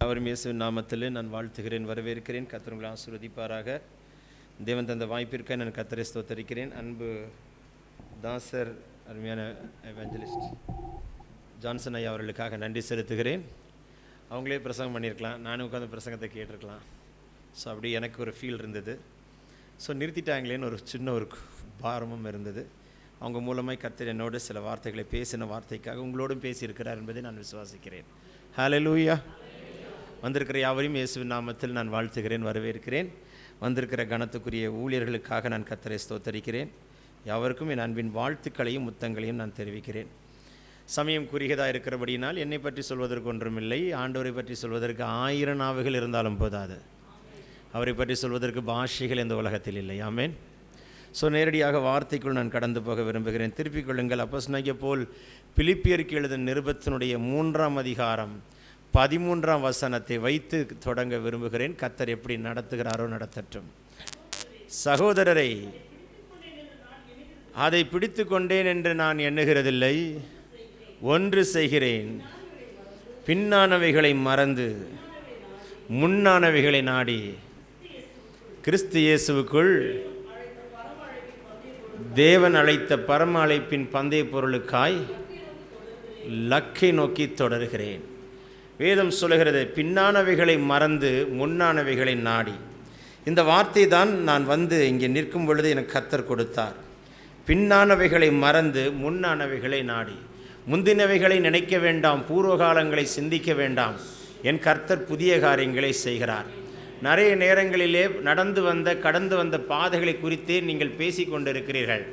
அவரும் இயேசுவின் நாமத்தில் நான் வாழ்த்துகிறேன், வரவேற்கிறேன். கர்த்தர் உங்களை ஆசீர்வதிப்பாராக. தேவன் தந்த வாய்ப்பிற்காக நான் கர்த்தரை ஸ்தோத்தரிக்கிறேன். அன்பு தாசர், அருமையான எவாஞ்சலிஸ்ட் ஜான்சன் ஐயா அவர்களுக்காக நன்றி செலுத்துகிறேன். அவங்களே பிரசங்கம் பண்ணியிருக்கலாம், நானும் உட்காந்து பிரசங்கத்தை கேட்டிருக்கலாம். ஸோ அப்படி எனக்கு ஒரு ஃபீல் இருந்தது. ஸோ நிறுத்திட்டாங்களேன்னு ஒரு சின்ன ஒரு பாரமும் இருந்தது. அவங்க மூலமாக கர்த்தர் என்னோடு சில வார்த்தைகளை பேசின வார்த்தைக்காக உங்களோடும் பேசியிருக்கிறார் என்பதை நான் விசுவாசிக்கிறேன். ஹல்லேலூயா. வந்திருக்கிற யாவரையும் இயேசுவின் நாமத்தில் நான் வாழ்த்துகிறேன், வரவேற்கிறேன். வந்திருக்கிற கனத்துக்குரிய ஊழியர்களுக்காக நான் கர்த்தரை ஸ்தோத்தரிக்கிறேன். யாவருக்கும் என் அன்பின் வாழ்த்துக்களையும் முத்தங்களையும் நான் தெரிவிக்கிறேன். சமயம் குறுகியதாக இருக்கிறபடியினால் என்னை பற்றி சொல்வதற்கு ஒன்றுமில்லை. ஆண்டவரை பற்றி சொல்வதற்கு 1000 நாவுகள் இருந்தாலும் போதாது. அவரை பற்றி சொல்வதற்கு பாஷைகள் இந்த உலகத்தில் இல்லை. ஆமென். ஸோ நேரடியாக வார்த்தைக்குள் நான் கடந்து போக விரும்புகிறேன். திருப்பிக் கொள்ளுங்கள். அப்போஸ்தலனாகிய பவுல் பிலிப்பியருக்கு எழுதின நிருபத்தினுடைய 3ஆம் அதிகாரம் 13ஆம் வசனத்தை வைத்து தொடங்க விரும்புகிறேன். கர்த்தர் எப்படி நடத்துகிறாரோ நடத்தட்டும். சகோதரரை, அதை பிடித்து கொண்டேன் என்று நான் எண்ணுகிறதில்லை, ஒன்று செய்கிறேன், பின்னானவைகளை மறந்து முன்னானவைகளை நாடி கிறிஸ்து இயேசுவுக்குள் தேவன் அழைத்த பரம அழைப்பின் பந்தய பொருளுக்காய் லக்கை நோக்கி தொடர்கிறேன். வேதம் சொல்லுகிறது, பின்னானவைகளை மறந்து முன்னானவைகளை நாடி. இந்த வார்த்தை தான் நான் வந்து இங்கே நிற்கும் பொழுது எனக்கு கர்த்தர் கொடுத்தார். பின்னானவைகளை மறந்து முன்னானவைகளை நாடி. முந்தினவைகளை நினைக்க வேண்டாம், பூர்வகாலங்களை சிந்திக்க வேண்டாம். என் கர்த்தர் புதிய காரியங்களை செய்கிறார். நிறைய நேரங்களிலே கடந்து வந்த பாதைகளை குறித்தே நீங்கள் பேசி கொண்டிருக்கிறீர்கள்.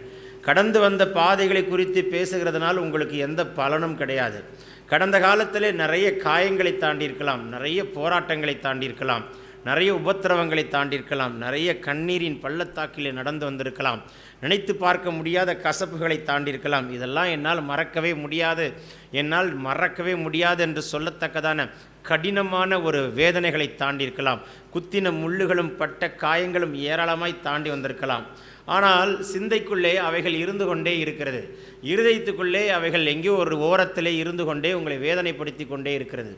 கடந்து வந்த பாதைகளை குறித்து பேசுகிறதுனால் உங்களுக்கு எந்த பலனும் கிடையாது. கடந்த காலத்திலே நிறைய காயங்களை தாண்டியிருக்கலாம், நிறைய போராட்டங்களை தாண்டியிருக்கலாம், நிறைய உபத்திரவங்களை தாண்டியிருக்கலாம், நிறைய கண்ணீரின் பள்ளத்தாக்கிலே நடந்து வந்திருக்கலாம், நினைத்து பார்க்க முடியாத கசப்புகளை தாண்டியிருக்கலாம். இதெல்லாம் என்னால் மறக்கவே முடியாது என்று சொல்லத்தக்கதான கடினமான ஒரு வேதனைகளை தாண்டியிருக்கலாம். குத்தின முள்ளுகளும் பட்ட காயங்களும் ஏராளமாய் தாண்டி வந்திருக்கலாம். ஆனால் சிந்தைக்குள்ளே அவைகள் இருந்து கொண்டே இருக்கிறது. இருதயத்துக்குள்ளே அவைகள் எங்கேயோ ஒரு ஓரத்திலே இருந்து கொண்டே உங்களை வேதனைப்படுத்தி கொண்டே இருக்கிறது.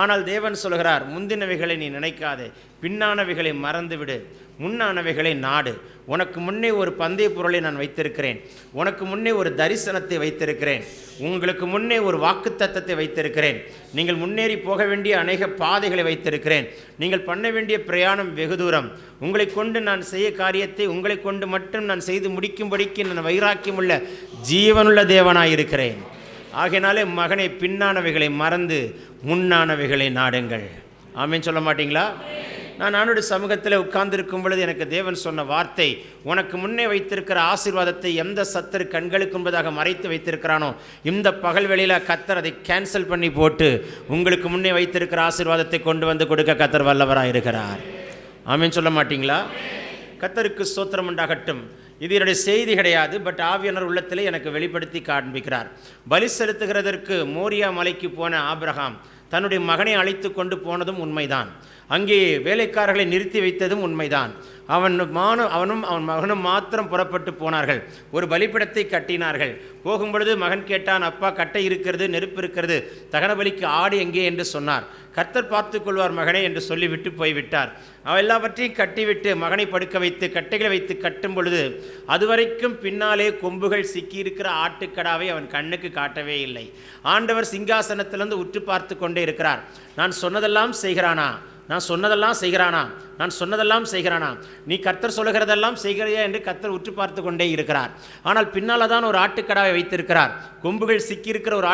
ஆனால் தேவன் சொல்கிறார், முந்தினவைகளை நீ நினைக்காதே, பின்னானவைகளை மறந்துவிடு, முன்னானவைகளை நாடு. உனக்கு முன்னே ஒரு பந்தய பொருளை நான் வைத்திருக்கிறேன், உனக்கு முன்னே ஒரு தரிசனத்தை வைத்திருக்கிறேன், உங்களுக்கு முன்னே ஒரு வாக்குத்தத்தத்தை வைத்திருக்கிறேன், நீங்கள் முன்னேறி போக வேண்டிய அநேக பாதைகளை வைத்திருக்கிறேன், நீங்கள் பண்ண வேண்டிய பிரயாணம் வெகு தூரம். உங்களை கொண்டு நான் செய்ய காரியத்தை உங்களை கொண்டு மட்டும் நான் செய்து முடிக்கும்படிக்கு நான் வைராக்கியமுள்ள ஜீவனுள்ள தேவனாயிருக்கிறேன். ஆகையினாலே மகனை, பின்னானவைகளை மறந்து முன்னானவைகளை நாடுங்கள். ஆமென் சொல்ல மாட்டீங்களா? நான் அவனுடைய சமூகத்தில் உட்கார்ந்திருக்கும் பொழுது எனக்கு தேவன் சொன்ன வார்த்தை, உனக்கு முன்னே வைத்திருக்கிற ஆசீர்வாதத்தை எந்த சத்தர் கண்களுக்கு முன்பதாக மறைத்து வைத்திருக்கிறானோ, இந்த பகல் வேளையில் கர்த்தர் அதை கேன்சல் பண்ணி போட்டு உங்களுக்கு முன்னே வைத்திருக்கிற ஆசீர்வாதத்தை கொண்டு வந்து கொடுக்க கர்த்தர் வல்லவராக இருக்கிறார். ஆமென் சொல்ல மாட்டீங்களா? கர்த்தருக்கு ஸ்தோத்திரம் உண்டாகட்டும். இது என்னுடைய செய்தி கிடையாது, பட் ஆவியானவர் உள்ளத்திலே எனக்கு வெளிப்படுத்தி காண்பிக்கிறார். பலி செலுத்துகிறதற்கு மோரியா மலைக்கு போன ஆபிரகாம் தன்னுடைய மகனை அழைத்து கொண்டு போனதும் உண்மைதான். அங்கே வேலைக்காரர்களை நிறுத்தி வைத்ததும் உண்மைதான். அவனும் அவன் மகனும் மாத்திரம் புறப்பட்டு போனார்கள். ஒரு பலிப்பிடத்தை கட்டினார்கள். போகும்பொழுது மகன் கேட்டான், அப்பா, கட்டை இருக்கிறது, நெருப்பு இருக்கிறது, தகன பலிக்கு ஆடு எங்கே என்று சொன்னார். கர்த்தர் பார்த்து கொள்வார் மகனே என்று சொல்லிவிட்டு போய்விட்டார். அவன் எல்லாவற்றையும் கட்டிவிட்டு மகனை படுக்க வைத்து கட்டைகளை வைத்து கட்டும் பொழுது அதுவரைக்கும் பின்னாலே கொம்புகள் சிக்கியிருக்கிற ஆட்டுக்கடாவை அவன் கண்ணுக்கு காட்டவே இல்லை. ஆண்டவர் சிங்காசனத்திலிருந்து உற்று பார்த்து கொண்டே இருக்கிறார். நான் சொன்னதெல்லாம் செய்கிறானா? நீ கர்த்தர் சொல்லுகிறதெல்லாம் செய்கிறியா என்று கர்த்தர் உற்று பார்த்து கொண்டே இருக்கிறார். ஆனால் பின்னால் தான் ஒரு ஆட்டுக்கடாவை வைத்திருக்கிறார். கொம்புகள் சிக்கியிருக்கிற ஒரு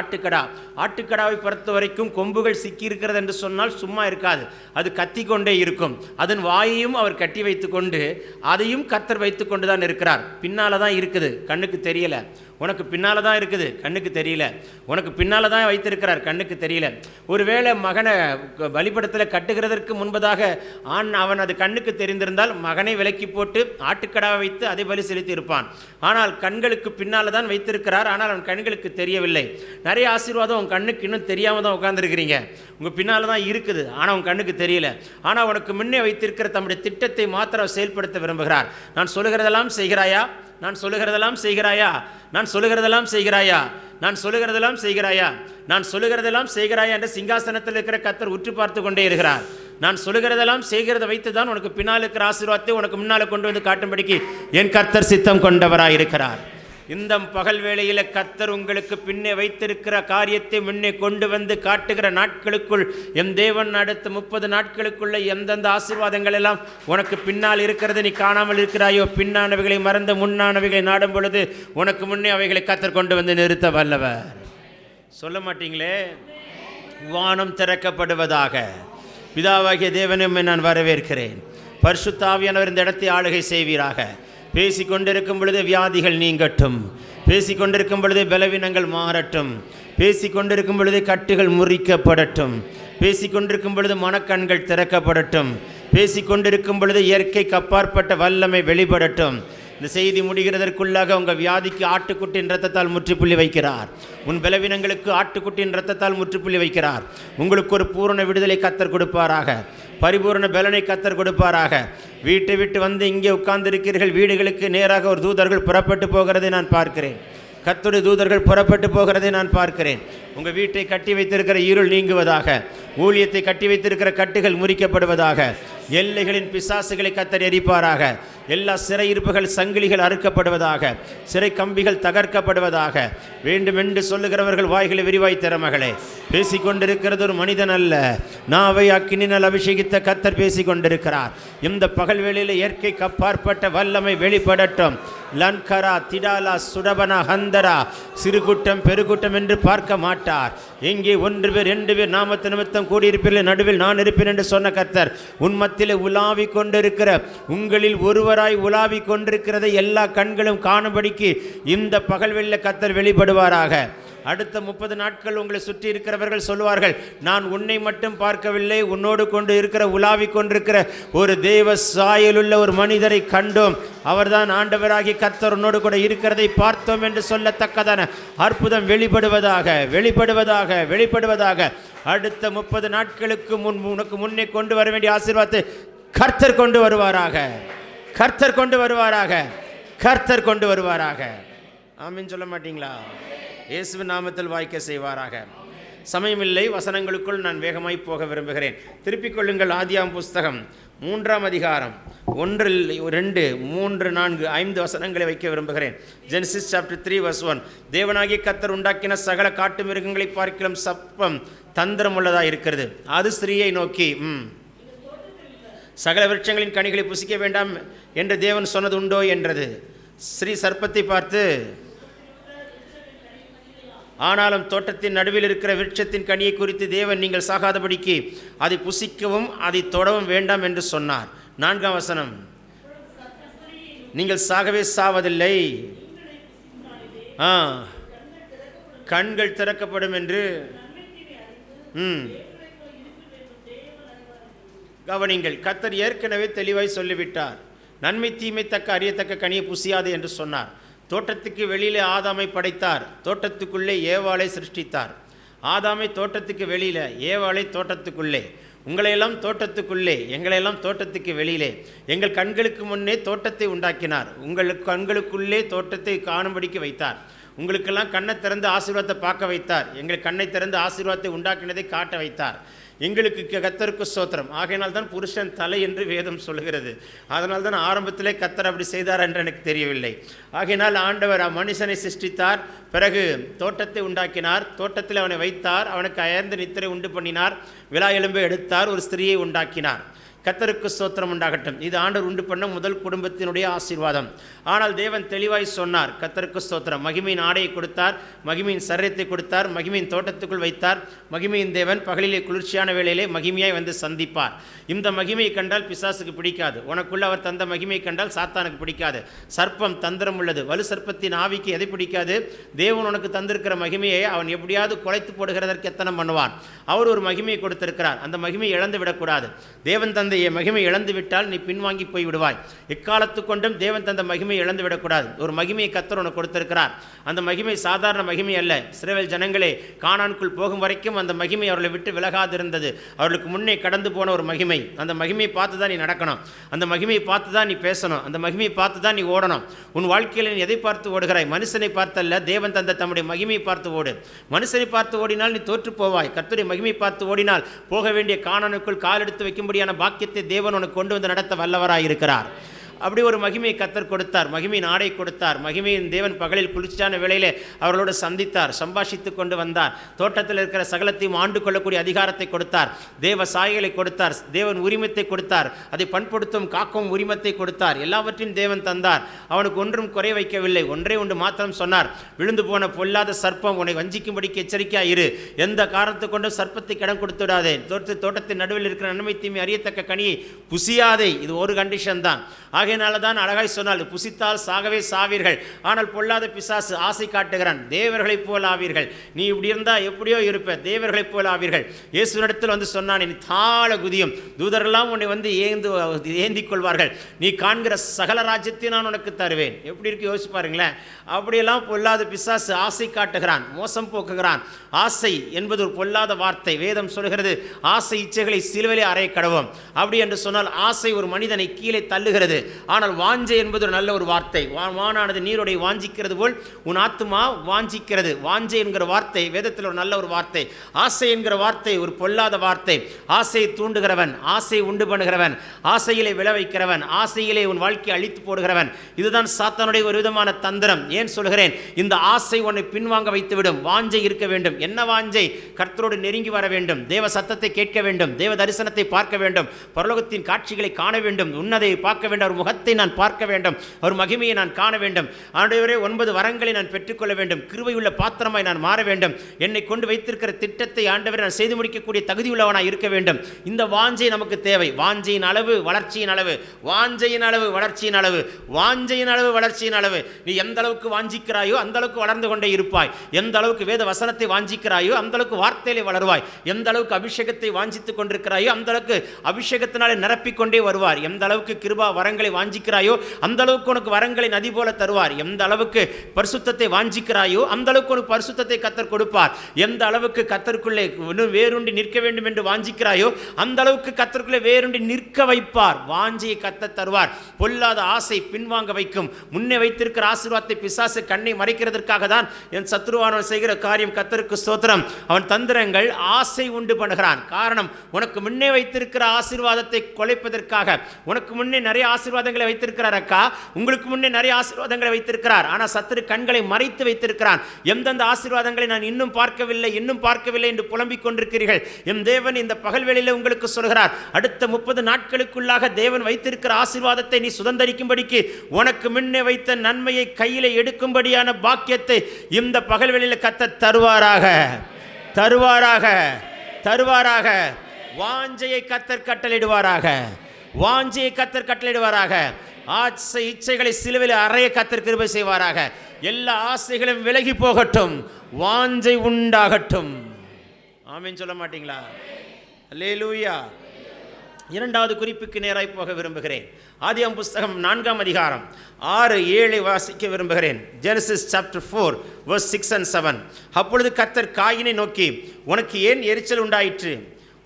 ஆட்டுக்கடாவை பொறுத்த வரைக்கும் கொம்புகள் சிக்கியிருக்கிறது என்று சொன்னால் சும்மா இருக்காது, அது கத்தி கொண்டே இருக்கும். அதன் வாயையும் அவர் கட்டி வைத்து கொண்டு அதையும் கர்த்தர் வைத்து கொண்டு தான் இருக்கிறார். பின்னால் தான் இருக்குது, கண்ணுக்கு தெரியல. உனக்கு பின்னால் தான் இருக்குது, கண்ணுக்கு தெரியல. உனக்கு பின்னால் தான் வைத்திருக்கிறார், கண்ணுக்கு தெரியல. ஒருவேளை மகனை பலிபடத்தில் கட்டுகிறதற்கு முன்பதாக அவன் அது கண்ணுக்கு தெரிந்திருந்தால் மகனை விலக்கி போட்டு ஆட்டுக்கடாவை வைத்து அதை பலி செலுத்தி இருப்பான். ஆனால் கண்களுக்கு பின்னால் தான் வைத்திருக்கிறார், ஆனால் அவன் கண்களுக்கு தெரியவில்லை. நிறைய ஆசீர்வாதம் உன் கண்ணுக்கு இன்னும் தெரியாமல் தான் உட்கார்ந்துருக்கிறீங்க. உங்கள் பின்னால் தான் இருக்குது, ஆனால் உன் கண்ணுக்கு தெரியல. ஆனால் உனக்கு முன்னே வைத்திருக்கிற தம்முடைய திட்டத்தை மாத்திரம் செயல்படுத்த விரும்புகிறார். நான் சொல்லுகிறதெல்லாம் செய்கிறாயா? நான் சொல்லுகிறதெல்லாம் செய்கிறாயா? நான் சொல்லுகிறதெல்லாம் செய்கிறாயா, நான் சொல்லுகிறதெல்லாம் செய்கிறாயா என்று சிங்காசனத்தில் இருக்கிற கர்த்தர் உற்று பார்த்து கொண்டே இருக்கிறார். நான் சொல்லுகிறதெல்லாம் செய்கிறத வைத்து தான் உனக்கு பின்னால் இருக்கிற ஆசீர்வாதத்தை உனக்கு முன்னால் கொண்டு வந்து காட்டும்படிக்கு என் கர்த்தர் சித்தம் கொண்டவராக இருக்கிறார். இந்த பகல் வேளையில் கர்த்தர் உங்களுக்கு பின்னே வைத்திருக்கிற காரியத்தை முன்னே கொண்டு வந்து காட்டுகிற நாட்களுக்குள் என் தேவன் அடுத்த 30 நாட்களுக்குள்ள எந்தெந்த ஆசீர்வாதங்கள் எல்லாம் உனக்கு பின்னால் இருக்கிறது நீ காணாமல் இருக்கிறாயோ, பின்னானவைகளை மறந்து முன்னானவைகளை நாடும் பொழுது உனக்கு முன்னே அவைகளை கர்த்தர் கொண்டு வந்து நிறுத்த வல்லவர். சொல்ல மாட்டீங்களே? வானம் திறக்கப்படுவதாக. பிதாவாகிய தேவனும் நான் வரவேற்கிறேன். பரிசுத்த ஆவியானவர் இந்த இடத்தை ஆளுகை செய்வீராக. பேசி கொண்டிருக்கும் பொழுது வியாதிகள் நீங்கட்டும், பேசி கொண்டிருக்கும் பொழுது பலவீனங்கள் மாறட்டும், பேசி கொண்டிருக்கும் பொழுது கட்டுகள் முறிக்கப்படட்டும், பேசி கொண்டிருக்கும் பொழுது மனக்கண்கள் திறக்கப்படட்டும், பேசி கொண்டிருக்கும் பொழுது இயற்கைக்கு அப்பாற்பட்ட வல்லமை வெளிப்படட்டும். இந்த செய்தி முடிகிறதற்குள்ளாக உங்கள் வியாதிக்கு ஆட்டுக்குட்டியின் இரத்தத்தால் முற்றுப்புள்ளி வைக்கிறார். உன் பலவீனங்களுக்கு ஆட்டுக்குட்டியின் இரத்தத்தால் முற்றுப்புள்ளி வைக்கிறார். உங்களுக்கு ஒரு பூரண விடுதலை கர்த்தர் கொடுப்பாராக, பரிபூர்ண பலனை கர்த்தர் கொடுப்பாராக. வீட்டை விட்டு வந்து இங்கே உட்கார்ந்திருக்கிறீர்கள், வீடுகளுக்கு நேராக ஒரு தூதர்கள் புறப்பட்டு போகிறதை நான் பார்க்கிறேன். கர்த்தருடைய தூதர்கள் புறப்பட்டு போகிறதை நான் பார்க்கிறேன். உங்கள் வீட்டை கட்டி வைத்திருக்கிற இருள் நீங்குவதாக, ஊழியத்தை கட்டி வைத்திருக்கிற கட்டுகள் முறிக்கப்படுவதாக, எல்லைகளின் பிசாசுகளை கர்த்தர் எரிப்பாராக, எல்லா சிறையிருப்புகள் சங்கிலிகள் அறுக்கப்படுவதாக, சிறை கம்பிகள் தகர்க்கப்படுவதாக. வேண்டுமென்று சொல்லுகிறவர்கள் வாய்களை விரிவாய் தர மகளே. பேசிக்கொண்டிருக்கிறது ஒரு மனிதன் அல்ல, நாவை அக்கினினால் அபிஷேகித்த கர்த்தர் பேசிக்கொண்டிருக்கிறார். இந்த பகல் வேளையில் இயற்கைக்கு அப்பாற்பட்ட வல்லமை வெளிப்படட்டும். லன்கரா திடாலா சுடபனா ஹந்தரா, சிறு கூட்டம் பெருக்கூட்டம் என்று பார்க்க மாட்டார். எங்கே 1 பேர் 2 பேர் நாமத்து நிமித்தம் கூடியிருப்பீர்கள், நடுவில் நான் இருப்பேன் என்று சொன்ன கர்த்தர் உன்மத்திலே உலாவி கொண்டிருக்கிற, உங்களில் ஒருவராய் உலாவி கொண்டிருக்கிறதை எல்லா கண்களும் காணும்படிக்கு இந்த பகல் வெள்ள கர்த்தர் வெளிப்படுவாராக. அடுத்த 30 நாட்கள் உங்களை சுற்றி இருக்கிறவர்கள் சொல்வார்கள், நான் உன்னை மட்டும் பார்க்கவில்லை, உன்னோடு கொண்டு இருக்கிற உலாவி கொண்டிருக்கிற ஒரு தேவ சாயலுள்ள ஒரு மனிதரை கண்டோம், அவர்தான் ஆண்டவராகி கர்த்தர் உன்னோடு கூட இருக்கிறதை பார்த்தோம் என்று சொல்லத்தக்கதான அற்புதம் வெளிப்படுவதாக, வெளிப்படுவதாக, வெளிப்படுவதாக. அடுத்த 30 நாட்களுக்கு உனக்கு முன்னே கொண்டு வர வேண்டிய ஆசீர்வாதத்தை கர்த்தர் கொண்டு வருவாராக, கர்த்தர் கொண்டு வருவாராக, கர்த்தர் கொண்டு வருவாராக. ஆமீன் சொல்ல மாட்டீங்களா? இயேசுவின் நாமத்தில் வாய்க்க செய்வாராக. சமயமில்லை, வசனங்களுக்குள் நான் வேகமாய் போக விரும்புகிறேன். திருப்பிக் கொள்ளுங்கள். ஆதியாம் புஸ்தகம் 3ஆம் அதிகாரம் 1, 2, 3, 4, 5 வசனங்களை வைக்க விரும்புகிறேன். Genesis chapter 3 verse 1. தேவனாகிய கர்த்தர் உண்டாக்கின சகல காட்டு மிருகங்களை பார்க்கிலும் சப்பம் தந்திரம் உள்ளதாக இருக்கிறது. அது ஸ்திரீயை நோக்கி, சகல விருட்சங்களின் கனிகளை புசிக்க வேண்டாம் என்று தேவன் சொன்னது உண்டோ என்றது. ஸ்ரீ சர்ப்பத்தை பார்த்து, ஆனாலும் தோட்டத்தின் நடுவில் இருக்கிற விருட்சத்தின் கனியை குறித்து தேவன் நீங்கள் சாகாதபடிக்கு அதை புசிக்கவும் அதை தொடவும் வேண்டாம் என்று சொன்னார். 4ஆம் வசனம், நீங்கள் சாகவே சாவதில்லை, கண்கள் திறக்கப்படும் என்று. கவனிங்கள், கர்த்தர் ஏற்கனவே தெளிவாய் சொல்லிவிட்டார். நன்மை தீமை தக்க அறியத்தக்க கனியை புசியாது என்று சொன்னார். தோட்டத்துக்கு வெளியிலே ஆதாமை படைத்தார், தோட்டத்துக்குள்ளே ஏவாளை சிருஷ்டித்தார். ஆதாமை தோட்டத்துக்கு வெளியில், ஏவாளை தோட்டத்துக்குள்ளே. உங்களையெல்லாம் தோட்டத்துக்குள்ளே, எங்களையெல்லாம் தோட்டத்துக்கு வெளியிலே. எங்கள் கண்களுக்கு முன்னே தோட்டத்தை உண்டாக்கினார், உங்களுக்கு கண்களுக்குள்ளே தோட்டத்தை காணும்படிக்கு வைத்தார். உங்களுக்கெல்லாம் கண்ணை திறந்து ஆசீர்வாதத்தை பார்க்க வைத்தார், எங்கள் கண்ணை திறந்து ஆசீர்வாதத்தை உண்டாக்கினதை காட்ட வைத்தார். எங்களுக்கு கர்த்தருக்கு ஸ்தோத்திரம். ஆகையினால் தான் புருஷன் தலை என்று வேதம் சொல்லுகிறது. அதனால் தான் ஆரம்பத்திலே கர்த்தர் அப்படி செய்தார் என்று எனக்கு தெரியவில்லை. ஆகையினால் ஆண்டவர் மனுஷனை சிருஷ்டித்தார், பிறகு தோட்டத்தை உண்டாக்கினார், தோட்டத்தில் அவனை வைத்தார், அவனுக்கு அயர்ந்து நித்திரை உண்டு பண்ணினார், விலா எலும்பை எடுத்தார், ஒரு ஸ்திரியை உண்டாக்கினார். கர்த்தருக்கு ஸ்தோத்திரம் உண்டாகட்டும். இது ஆண்டவர் உண்டு பண்ண முதல் குடும்பத்தினுடைய ஆசீர்வாதம். ஆனால் தேவன் தெளிவாய் சொன்னார், கர்த்தருக்கு ஸ்தோத்திரம். மகிமையின் ஆடையை கொடுத்தார், மகிமையின் சரீரத்தை கொடுத்தார், மகிமையின் தோட்டத்துக்குள் வைத்தார். மகிமையின் தேவன் பகலிலே குளிர்ச்சியான வேளையிலே மகிமையாய் வந்து சந்திப்பார். இந்த மகிமையை கண்டால் பிசாசுக்கு பிடிக்காது, உனக்குள்ள அவர் தந்த மகிமையை கண்டால் சாத்தானுக்கு பிடிக்காது. சர்ப்பம் தந்திரம் உள்ளது, வலு சர்ப்பத்தின் ஆவிக்கு எதை பிடிக்காது? தேவன் உனக்கு தந்திருக்கிற மகிமையை அவன் எப்படியாவது குலைத்து போடுகிறதற்கு எத்தனை பண்ணுவான். அவர் ஒரு மகிமையை கொடுத்திருக்கிறார், அந்த மகிமையை இழந்து விடக்கூடாது. தேவன் தந்த தந்த மகிமை இழந்து விட்டால் நீ பின்வாங்கி போய் விடுவாய். எக்காலத்து கொண்டும் தேவன் தந்த மகிமை இழந்து விடக்கூடாது. ஒரு மகிமையை கர்த்தர் உனக்கு கொடுத்திருக்கிறார். அந்த மகிமை சாதாரண மகிமை அல்ல. இஸ்ரவேல் ஜனங்களே கானானுக்குள் போகும் வரைக்கும் அந்த மகிமை அவர்களை விட்டு விலகாதிருந்தது. அவர்களுக்கு முன்னே கடந்து போன ஒரு மகிமை. அந்த மகிமையை பார்த்து தான் நீ நடக்கணும். அந்த மகிமையை பார்த்து தான் நீ பேசணும். அந்த மகிமையை பார்த்து தான் நீ ஓடணும். உன் வாழ்க்கையில் நீ எதை பார்த்து ஓடுகிறாய்? மனுஷனை பார்த்தல்ல, தேவன் தந்த தம்முடைய மகிமையை பார்த்து ஓடு. மனுஷனை பார்த்து ஓடினால் நீ தோற்று போவாய். கர்த்தருடைய மகிமை பார்த்து ஓடினால் போக வேண்டிய கானானுக்குள் கால் எடுத்து வைக்கும்படியான பாக்கியத்தை தேவன் உனக்கு கொண்டு வந்து நடத்த வல்லவராய் இருக்கிறார். அப்படி ஒரு மகிமையை கர்த்தர் கொடுத்தார். மகிமையின் ஆடை கொடுத்தார். மகிமையின் தேவன் பகலில் குளிர்ச்சியான வேளையிலே அவர்களோடு சந்தித்தார், சம்பாஷித்து கொண்டு வந்தார். தோட்டத்தில் இருக்கிற சகலத்தையும் ஆண்டு கொள்ளக்கூடிய அதிகாரத்தை கொடுத்தார். தேவ சாயலை கொடுத்தார். தேவன் உரிமத்தை கொடுத்தார். அதை பண்படுத்தும் காக்கும் உரிமத்தை கொடுத்தார். எல்லாவற்றையும் தேவன் தந்தார். அவனுக்கு ஒன்றும் குறை வைக்கவில்லை. ஒன்றே ஒன்று மாத்திரம் சொன்னார், விழுந்து போன பொல்லாத சர்ப்பம் உன்னை வஞ்சிக்கும்படிக்கு எச்சரிக்கையாக இரு. எந்த காரணத்தை கொண்டும் சர்ப்பத்தை இடம் கொடுத்து விடாதே. தோட்டத்தின் நடுவில் இருக்கிற நன்மை தீமை அறியத்தக்க கனியை புசியாதே. இது ஒரு கண்டிஷன் தான். ஆகையினால தான் அழகாய் சொன்னால், புசித்தால் சாகவே சாவீர்கள், ஆனால் பொல்லாத பிசாசு ஆசை காட்டுகிறான், தேவர்களைப் போல் ஆவீர்கள். நீ இப்படி இருந்தால் எப்படியோ இருப்ப, தேவர்களைப் போல் ஆவீர்கள். இயேசுவினிடத்தில் வந்து சொன்னான், நீ தாழ குதியும், தூதரெல்லாம் உன்னை வந்து ஏந்திக் கொள்வார்கள், நீ காண்கிற சகல ராஜ்யத்தையும் நான் உனக்கு தருவேன். எப்படி இருக்கு யோசிச்சு பாருங்களேன். அப்படியெல்லாம் பொல்லாத பிசாசு ஆசை காட்டுகிறான், மோசம் போக்குகிறான். ஆசை என்பது ஒரு பொல்லாத வார்த்தை. வேதம் சொல்கிறது, ஆசை இச்சைகளை சிலுவையிலே அறைய கடவோம். அப்படி என்று சொன்னால் ஆசை ஒரு மனிதனை கீழே தள்ளுகிறது. ஆனால் வாஞ்சை என்பது ஒரு நல்ல ஒரு வார்த்தை. வானானது நீரோடை வாஞ்சிக்கிறது போல் உன் ஆத்துமா வாஞ்சிக்கிறது. வாஞ்சை என்கிற வார்த்தை வேதத்தில் ஒரு நல்ல ஒரு வார்த்தை. ஆசை என்கிற வார்த்தை ஒரு பொல்லாத வார்த்தை. ஆசையை தூண்டுகிறவன், ஆசையை உண்டு பண்ணுகிறவன், ஆசையிலே விளைவிக்கிறவன், ஆசையிலே உன் வாழ்க்கையை அழித்து போடுகிறவன். இதுதான் சாத்தானுடைய ஒரு விதமான தந்திரம். ஏன் சொல்கிறேன்? இந்த ஆசை உன்னை பின்வாங்க வைத்துவிடும். வாஞ்சை இருக்க வேண்டும். என்ன வாஞ்சை? கர்த்தரோடு நெருங்கி வர வேண்டும், தேவ சத்தத்தை கேட்க வேண்டும், தேவ தரிசனத்தை பார்க்க வேண்டும், பரலோகத்தின் காட்சிகளை காண வேண்டும், உன்னதை பார்க்க வேண்டும், அவர் முகத்தை நான் பார்க்க வேண்டும், அவர் மகிமையை நான் காண வேண்டும். ஆண்டவரே 9 வரங்களை நான் பெற்றுக்கொள்ள வேண்டும், கிருபையுள்ள பாத்திரமாய் நான் மாற வேண்டும், என்னை கொண்டு வைத்திருக்கிற திட்டத்தை ஆண்டவரே நான் செய்து முடிக்கக்கூடிய தகுதியுள்ளவனாய் இருக்க வேண்டும். இந்த வாஞ்சை நமக்கு தேவை. வாஞ்சையின் அளவு வளர்ச்சியின் அளவு, வாஞ்சையின் அளவு வளர்ச்சியின் அளவு, வாஞ்சையின் அளவு வளர்ச்சியின் அளவு. நீ எந்த அளவுக்கு வாஞ்சிக்கிறாயோ அந்த அளவுக்கு வளர்ந்து கொண்டே இருப்பாய். எந்த அளவுக்கு வேத வசனத்தை வாஞ்சிக்கிறாயோ அந்த அளவுக்கு வார்த்தையிலே வளருவாய். எந்த அளவுக்கு அபிஷேகத்தை வாஞ்சித்துக் கொண்டிருக்கிறாயோ அந்த அளவுக்கு அபிஷேகத்தினாலே நிரப்பிக்கொண்டே வருவார். எந்த அளவுக்கு கிருபா வரங்களை வாஞ்சிக்கிறாயோ அந்த அளவுக்கு உனக்கு வரங்களை நதி போல தருவார். எந்த அளவுக்கு பரிசுத்தத்தை வாஞ்சிக்கிறாயோ அந்த அளவுக்கு உனக்கு பரிசுத்தத்தை கர்த்தர் கொடுப்பார். எந்த அளவுக்கு கர்த்தருக்குள்ளே வேறுண்டி நிற்க வேண்டும் என்று வாஞ்சிக்கிறாயோ அந்த அளவுக்கு கர்த்தருக்குள்ளே வேறுண்டி நிற்க வைப்பார். வாஞ்சியை கர்த்தர் தருவார். பொல்லாத ஆசை பின்வாங்க வைக்கும். முன்னே வைத்திருக்கிற ஆசீர்வாதத்தை பிசாசு கண்ணை மறைக்கிறதற்காக தான் என் சத்ருவானவன் செய்கிற காரியம். கர்த்தருக்கு ஸ்தோத்திரம். அவன் தந்திரங்கள் ஆசை உண்டு பண்ணுகிறான். காரணம், உனக்கு முன்னே வைத்திருக்கிற ஆசீர்வாதத்தை கொலைப்பதற்காக. உனக்கு முன்னே நிறைய ஆசீர்வாதங்களை வைத்திருக்கிறார் அக்கா, உங்களுக்கு முன்னே நிறைய ஆசீர்வாதங்களை வைத்திருக்கிறார். ஆனால் சத்துரு கண்களை மறைத்து வைத்திருக்கிறான். எந்தெந்த ஆசீர்வாதங்களை நான் இன்னும் பார்க்கவில்லை என்று புலம்பிக் கொண்டிருக்கிறீர்கள். எம் தேவன் இந்த பகல் வேளையிலே உங்களுக்கு சொல்கிறார், அடுத்த 30 நாட்களுக்குள்ளாக தேவன் வைத்திருக்கிற ஆசீர்வாதத்தை நீ சுதந்தரிக்கும்படிக்கு, உனக்கு முன்னே வைத்த நன்மையை கையிலே எடுக்கும்படியான பாக்கியத்தை இந்த பகல் வேளையிலே கர்த்தர் தருவாராக, தருவாராக, தருவாராக. வாஞ்சையை கர்த்தர் கட்டளையிடுவாராக, வாஞ்சையை கர்த்தர் கட்டளையிடுவாராக. ஆசை இச்சைகளை சிலுவையில் அறைய கர்த்தர் கிருபை செய்வாராக. எல்லா ஆசைகளும் விலகி போகட்டும், வாஞ்சை உண்டாகட்டும். ஆமென் சொல்ல மாட்டீங்களா? அல்லேலூயா. 2வது குறிப்புக்கு நேராய் போக விரும்புகிறேன். ஆதியாகமம் புஸ்தகம் 4ஆம் அதிகாரம் 6, 7 வாசிக்க விரும்புகிறேன். Genesis chapter 4 verse 6 and 7. அப்பொழுது கர்த்தர் காயினை நோக்கி, உனக்கு ஏன் எரிச்சல் உண்டாயிற்று?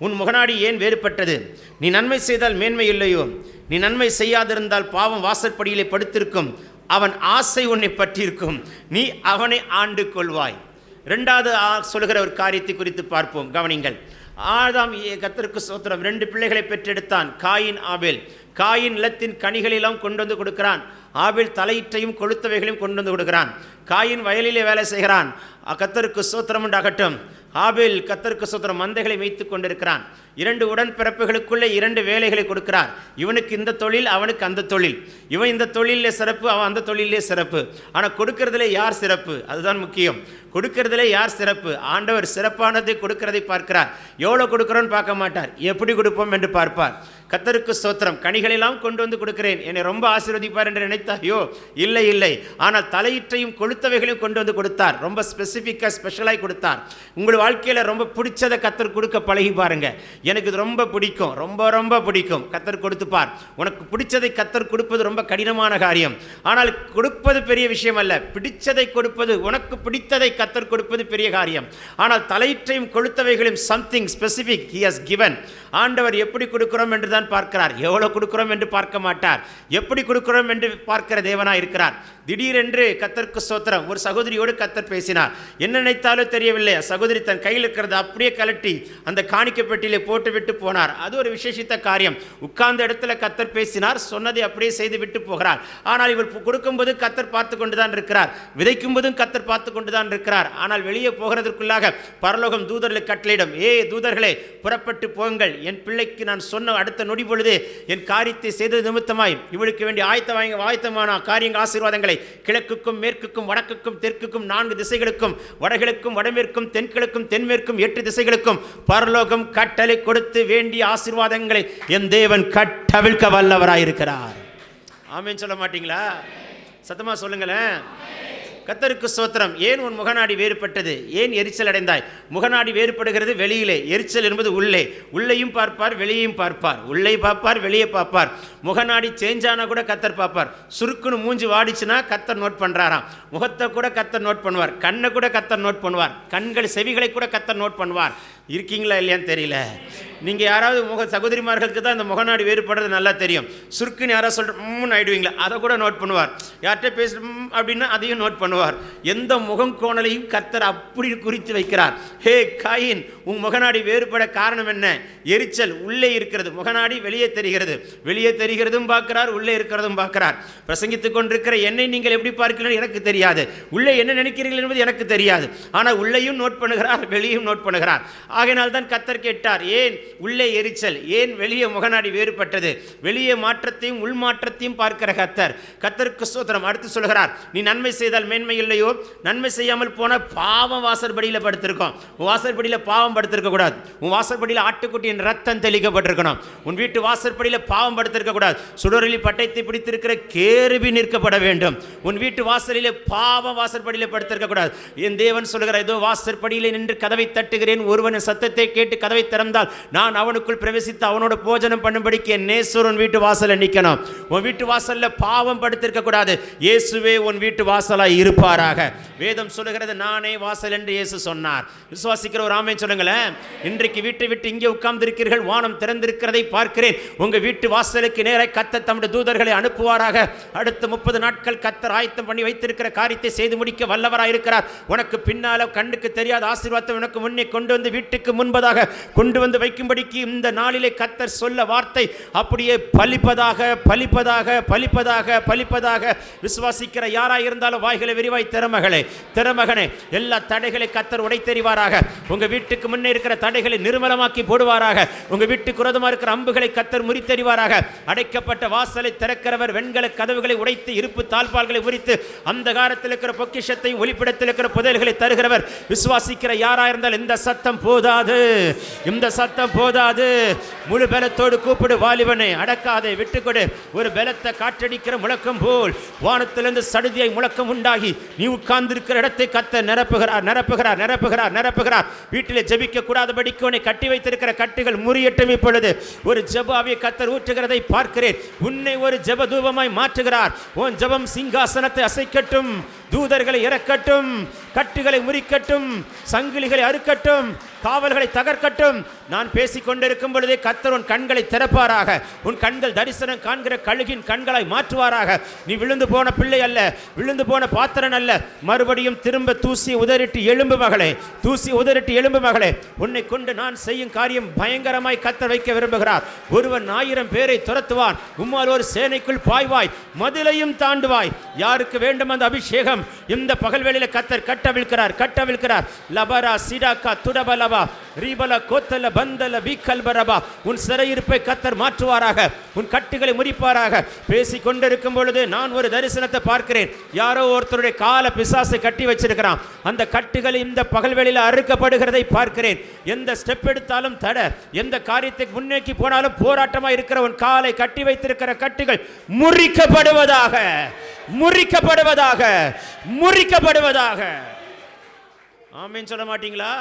உன் முகநாடி ஏன் வேறுபட்டது? நீ நன்மை செய்தால் மேன்மை இல்லையோ? நீ நன்மை செய்யாதிருந்தால் பாவம் வாசற்படியிலே படுத்திருக்கும். அவன் ஆசை உன்னை பற்றியிருக்கும், நீ அவனை ஆண்டு கொள்வாய். 2வது சொல்கிற ஒரு காரியத்தை குறித்து பார்ப்போம், கவனிங்கள். ஆதாம் கர்த்தருக்கு ஸ்தோத்திரம் 2 பிள்ளைகளை பெற்றெடுத்தான், காயின், ஆபேல். காயின் நிலத்தின் கனிகளெல்லாம் கொண்டு வந்து கொடுக்கிறான். ஆபேல் தலையீற்றையும் கொழுத்தவைகளையும் கொண்டு வந்து கொடுக்கிறான். காயின் வயலிலே வேலை செய்கிறான். கர்த்தருக்கு ஸ்தோத்திரம் உண்டாகட்டும். ஆபேல் கர்த்தருக்கு ஸ்தோத்திரம் மந்தைகளை மேய்த்துக் கொண்டிருக்கிறான். 2 உடன்பிறப்புகளுக்குள்ளே 2 வேலைகளை கொடுக்கிறார். இவனுக்கு இந்த தொழில், அவனுக்கு அந்த தொழில். இவன் இந்த தொழிலே சிறப்பு, அவன் அந்த தொழிலே சிறப்பு. ஆனால் கொடுக்கறதுல யார் சிறப்பு? அதுதான் முக்கியம். கொடுக்கறதுல யார் சிறப்பு? ஆண்டவர் சிறப்பானதை கொடுக்கிறதை பார்க்கிறார். எவ்வளோ கொடுக்குறோன்னு பார்க்க மாட்டார், எப்படி கொடுப்போம் என்று பார்ப்பார். கர்த்தருக்கு ஸ்தோத்திரம். கனிகளெல்லாம் கொண்டு வந்து கொடுக்கிறேன், என்னை ரொம்ப ஆசீர்வதிப்பார் என்று நினைத்தாயோ? இல்லை இல்லை. ஆனால் தலையீற்றையும் கொளுத்தவைகளையும் கொண்டு வந்து கொடுத்தார். ரொம்ப ஸ்பெசிஃபிக்காக ஸ்பெஷலாக கொடுத்தார். உங்கள் வாழ்க்கையில் ரொம்ப பிடிச்சதை கர்த்தர் கொடுக்க பழகி பாருங்க. எனக்கு இது ரொம்ப பிடிக்கும், ரொம்ப ரொம்ப பிடிக்கும், கர்த்தர் கொடுத்துப்பார். உனக்கு பிடிச்சதை கர்த்தர் கொடுப்பது ரொம்ப கடினமான காரியம். ஆனால் கொடுப்பது பெரிய விஷயம் அல்ல, பிடிச்சதை கொடுப்பது, உனக்கு பிடித்ததை கர்த்தர் கொடுப்பது பெரிய காரியம். ஆனால் தலையீற்றையும் கொளுத்தவைகளையும் something specific he has given. ஆண்டவர் எப்படி கொடுக்கிறோம் என்று தான் பார்க்கிறார், எவ்வளவு கொடுக்கிறோம் என்று பார்க்க மாட்டார். எப்படி கொடுக்கிறோம் என்று பார்க்கிற தேவனாய் இருக்கிறார். திடீரென்று கர்த்தருக்கு ஸ்தோத்திரம், ஒரு சகோதரியோடு கர்த்தர் பேசினார். என்ன நினைத்தாலும் தெரியவில்லை, சகோதரி தன் கையில் இருக்கிறது அப்படியே கலட்டி அந்த காணிக்கை பெட்டியிலே போட்டு விட்டு போனார். அது ஒரு விசேஷித்த காரியம். உட்கார்ந்த இடத்துல கர்த்தர் பேசினார், சொன்னதை அப்படியே செய்து விட்டு போகிறார். ஆனால் இவர் கொடுக்கும்போது கர்த்தர் பார்த்து கொண்டு தான் இருக்கிறார், விதைக்கும் போதும் கர்த்தர் பார்த்து கொண்டு தான் இருக்கிறார். ஆனால் வெளியே போகிறதற்குள்ளாக பரலோகம் தூதர்களுக்கு கட்டளையிடும், தூதர்களே புறப்பட்டு போங்கள், என் பிள்ளைக்கு நான் சொன்ன அடுத்த நொடி பொழுது என் காரியத்தை செய்தது நிமித்தமாய் இவளுக்கு வேண்டிய ஆயத்தமான காரியங்கள் ஆசீர்வாதங்களை கிழக்குக்கும் மேற்குக்கும் வடக்குக்கும் தெற்குக்கும் 4 திசைகளுக்கும் வடகிழக்கும் வடமேற்கும் தென்கிழக்கும் தென்மேற்கும் 8 திசைகளுக்கும் பரலோகம் கட்டளை கொடுத்து வேண்டிய ஆசீர்வாதங்களை என் தேவன் கட்டவிழ்க்க வல்லவராயிருக்கிறார். ஆமென் சொல்ல மாட்டீங்களா? சத்தமா சொல்லுங்களேன். கர்த்தருக்கு ஸ்தோத்திரம். ஏன் உன் முகநாடி வேறுபட்டது? ஏன் எரிச்சல் அடைந்தாய்? முகநாடி வேறுபடுகிறது வெளியிலே, எரிச்சல் என்பது உள்ளே. உள்ளேயும் பார்ப்பார், வெளியையும் பார்ப்பார். உள்ளே பார்ப்பார், வெளியே பார்ப்பார். முகநாடி சேஞ்ச் ஆனால் கூட கர்த்தர் பார்ப்பார். சுருக்குன்னு மூஞ்சி வாடிச்சுன்னா கர்த்தர் நோட் பண்ணுறாராம். முகத்தை கூட கர்த்தர் நோட் பண்ணுவார். கண்ணை கூட கர்த்தர் நோட் பண்ணுவார். கண்கள் செவிகளை கூட கர்த்தர் நோட் பண்ணுவார். இருக்கீங்களா இல்லையான்னு தெரியல. நீங்கள் யாராவது சகோதரிமார்களுக்கு தான் இந்த முகநாடி வேறுபடுறது நல்லா தெரியும். சுருக்குன்னு யாராவது சொல்கிற ஆயிடுவீங்களா, அதை கூட நோட் பண்ணுவார். யார்கிட்ட பேச அப்படின்னா அதையும் நோட் பண்ணுவார். எந்த முகம் கோணலையும் கர்த்தர் அப்படி குறித்து வைக்கிறார். ஹே காயின், உன் முகநாடி வேறுபட காரணம் என்ன? எரிச்சல் உள்ளே இருக்கிறது, முகநாடி வெளியே தெரிகிறது. வெளியே தெரிகிறதும் பார்க்கிறார், உள்ளே இருக்கிறதும் பார்க்கிறார். பிரசங்கித்துக் கொண்டிருக்கிற என்னை நீங்கள் எப்படி பார்க்கிறீர்கள் எனக்கு தெரியாது, உள்ளே என்ன நினைக்கிறீர்கள் என்பது எனக்கு தெரியாது. ஆனால் உள்ளேயும் நோட் பண்ணுகிறார், வெளியும் நோட் பண்ணுகிறார். ஆகையினால் தான் கர்த்தர் கேட்டார், ஏன் உள்ளே எரிச்சல், ஏன் வெளியே முகநாடி வேறுபட்டது? வெளியே மாற்றத்தையும் உள் மாற்றத்தையும் பார்க்கிற கர்த்தர். கர்த்தருக்கு ஸ்தோத்திரம். அடுத்து சொல்கிறார், நீ நன்மை செய்தால் மேன்மை இல்லையோ? நன்மை செய்யாமல் போன பாவம் வாசற்படியில் படுத்திருக்கோம். உன் வாசற்படியில் பாவம் படுத்திருக்க கூடாது. உன் வாசற்படியில் ஆட்டுக்குட்டியின் ரத்தம் தெளிக்கப்பட்டிருக்கணும். உன் வீட்டு வாசற்படியில் பாவம் படுத்திருக்க கூடாது. சுடரில் பட்டயத்தை பிடித்திருக்கிற கேருபி நிற்கப்பட வேண்டும். உன் வீட்டு வாசலிலே பாவம் வாசற்படியில் படுத்திருக்க கூடாது. என் தேவன் சொல்கிறார், இதோ வாசற்படியிலே நின்று கதவை தட்டுகிறேன், ஒருவன் சத்தத்தை கேட்டு கதவை திறந்தால் நான் அவனுக்குள் பிரவேசித்து அவனோட போஜனம் பண்ணும்படிக்கு என் நேசர் வீட்டு வாசல்ல நிக்கணும். உன் வீட்டு வாசல்ல பாவம் படுத்திருக்க கூடாது. இயேசுவே உன் வீட்டு வாசலாய் இருப்பாராக. வேதம் சொல்லுகிறது, நானே வாசல் என்று இயேசு சொன்னார். விசுவாசிக்கிற ஒரு ஆமென் சொல்லுங்களேன். இன்றைக்கு வீட்டை விட்டு இங்கே உட்கார்ந்து இருக்கிறீர்கள், வானம் திறந்திருக்கிறதை பார்க்கிறேன். உங்க வீட்டு வாசலுக்கு நேராக கர்த்தர் தம்முடைய தூதர்களை அனுப்புவாராக. அடுத்த 30 நாட்கள் கர்த்தர் ஆயத்தம் பண்ணி வைத்திருக்கிற காரியத்தை செய்து முடிக்க வல்லவராய் இருக்கிறார். உனக்கு பின்னால கண்ணுக்கு தெரியாத ஆசீர்வாதத்தை உனக்கு முன்னே கொண்டு வந்து வீட்டுக்கு முன்பதாக கொண்டு வந்து வைக்கும்படிக்கு இந்த நாளிலே கர்த்தர் சொல்ல வார்த்தை அப்படியே பலிப்பதாக பலிப்பதாக பலிப்பதாக பலிப்பதாக. விசுவாசிக்கிற யாராய் இருந்தாலும் வாய்களை விரிவாய் திறமகளே, திறமகனே, எல்லா தடைகளை கர்த்தர் உடைத்தெறிவாராக. உங்க வீட்டுக்கு முன்னே இருக்கிற தடைகளை நிர்மலமாக்கி போடுவாராக. உங்க வீட்டுக்கு விரோதமாக இருக்கிற அம்புகளை கர்த்தர் முறித்தெறிவாராக. அடைக்கப்பட்ட வாசலை திறக்கிறவர் வெண்கல கதவுகளை உடைத்து இருப்பு தாழ்பால்களை உரித்து அந்த காலத்தில் இருக்கிற பொக்கிஷத்தை ஒளிப்பிடத்தில் இருக்கிற புதையல்களை தருகிறவர். விசுவாசிக்கிற யாராய் இருந்தால் இந்த சத்தம் போதாது, இந்த சத்தம் போதாது. முழு பலத்தோடு கூப்பிடு வாலிபனை, அடக்காதே, விட்டுக்கொடு. ஒரு பலத்தை காற்றடிக்கிற முழக்கம் போல் வானத்திலிருந்து சடுதியை முழக்கம் உண்டாகி நீ உட்கார்ந்து இருக்கிற இடத்தை கர்த்தர் நிரப்புகிறார், நிரப்புகிறார், நிரப்புகிறார், நிரப்புகிறார். வீட்டிலே ஜெபிக்க கூடாதபடிக்கு உன்னை கட்டி வைத்திருக்கிற கட்டுகள் முறியட்டும். இப்பொழுது ஒரு ஜெப ஆவியை கர்த்தர் ஊற்றுகிறதை பார்க்கிறேன். உன்னை ஒரு ஜெப தூபமாய் மாற்றுகிறார். உன் ஜெபம் சிங்காசனத்தை அசைக்கட்டும், தூதர்களை இறக்கட்டும், கட்டுகளை முறிக்கட்டும், சங்கிலிகளை அறுக்கட்டும், காவல்களை தகர்க்கட்டும். நான் பேசிக் கொண்டிருக்கும் பொழுதே கர்த்தர் உன் கண்களை திறப்பாராக. உன் கண்கள் தரிசனம் காண்கிற கழுகின் கண்களாய் மாற்றுவாராக. நீ விழுந்து போன பிள்ளை அல்ல, விழுந்து போன பாத்திரன் அல்ல. மறுபடியும் திரும்ப தூசி உதறிட்டு எழும்பு மகளே, தூசி உதறிட்டு எழும்பு மகளே. உன்னை கொண்டு நான் செய்யும் காரியம் பயங்கரமாய் கர்த்தர் வைக்க விரும்புகிறார். ஒருவன் 1000 பேரை துரத்துவான், உம்மால் ஒரு சேனைக்குள் பாய்வாய், மதிலையும் தாண்டுவாய். யாருக்கு வேண்டும் அந்த அபிஷேகம்? இந்த பகல்வேளையில கர்த்தர் கட்டவிழ்க்கிறார், கட்டவிழ்க்கிறார். லபரா சிடாக்கா துடபலபா ரபா ரீபல கோத்தல பந்தல பீக்கல்பரபா. உன் சிறையிருப்பை கர்த்தர் மாற்றுவாராக, உன் கட்டுகளை முறிப்பாராக. பேசி கொண்டிருக்கும் பொழுது நான் ஒரு தரிசனத்தை பார்க்கிறேன். யாரோ ஒருத்தருடைய கால பிசாசை கட்டி வச்சிருக்கிறான். அந்த கட்டுகள் இந்த பகல்வேளையில் அறுக்கப்படுகிறதை பார்க்கிறேன். எந்த ஸ்டெப் எடுத்தாலும் தட, எந்த காரியத்தை முன்னேக்கி போனாலும் போராட்டமா இருக்கிற உன் காலை கட்டி வைத்திருக்கிற கட்டுகள் முறிக்கப்படுவதாக, முறிக்கப்படுவதாக, முறிக்கப்படுவதாக. ஆமென் சொல்ல மாட்டீங்களா?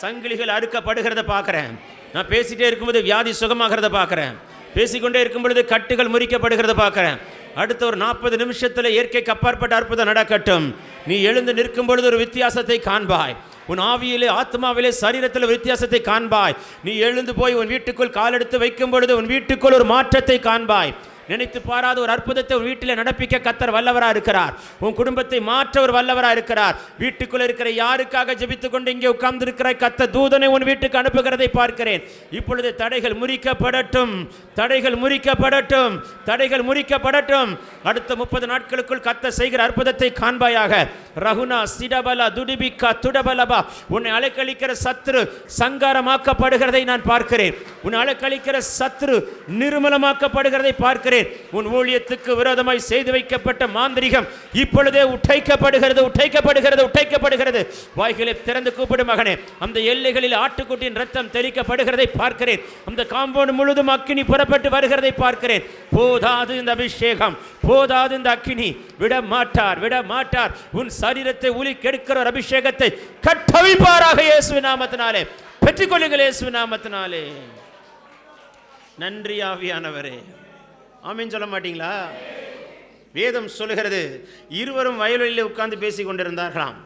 சங்கிலிகள் அறுக்கப்படுகிறத பார்க்கிறேன். நான் பேசிட்டே இருக்கும்போது வியாதி சுகமாகிறத பார்க்கிறேன். பேசிக்கொண்டே இருக்கும் பொழுது கட்டுகள் முறிக்கப்படுகிறத பார்க்கிறேன். அடுத்த ஒரு 40 நிமிஷத்தில் இயற்கைக்கு அப்பாற்பட்ட அற்புதம் நடக்கட்டும். நீ எழுந்து நிற்கும் பொழுது ஒரு வித்தியாசத்தை காண்பாய். உன் ஆவியிலே, ஆத்மாவிலே, சரீரத்தில் வித்தியாசத்தை காண்பாய். நீ எழுந்து போய் உன் வீட்டுக்குள் காலெடுத்து வைக்கும் பொழுது உன் வீட்டுக்குள் ஒரு மாற்றத்தை காண்பாய். நினைத்து பாராத ஒரு அற்புதத்தை உன் வீட்டில் நடப்பிக்க கர்த்தர் வல்லவராக இருக்கிறார். உன் குடும்பத்தை மாற்ற ஒரு வல்லவராக இருக்கிறார். வீட்டுக்குள்ள இருக்கிற யாருக்காக ஜெபித்துக் கொண்டு இங்கே உட்கார்ந்து இருக்கிற கர்த்தர் தூதனை உன் வீட்டுக்கு அனுப்புகிறதை பார்க்கிறேன். இப்பொழுது தடைகள் முறிக்கப்படட்டும், தடைகள் முறிக்கப்படட்டும், தடைகள் முறிக்கப்படட்டும். அடுத்த 30 நாட்களுக்குள் கர்த்தர் செய்கிற அற்புதத்தை காண்பாயாக. ரகுனா சிடபலா துடிபிகா துடபலபா. உன்னை அலைக்கழிக்கிற சத்துரு சங்காரமாக்கப்படுகிறதை நான் பார்க்கிறேன். உன்னை அலைக்கழிக்கிற சத்துரு நிர்மலமாக்கப்படுகிறதை பார்க்கிறேன். உன் ஊழியத்துக்கு விரோதமாய் செய்து வைக்கப்பட்ட மாந்திரிகம் இப்பொழுதே உடைக்கப்படுகிறது, உடைக்கப்படுகிறது, உடைக்கப்படுகிறது. வாய்களை திறந்து கூப்பிடும் மகனே, அந்த எல்லைகளில் ஆட்டுக்குட்டியின் ரத்தம் தெளிக்கப்படுகிறதை பார்க்கிறேன். அந்த காம்பவுண்ட் முழுதும் அக்கினி புறப்பட்டு வருகிறதை பார்க்கிறேன். போதாது இந்த அபிஷேகம், போதாது இந்த அக்கினி. விட மாட்டார், விட மாட்டார். உன் சரீரத்தை உலி கெடுக்கிற ஒரு அபிஷேகத்தை கட்டவிப்பாராக இயேசுவின் நாமத்தினாலே. பெற்றுக்கொள்ளுங்கள் இயேசுவின் நாமத்தினாலே. நன்றி ஆவியானவரே. ஆமென் சொல்ல மாட்டீங்களா? வேதம் சொல்லுகிறது, இருவரும் வயல்வெளியில் உட்கார்ந்து பேசி கொண்டிருந்தார்களாம்.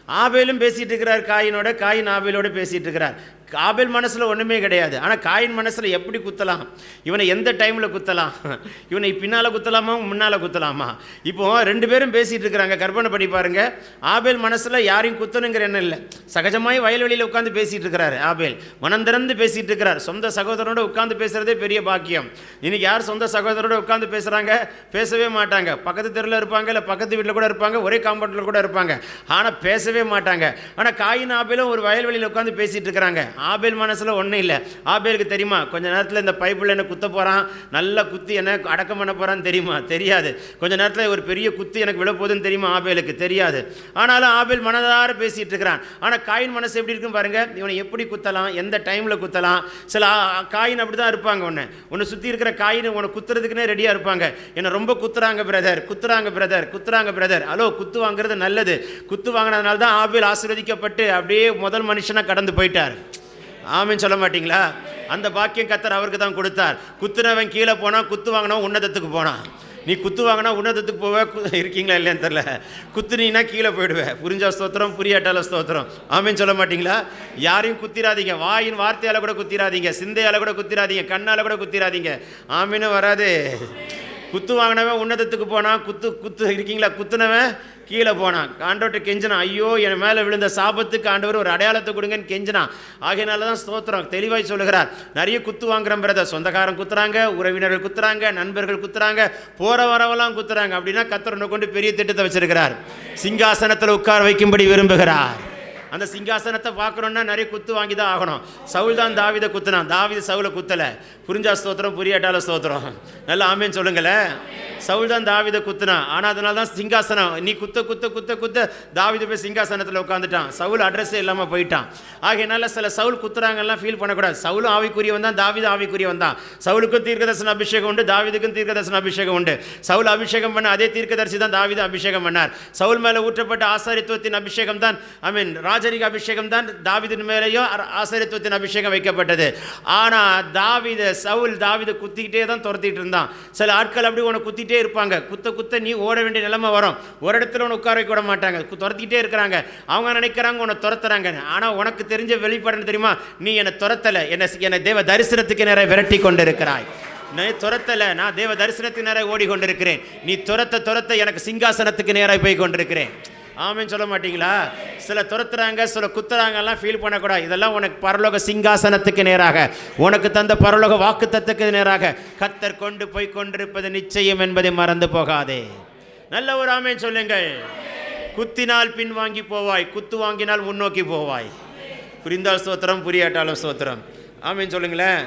ஆபேலும் பேசிட்டு இருக்கிறார் காயினோட, காயின் ஆபேலோட பேசிட்டு இருக்கிறார். ஆபேல் மனசில் ஒன்றுமே கிடையாது. ஆனால் காயின் மனசில் எப்படி குத்தலாம், இவனை எந்த டைமில் குத்தலாம், இவனை பின்னால் குத்தலாமா முன்னால் குத்தலாமா. இப்போ 2 பேரும் பேசிகிட்டு இருக்கிறாங்க. கற்பனை பண்ணி பாருங்க. ஆபேல் மனசில் யாரையும் குத்தணுங்கிற எண்ணம் இல்லை. சகஜமாய் வயல்வெளியில் உட்காந்து பேசிகிட்டு இருக்கிறார் ஆபேல். மனம் திறந்து பேசிகிட்டு இருக்கிறார். சொந்த சகோதரனோட உட்காந்து பேசுகிறதே பெரிய பாக்கியம். இன்னைக்கு யார் சொந்த சகோதரனோட உட்காந்து பேசுகிறாங்க? பேசவே மாட்டாங்க. பக்கத்து தெருவில் இருப்பாங்க, இல்லை பக்கத்து வீட்டில் கூட இருப்பாங்க, ஒரே காம்பவுண்டில் கூட இருப்பாங்க. ஆனால் பேசவே மாட்டாங்க. ஆனால் காயின் ஆபேலும் ஒரு வயல்வெளியில் உட்காந்து பேசிகிட்டு இருக்கிறாங்க. ஆபேல் மனசில் ஒன்றும் இல்லை. ஆபேலுக்கு தெரியுமா கொஞ்ச நேரத்தில் இந்த பைப்பில் என்ன குத்த போகிறான், நல்லா குத்தி என்ன அடக்கம் பண்ண போகிறான்னு தெரியுமா? தெரியாது. கொஞ்ச நேரத்தில் ஒரு பெரிய குத்தி எனக்கு விழப்போகுதுன்னு தெரியுமா? ஆபேலுக்கு தெரியாது. ஆனாலும் ஆபேல் மனதார பேசிகிட்டு இருக்கிறான். ஆனால் காயின் மனசு எப்படி இருக்குன்னு பாருங்கள். இவனை எப்படி குத்தலாம், எந்த டைமில் குத்தலாம். சில காயின் அப்படி தான் இருப்பாங்க. ஒன்று சுற்றி இருக்கிற காயின் உன்னை குத்துறதுக்குன்னே ரெடியாக இருப்பாங்க. என்னை ரொம்ப குத்துறாங்க பிரதர், குத்துறாங்க பிரதர், குத்துறாங்க பிரதர். ஹலோ, குத்து வாங்குறது நல்லது. குத்து வாங்கினதுனால தான் ஆபேல் ஆசீர்வதிக்கப்பட்டு அப்படியே முதல் மனுஷனாக கடந்து போயிட்டார். ஆமென் சொல்ல மாட்டீங்களா? அந்த பாக்கியம் கர்த்தர் அவருக்கு தான் கொடுத்தார். குத்துனவன் கீழே போனான், குத்து வாங்கினவன் உன்னதத்துக்கு போனான். நீ குத்து வாங்கினா உன்னதத்துக்கு போவே இருக்கீங்களா இல்லைன்னு தெரில. குத்துனீங்கன்னா கீழே போயிடுவேன். புரிஞ்சா ஸ்தோத்திரம், புரியாட்டால ஸ்தோத்திரம். ஆமென் சொல்ல மாட்டீங்களா? யாரையும் குத்திராதீங்க. வாயின் வார்த்தையால் கூட குத்திராதீங்க, சிந்தையால் கூட குத்திராதீங்க, கண்ணால் கூட குத்திராதீங்க. ஆமீன்னு வராது. குத்து வாங்கினவன் உன்னதத்துக்கு போனான், குத்து இருக்கீங்களா? குத்துனவன் கீழே போனான். ஆண்டவர்கிட்ட கெஞ்சினான், ஐயோ என் மேலே விழுந்த சாபத்துக்கு ஆண்டவர் ஒரு அடையாளத்தை கொடுங்கன்னு கெஞ்சினான். ஆகையினால தான் ஸ்தோத்திரம் தெளிவாய் சொல்லுகிறார். நிறைய குத்து வாங்குறோம் பிரதர். சொந்தக்காரன் குத்துறாங்க, உறவினர்கள் குத்துறாங்க, நண்பர்கள் குத்துறாங்க, போகிற வரவெல்லாம் குத்துறாங்க. அப்படின்னா கர்த்தர் கொண்டு பெரிய திட்டத்தை வச்சிருக்கிறார். சிங்காசனத்தில் உட்கார வைக்கும்படி விரும்புகிறார். அந்த சிங்காசனத்தை பார்க்கணுன்னா நிறைய குத்து வாங்கி தான் ஆகணும். சவுல் தான் தாவீதை குத்துனான், தாவீது சவுலை குத்தலை. புரிஞ்சா ஸ்தோத்திரம், புரியாட்டால ஸ்தோத்திரம். நல்லா ஆமேன்னு சொல்லுங்களேன். சவுல் தான் தாவீதை குத்துனான். ஆனால் அதனால தான் சிங்காசனம். நீ குத்த குத்த குத்த குத்த தாவீது போய் சிங்காசனத்தில் உட்காந்துட்டான். சவுல் அட்ரஸே இல்லாமல் போயிட்டான். ஆகையினால சில சவுல் குத்துறாங்கலாம் ஃபீல் பண்ணக்கூடாது. சவுலும் ஆவிக்குரியவன் தான், தாவீது ஆவிக்குரியவன் தான். சவுலுக்கும் தீர்க்கதரிசன அபிஷேகம் உண்டு, தாவீதுக்கும் தீர்க்கதரிசன அபிஷேகம் உண்டு. சவுல் அபிஷேகம் பண்ண அதே தீர்க்கதரிசி தான் தாவீது அபிஷேகம் பண்ணார். சவுல் மேலே ஊற்றப்பட்ட ஆசாரித்துவத்தின் அபிஷேகம் தான், ராஜரிக அபிஷேகம் தான் தாவீதின் மேலேயும் ஆசாரித்துவத்தின் அபிஷேகம் வைக்கப்பட்டது. ஆனால் சவுல் தாவீதை குத்திக்கிட்டே தான் துரத்திட்டு இருந்தான். சில ஆட்கள் அப்படி உனக்கு குத்திட்டே இருப்பாங்க. குத்த குத்த நீ ஓட வேண்டிய நிலைமை வரும். ஒரு இடத்துல உனக்கு உட்கார வைக்க விட மாட்டாங்க, துரத்திக்கிட்டே இருக்கிறாங்க. அவங்க நினைக்கிறாங்க உன்னை துரத்துறாங்க. ஆனால் உனக்கு தெரிஞ்ச வெளிப்பாடுன்னு தெரியுமா? நீ என்னை துரத்தலை, என்னை தேவ தரிசனத்துக்கு நேரம் விரட்டி கொண்டு இருக்கிறாய். நான் துரத்தலை, நான் தேவ தரிசனத்துக்கு நேரம் ஓடிக்கொண்டிருக்கிறேன். நீ துரத்த எனக்கு சிங்காசனத்துக்கு நேராக போய் கொண்டிருக்கிறேன். ஆமென் சொல்ல மாட்டீங்களா? சில துரத்துறாங்க, சில குத்துறாங்கலாம் ஃபீல் பண்ணக்கூடாது. இதெல்லாம் உனக்கு பரலோக சிங்காசனத்துக்கு நேராக, உனக்கு தந்த பரலோக வாக்குத்தத்தத்துக்கு நேராக கர்த்தர் கொண்டு போய் கொண்டிருப்பது நிச்சயம் என்பதை மறந்து போகாதே. நல்ல ஒரு ஆமென் சொல்லுங்கள். குத்தினால் பின் வாங்கி போவாய், குத்து வாங்கினால் முன்னோக்கி போவாய். புரிந்தால் ஸ்தோத்திரம், புரியாட்டாலும் ஸ்தோத்திரம். ஆமீன் சொல்லுங்களேன்.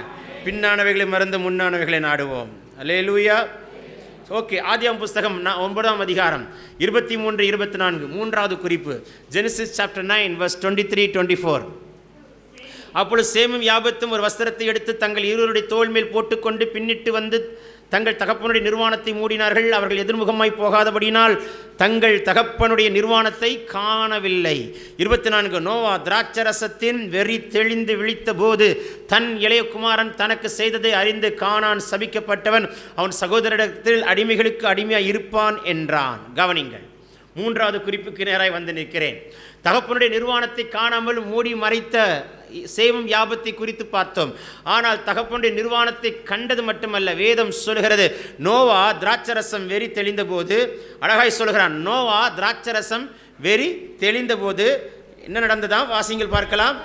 பின்னானவைகளை மறந்து முன்னானவைகளை நாடுவோம். அல்லேலூயா. ஓகே, ஆதியாகமம் புஸ்தகம் 9ஆம் அதிகாரம் 23, 24 மூன்றாவது குறிப்பு. Genesis chapter 9 verse 23, 24. அப்பொழுது சேமும் யாபத்தும் ஒரு வஸ்திரத்தை எடுத்து தங்கள் இருவருடைய தோள் மேல் போட்டுக்கொண்டு பின்னிட்டு வந்து தங்கள் தகப்பனுடைய நிர்வாணத்தை மூடினார்கள். அவர்கள் எதிர்முகமாய் போகாதபடினால் தங்கள் தகப்பனுடைய நிர்வாணத்தை காணவில்லை. 24. நோவா திராட்சரசத்தின் வெறி தெளிந்து விழித்த போது தன் இளைய குமாரன் தனக்கு செய்ததை அறிந்து கானான் சபிக்கப்பட்டவன், அவன் சகோதரரிடத்தில் அடிமைகளுக்கு அடிமையாக இருப்பான் என்றான். கவனிங்கள், மூன்றாவது குறிப்புக்கு நேராய் வந்து நிற்கிறேன். தகப்பனுடைய நிர்வாணத்தை காணாமல் மூடி மறைத்த சேமும் யாபத்தை குறித்து பார்த்தோம். ஆனால் தகப்பனுடைய நிர்வாணத்தை கண்டது மட்டுமல்ல, வேதம் சொல்கிறது நோவா திராட்சரசம் வெறி தெளிந்த போது, அழகாய் சொல்கிறான், நோவா திராட்சரசம் வெறி தெளிந்த போது என்ன நடந்ததா? வாசிங்கள் பார்க்கலாம்.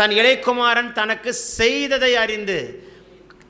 தன் இளையகுமாரன் தனக்கு செய்ததை அறிந்து,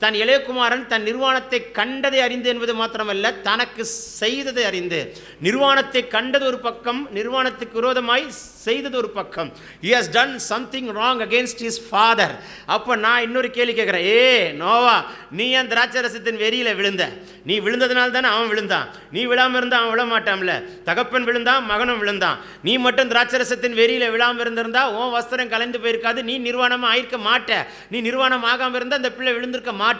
தன் இளையகுமாரன் தன் நிர்வாணத்தை கண்டதை அறிந்து என்பது மாத்திரமல்ல, தனக்கு செய்ததை அறிந்து. நிர்வாணத்தை கண்டது ஒரு பக்கம், நிர்வாணத்துக்கு விரோதமாய் செய்தது ஒரு பக்கம். he has done something wrong against his father. அப்போ நான் இன்னொரு கேள்வி கேட்குறேன். நோவா, நீ ஏன் திராட்சரசத்தின் வெறியில் விழுந்த? நீ விழுந்ததுனால தானே அவன் விழுந்தான். நீ விழாமல் இருந்தால் அவன் விழ மாட்டான்ல. தகப்பன் விழுந்தான், மகனும் விழுந்தான். நீ மட்டும் திராட்சரசத்தின் வெறியில் விழாமல் இருந்திருந்தா உன் வஸ்திரம் கலைந்து போயிருக்காது, நீ நிர்வாணமாக ஆயிருக்க மாட்ட. நீ நிர்வாணம் ஆகாமல் இருந்தால் அந்த பிள்ளை விழுந்திருக்க மாட்டான்.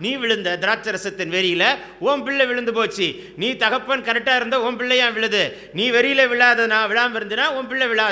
நீ விழுந்த திராட்சரசத்தின் வெறியில் உன் பிள்ளை விழுந்து போச்சு. நீ தகப்பன் கரெக்டாக இருந்தால் உன் பிள்ளையா விழுது. நீ வெறியில் விழாதனா, விழாமல் இருந்தனா உன் பிள்ளை விழாது.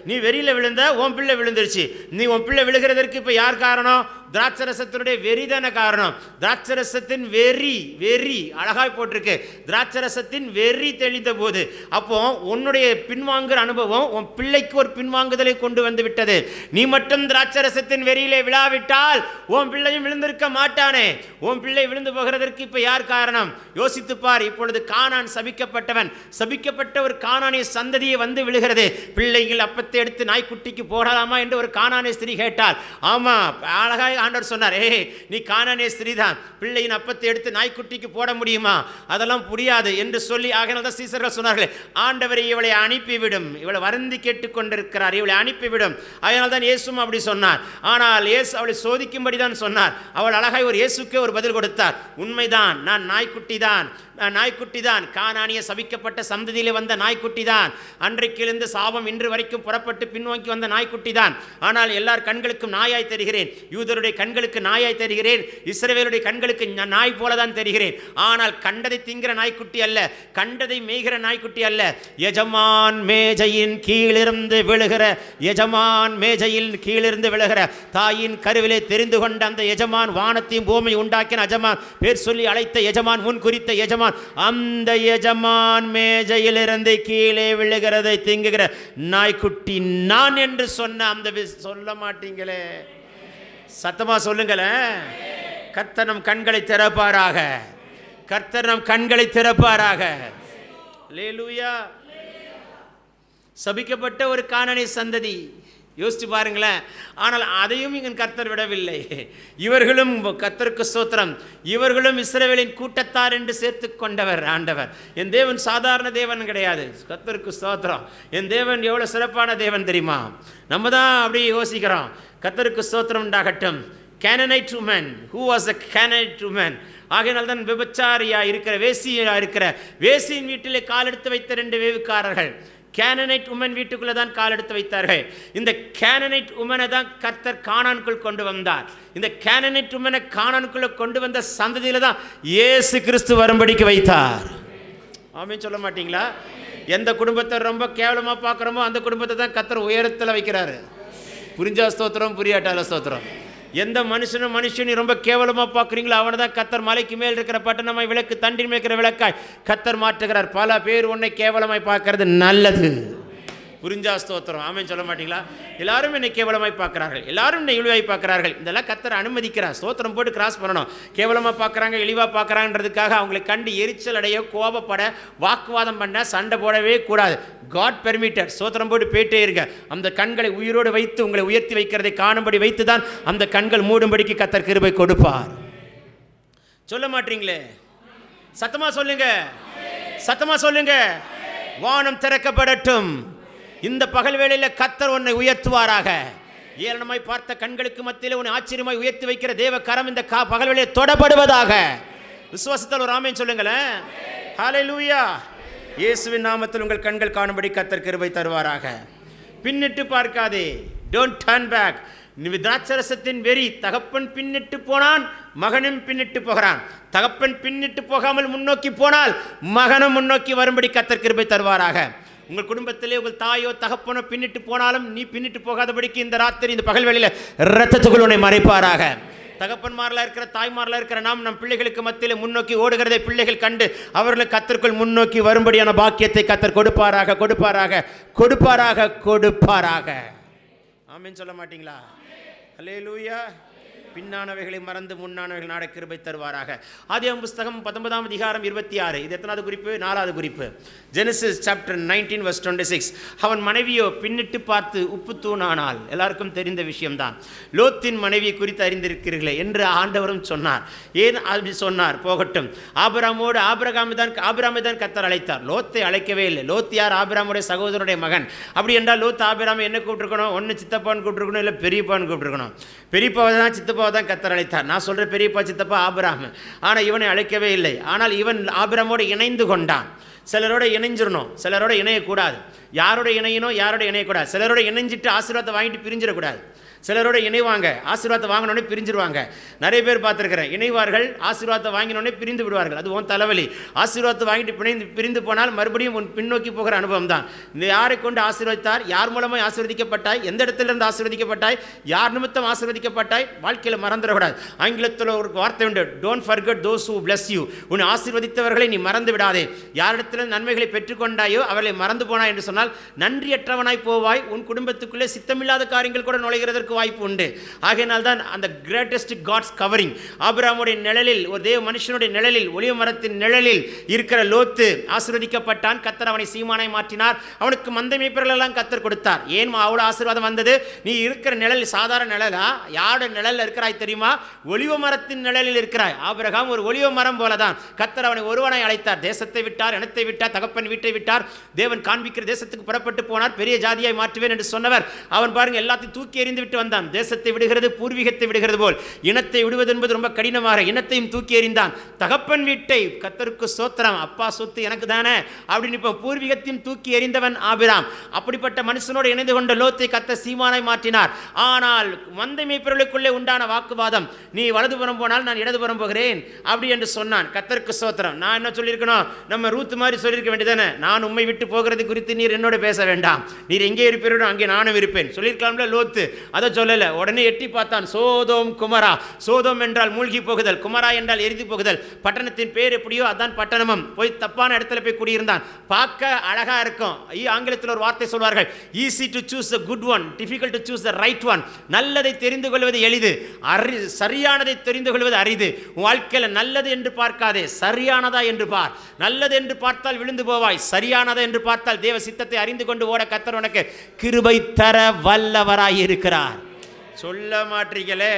நீ வெறியில் விழுந்த உன் பிள்ளை விழுந்துருச்சு. நீ உன் பிள்ளை விழுகிறதற்கு இப்போ யார் காரணம்? திராட்சரசத்தினுடைய வெறிதான காரணம். திராட்சரசத்தின் வெறி, வெறி அழகாய் போட்டிருக்கு. திராட்சரசத்தின் வெறி தெளிந்த போது, அப்போ உன்னுடைய பின்வாங்குற அனுபவம் உன் பிள்ளைக்கு ஒரு பின்வாங்குதலை கொண்டு வந்து விட்டது. நீ மட்டும் திராட்சரசத்தின் வெறியிலே விழாவிட்டால் உன் பிள்ளையும் விழுந்திருக்க மாட்டானே. உன் பிள்ளை விழுந்து போகிறதற்கு இப்ப யார் காரணம்? யோசித்துப்பார். இப்பொழுது கானான் சபிக்கப்பட்டவன், சபிக்கப்பட்ட ஒரு கானானிய சந்ததியை வந்து விழுகிறது. பிள்ளைகள் அப்பத்தை எடுத்து நாய்க்குட்டிக்கு போடலாமா என்று ஒரு கானானிய ஸ்திரீ கேட்டால், ஆமா, அழகாய் ஆண்டவர் சொன்னார், நீ கானானிய ஸ்திரீதான், பிள்ளையின் அப்பத்தை எடுத்து நாய்க்குட்டிக்கு போட முடியுமா? அதெல்லாம் முடியாது என்று சொல்லி, ஆகையால் தான் சீசர்கள் சொன்னார்கள், ஆண்டவரை இவளை அனுப்பிவிடும், இவளை வருந்தி கேட்டுக்கொண்டிருக்கிறார், இவளை அனுப்பிவிடும். அதனால் தான் இயேசும் அப்படி சொன்னார். ஆனால் இயேசு அவளை சோதிக்கும்படி தான் சொன்னார். அவள் அழகாய் ஒரு இயேசுக்கே ஒரு பதில் கொடுத்தார். உண்மைதான், நான் நாய்க்குட்டி தான், நாய்க்குட்டி தான், கானானிய சபிக்கப்பட்ட சந்ததியிலே வந்த நாய்க்குட்டி தான். அன்றைக்கிலிருந்து சாபம் இன்று வரைக்கும் புறப்பட்டு பின்னோக்கி வந்த நாய்க்குட்டி தான். ஆனால் எல்லார் கண்களுக்கும் நாயாய் தெரிகிறேன். யூதருடைய கண்களுக்கு நாயாய் தெரிகிறேன், இஸ்ரவேலுடைய கண்களுக்கு நாய் போல தான் தெரிகிறேன். ஆனால் கண்டதை திங்கிற நாய்க்குட்டி அல்ல, கண்டதை மேய்கிற நாய்க்குட்டி அல்ல. எஜமான் மேஜையின் கீழிருந்து விழுகிற, எஜமான் மேஜையில் கீழிருந்து விழுகிற, தாயின் கருவிலே தெரிந்து கொண்ட அந்த எஜமான், வானத்தையும் பூமியை உண்டாக்கின எஜமான், பேர் சொல்லி அழைத்த எஜமான், முன் குறித்த எஜமான், அந்த எஜமான் மேஜையிலிருந்து கீழே விழுகிறதை திங்குகிற நாய்க்குட்டி நான் என்று சொன்ன அந்த சொல்ல மாட்டீங்களே, சத்தமா சொல்லுங்களேன். கர்த்தர் நம் கண்களை திறப்பாராக, கர்த்தர் நம் கண்களை திறப்பாராக. அல்லேலூயா. சபிக்கப்பட்ட ஒரு கானானிய சந்ததி, யோசிச்சு பாருங்களேன். ஆனால் அதையும் இங்கே கர்த்தர் விடவில்லை. இவர்களும், கர்த்தருக்கு ஸ்தோத்திரம், இவர்களும் இஸ்ரவேலின் கூட்டத்தார் என்று சேர்த்து கொண்டவர் ஆண்டவர். என் தேவன் சாதாரண தேவன் கிடையாது. கர்த்தருக்கு ஸ்தோத்திரம். என் தேவன் எவ்வளோ சிறப்பான தேவன் தெரியுமா? நம்ம தான் அப்படி யோசிக்கிறோம். கர்த்தருக்கு ஸ்தோத்திரம் உண்டாகட்டும். Canaanite woman, who was a Canaanite woman, ஆகையினால் தான் விபச்சாரியா இருக்கிற, வேசியா இருக்கிற, வேசியின் வீட்டிலே காலெடுத்து வைத்த 2 வேவுக்காரர்கள் கேனனைட் உமன் வீட்டுக்குள்ளே தான் கால் எடுத்து வைத்தார்கள். இந்த கேனனைட் உமனை தான் கர்த்தர் கானானுக்குள் கொண்டு வந்தார். இந்த கேனனைட் உமனை கானானுக்குள்ளே கொண்டு வந்த சந்ததியில் தான் இயேசு கிறிஸ்து வரும்படிக்கு வைத்தார். ஆமென் சொல்ல மாட்டீங்களா? எந்த குடும்பத்தை ரொம்ப கேவலமாக பார்க்குறோமோ அந்த குடும்பத்தை தான் கர்த்தர் உயரத்தில் வைக்கிறாரு. புரிஞ்சா ஸ்தோத்திரம், புரியாட்டால ஸ்தோத்திரம். எந்த மனுஷனை ரொம்ப கேவலமாக பார்க்குறீங்களோ அவனை தான் கர்த்தர் மலைக்கு மேல் இருக்கிற பட்டணமாய் விளக்கு, தண்டின் மேல் இருக்கிற விளக்காய் கர்த்தர் மாற்றுகிறார். பல பேர் உன்னை கேவலமாய் பார்க்கறது நல்லது. புரிஞ்சா ஸ்தோத்திரம். ஆமென் சொல்ல மாட்டீங்களா? எல்லாரும் என்னை கேவலமாய் பார்க்குறார்கள், எல்லாரும் என்னை இழிவாய் பார்க்குறார்கள். இதெல்லாம் கர்த்தர் அனுமதிக்கிறார். ஸ்தோத்திரம் போட்டு கிராஸ் பண்ணணும். கேவலமாக பார்க்குறாங்க, இழிவாக பார்க்குறாங்கன்றதுக்காக அவங்களை கண்டு எரிச்சல் அடைய, கோபப்பட, வாக்குவாதம் பண்ண, சண்டை போடவே கூடாது. God permitted. ஸ்தோத்திரம் போட்டு போயிட்டே இருக்க. அந்த கண்களை உயிரோடு வைத்து உங்களை உயர்த்தி வைக்கிறதை காணும்படி வைத்து தான் அந்த கண்கள் மூடும்படிக்கு கர்த்தர் கிருபை கொடுப்பார். சொல்ல மாட்டீங்களே? சத்தமா சொல்லுங்க, சத்தமா சொல்லுங்க. வானம் திறக்கப்படட்டும். இந்த பகல் வேளையில் கர்த்தர் உன்னை உயர்த்துவாராக. ஏளனமாய் பார்த்த கண்களுக்கு மத்தியில் உன்னை ஆச்சரியமாய் உயர்த்தி வைக்கிற தேவ கரம் இந்த பகல்வேளையிலே தொடப்படுவதாக. விசுவாசத்தால் ஒரு ஆமென் சொல்லுங்களேன். ஹல்லேலூயா. இயேசுவின் நாமத்தில் உங்கள் கண்கள் காணும்படி கர்த்தர் கிருபை தருவாராக. பின்னிட்டு பார்க்காதே. Don't turn back. திராட்சரசத்தின் வெறி, தகப்பன் பின்னிட்டு போனான், மகனும் பின்னிட்டு போகிறான். தகப்பன் பின்னிட்டு போகாமல் முன்னோக்கி போனால் மகனும் முன்னோக்கி வரும்படி கர்த்தர் கிருபை தருவாராக. உங்கள் குடும்பத்திலே உங்கள் தாயோ தகப்பனோ பின்னிட்டு போனாலும் நீ பின்னிட்டு போகாதபடிக்கு இந்த ராத்திரி இந்த பகல்வேளையில இரத்தத்துக்குள் உன்னை மறைப்பாராக. தகப்பன்மாரில் இருக்கிற தாய்மாரில் இருக்கிற நம் பிள்ளைகளுக்கு மத்தியில் முன்னோக்கி ஓடுகிறதை பிள்ளைகள் கண்டு அவர்களுக்கு கர்த்தருக்குள் முன்னோக்கி வரும்படியான பாக்கியத்தை கர்த்தர் கொடுப்பாராக, கொடுப்பாராக, கொடுப்பாராக, கொடுப்பாராக. ஆமென் சொல்ல மாட்டீங்களா? அல்லேலூயா. பின்னானவைகளை மறந்து முன்னானவைகள் நாட கிருபை தருவாராக. ஆதியாகமம் புஸ்தகம் 19ஆம் அதிகாரம் 26. இது எத்தனாவது குறிப்பு? 4வது குறிப்பு. Genesis chapter 19 verse 26. அவன் மனைவியோ பின்னிட்டு பார்த்து உப்பு தூணானாள். எல்லாருக்கும் தெரிந்த விஷயம்தான். லோத்தின் மனைவியை குறித்து அறிந்திருக்கிறீர்களே என்று ஆண்டவரும் சொன்னார். ஏன் அப்படி சொன்னார்? போகட்டும். ஆபிரகாமை தான் கர்த்தர் அழைத்தார். லோத்தை அழைக்கவே இல்லை. லோத் யார்? ஆபிரகாமுடைய சகோதரனுடைய மகன். அப்படி என்றால் லோத் ஆபிரகாமை என்ன கூப்பிட்டுருக்கணும்? ஒன்று சித்தப்பான்னு கூப்பிட்டுருக்கணும், இல்லை பெரியப்பான்னு கூப்பிட்டுருக்கணும். பெரியப்பாவை தான் சித்தப்பா தான் கர்த்தர் அழைத்தார். நான் சொல்ற பெரியப்பா சித்தப்பா ஆபிரகாம். ஆனால் இவனை அழைக்கவே இல்லை. ஆனால் இவன் ஆபிரகாமோடு இணைந்து கொண்டான். சிலரோட இணைஞ்சிடணும், சிலரோட இணையக்கூடாது. யாரோட இணையணும், யாரோட இணையக்கூடாது. சிலரோட இணைஞ்சிட்டு ஆசீர்வாதத்தை வாங்கிட்டு பிரிஞ்சிடக்கூடாது. சிலரோட இணைவாங்க, ஆசீர்வாதத்தை வாங்கினோடனே பிரிஞ்சிருவாங்க. நிறைய பேர் பார்த்துருக்கிறேன். இணைவார்கள், ஆசீர்வாதத்தை வாங்கினோடனே பிரிந்து விடுவார்கள். அது உன் தலைவலி. ஆசீர்வாதத்தை வாங்கிட்டு பிரிந்து போனால் மறுபடியும் உன் பின்னோக்கி போகிற அனுபவம் தான். இந்த யாரை கொண்டு ஆசீர்வதித்தார்? யார் மூலமாக ஆசீர்வதிக்கப்பட்டாய்? எந்த இடத்திலிருந்து ஆசீர்வதிக்கப்பட்டாய்? யார் நிமித்தம் ஆசீர்வதிக்கப்பட்டாய்? வாழ்க்கையில் மறந்துடக்கூடாது. ஆங்கிலத்தில் ஒரு வார்த்தை உண்டு, don't forget those who bless you. உன்னை ஆசீர்வதித்தவர்களை நீ மறந்து விடாதே. யாரிடத்திலிருந்து நன்மைகளை பெற்றுக்கொண்டாயோ அவர்களை மறந்து போனாய் என்று சொன்னால் நன்றியற்றவனாய் போவாய். உன் குடும்பத்துக்குள்ளே சித்தமில்லாத காரியங்கள் கூட நுழைகிறதற்கு வாய்ப்பு உண்டு. ஆகையினால் தான் அந்த கிரேட்டஸ்ட் காட்ஸ் கவரிங், ஆபிரகாமுடைய நிழலில், ஒரு தேவ மனுஷனுடைய நிழலில், ஒலிவ மரத்தின் நிழலில் இருக்கிற லோத்து ஆசீர்வதிக்கப்பட்டான். கர்த்தர் அவனை சீமானாய் மாற்றினார். அவனுக்கு மந்தை மேய்ப்பர்கள் எல்லாம் கர்த்தர் கொடுத்தார். ஏன் அவ்வளோ ஆசீர்வாதம் வந்தது? நீ இருக்கிற நிழல் சாதாரண நிழலா? யாரோட நிழல் இருக்கிறாய் தெரியுமா? ஒலிவ மரத்தின் நிழலில் இருக்கிறாய். ஆபிரகாம் ஒரு ஒலிவ மரம் போலதான். கர்த்தர் அவனை ஒருவனாய் அழைத்தார். தேசத்தை விட்டார், இனத்தை விட்டார், தகப்பன் வீட்டை விட்டார். தேவன் காண்பிக்கிற தேசத்துக்கு புறப்பட்டு போனார். பெரிய ஜாதியாய் மாற்றுவேன் என்று சொன்னவர் அவன் பாருங்க எல்லாத்தையும் தூக்கி எறிந்து விட்டு வந்தான். தேசத்தை விடுகிறது பூர்வீகத்தை விடுகிறது போல் இனத்தை விடுவது என்பது ரொம்ப கடினமாக, இனத்தையும் தூக்கி எறிந்தான். தகப்பன் வீட்டை, கர்த்தருக்கு ஸ்தோத்திரம், அப்பா சொத்து எனக்கு தானே அப்படின்னு இப்போ பூர்வீகத்தையும் தூக்கி எறிந்தவன் ஆபிராம். அப்படிப்பட்ட மனுஷனோடு இணைந்து கொண்ட லோத்தை கர்த்தர் சீமானாய் மாற்றினார். ஆனால் மந்தை மேய்ப்பர்களுக்குள்ளே உண்டான வாக்குவாதம், நீ வலதுபுறம் போனால் நான் இடதுபுறம் போகிறேன் அப்படி என்று சொன்னான். கர்த்தருக்கு ஸ்தோத்திரம். நான் என்ன சொல்லியிருக்கணும்? நம்ம ரூத் மாதிரி சொல்லியிருக்க வேண்டியதானே, நான் உம்மை விட்டு போகிறது குறித்து நீர் என்னோட பேச வேண்டாம், நீர் எங்கே இருப்பீரோ அங்கே நானும் இருப்பேன் சொல்லியிருக்கலாம்ல. லோத்து அதை சொல்லல. உடனே எட்டி பார்த்தான். சோதோம் குமரா. சோதோம் என்றால் மூழ்கி போகுதல், குமரா என்றால் எரிந்து போகுதல். பட்டணத்தின் பேர் எப்படியோ அதான் பட்டணமும். போய் தப்பான இடத்துல போய் குடியிருந்தான். பார்க்க அழகா இருக்கும். ஆங்கிலத்தில் ஒரு வார்த்தை சொல்வார்கள், easy to choose the good one, difficult to choose the right one. நல்லதை தெரிந்து கொள்வது எளிது, சரியானதை தெரிந்து கொள்வது அரிது. உன் வாழ்க்கையில் நல்லது என்று பார்க்காதே, சரியானதா என்று பார். நல்லது என்று பார்த்தால் விழுந்து போவாய், சரியானதை என்று பார்த்தால் தேவ சித்தத்தை அறிந்து கொண்டு ஓட கர்த்தர் உனக்கு கிருபை தர வல்லவராய் இருக்கிறார். சொல்ல மாட்டீங்களே.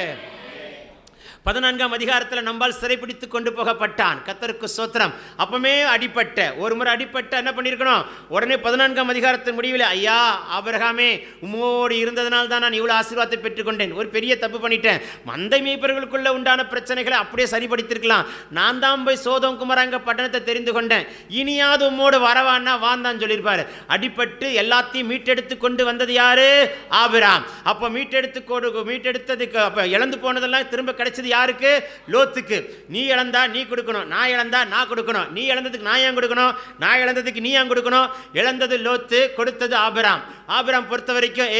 14ஆம் அதிகாரத்தில் நம்பால் சிறைப்பிடித்து கொண்டு போகப்பட்டான். கர்த்தருக்கு ஸ்தோத்திரம். அப்பமே அடிப்பட்ட, ஒரு முறை அடிப்பட்ட என்ன பண்ணியிருக்கணும்? உடனே 14ஆம் அதிகாரத்தின் முடிவில், ஐயா ஆபிரகாமே உம்மோடு இருந்ததனால் தான் நான் இவ்வளோ ஆசீர்வாதத்தை பெற்றுக்கொண்டேன். ஒரு பெரிய தப்பு பண்ணிட்டேன். மந்தை மேய்ப்பர்களுக்குள்ள உண்டான பிரச்சனைகளை அப்படியே சரிப்படுத்திருக்கலாம். நான் தான் போய் சோதோம் குமராங்க பட்டணத்தை தெரிந்து கொண்டேன். இனியாவது உம்மோடு வரவான்னா வாந்தான் சொல்லியிருப்பாரு. அடிப்பட்டு எல்லாத்தையும் மீட்டெடுத்து கொண்டு வந்தது யாரு? ஆபிரகாம். அப்போ மீட்டெடுத்ததுக்கு அப்போ இழந்து போனதெல்லாம் திரும்ப கிடைச்சது யாருக்கு? லோத்துக்கு. நீ இழந்தா நீ கொடுக்கணும், நான் இழந்தா நான் கொடுக்கணும். நீ இழந்ததுக்கு நான் ஏன் கொடுக்கணும்? நான் இழந்ததுக்கு நீ ஏன் கொடுக்கணும்? இழந்தது லோத்து, கொடுத்தது ஆபிரகாம். ஆபிரகாம் பொறுத்த வரைக்கும்,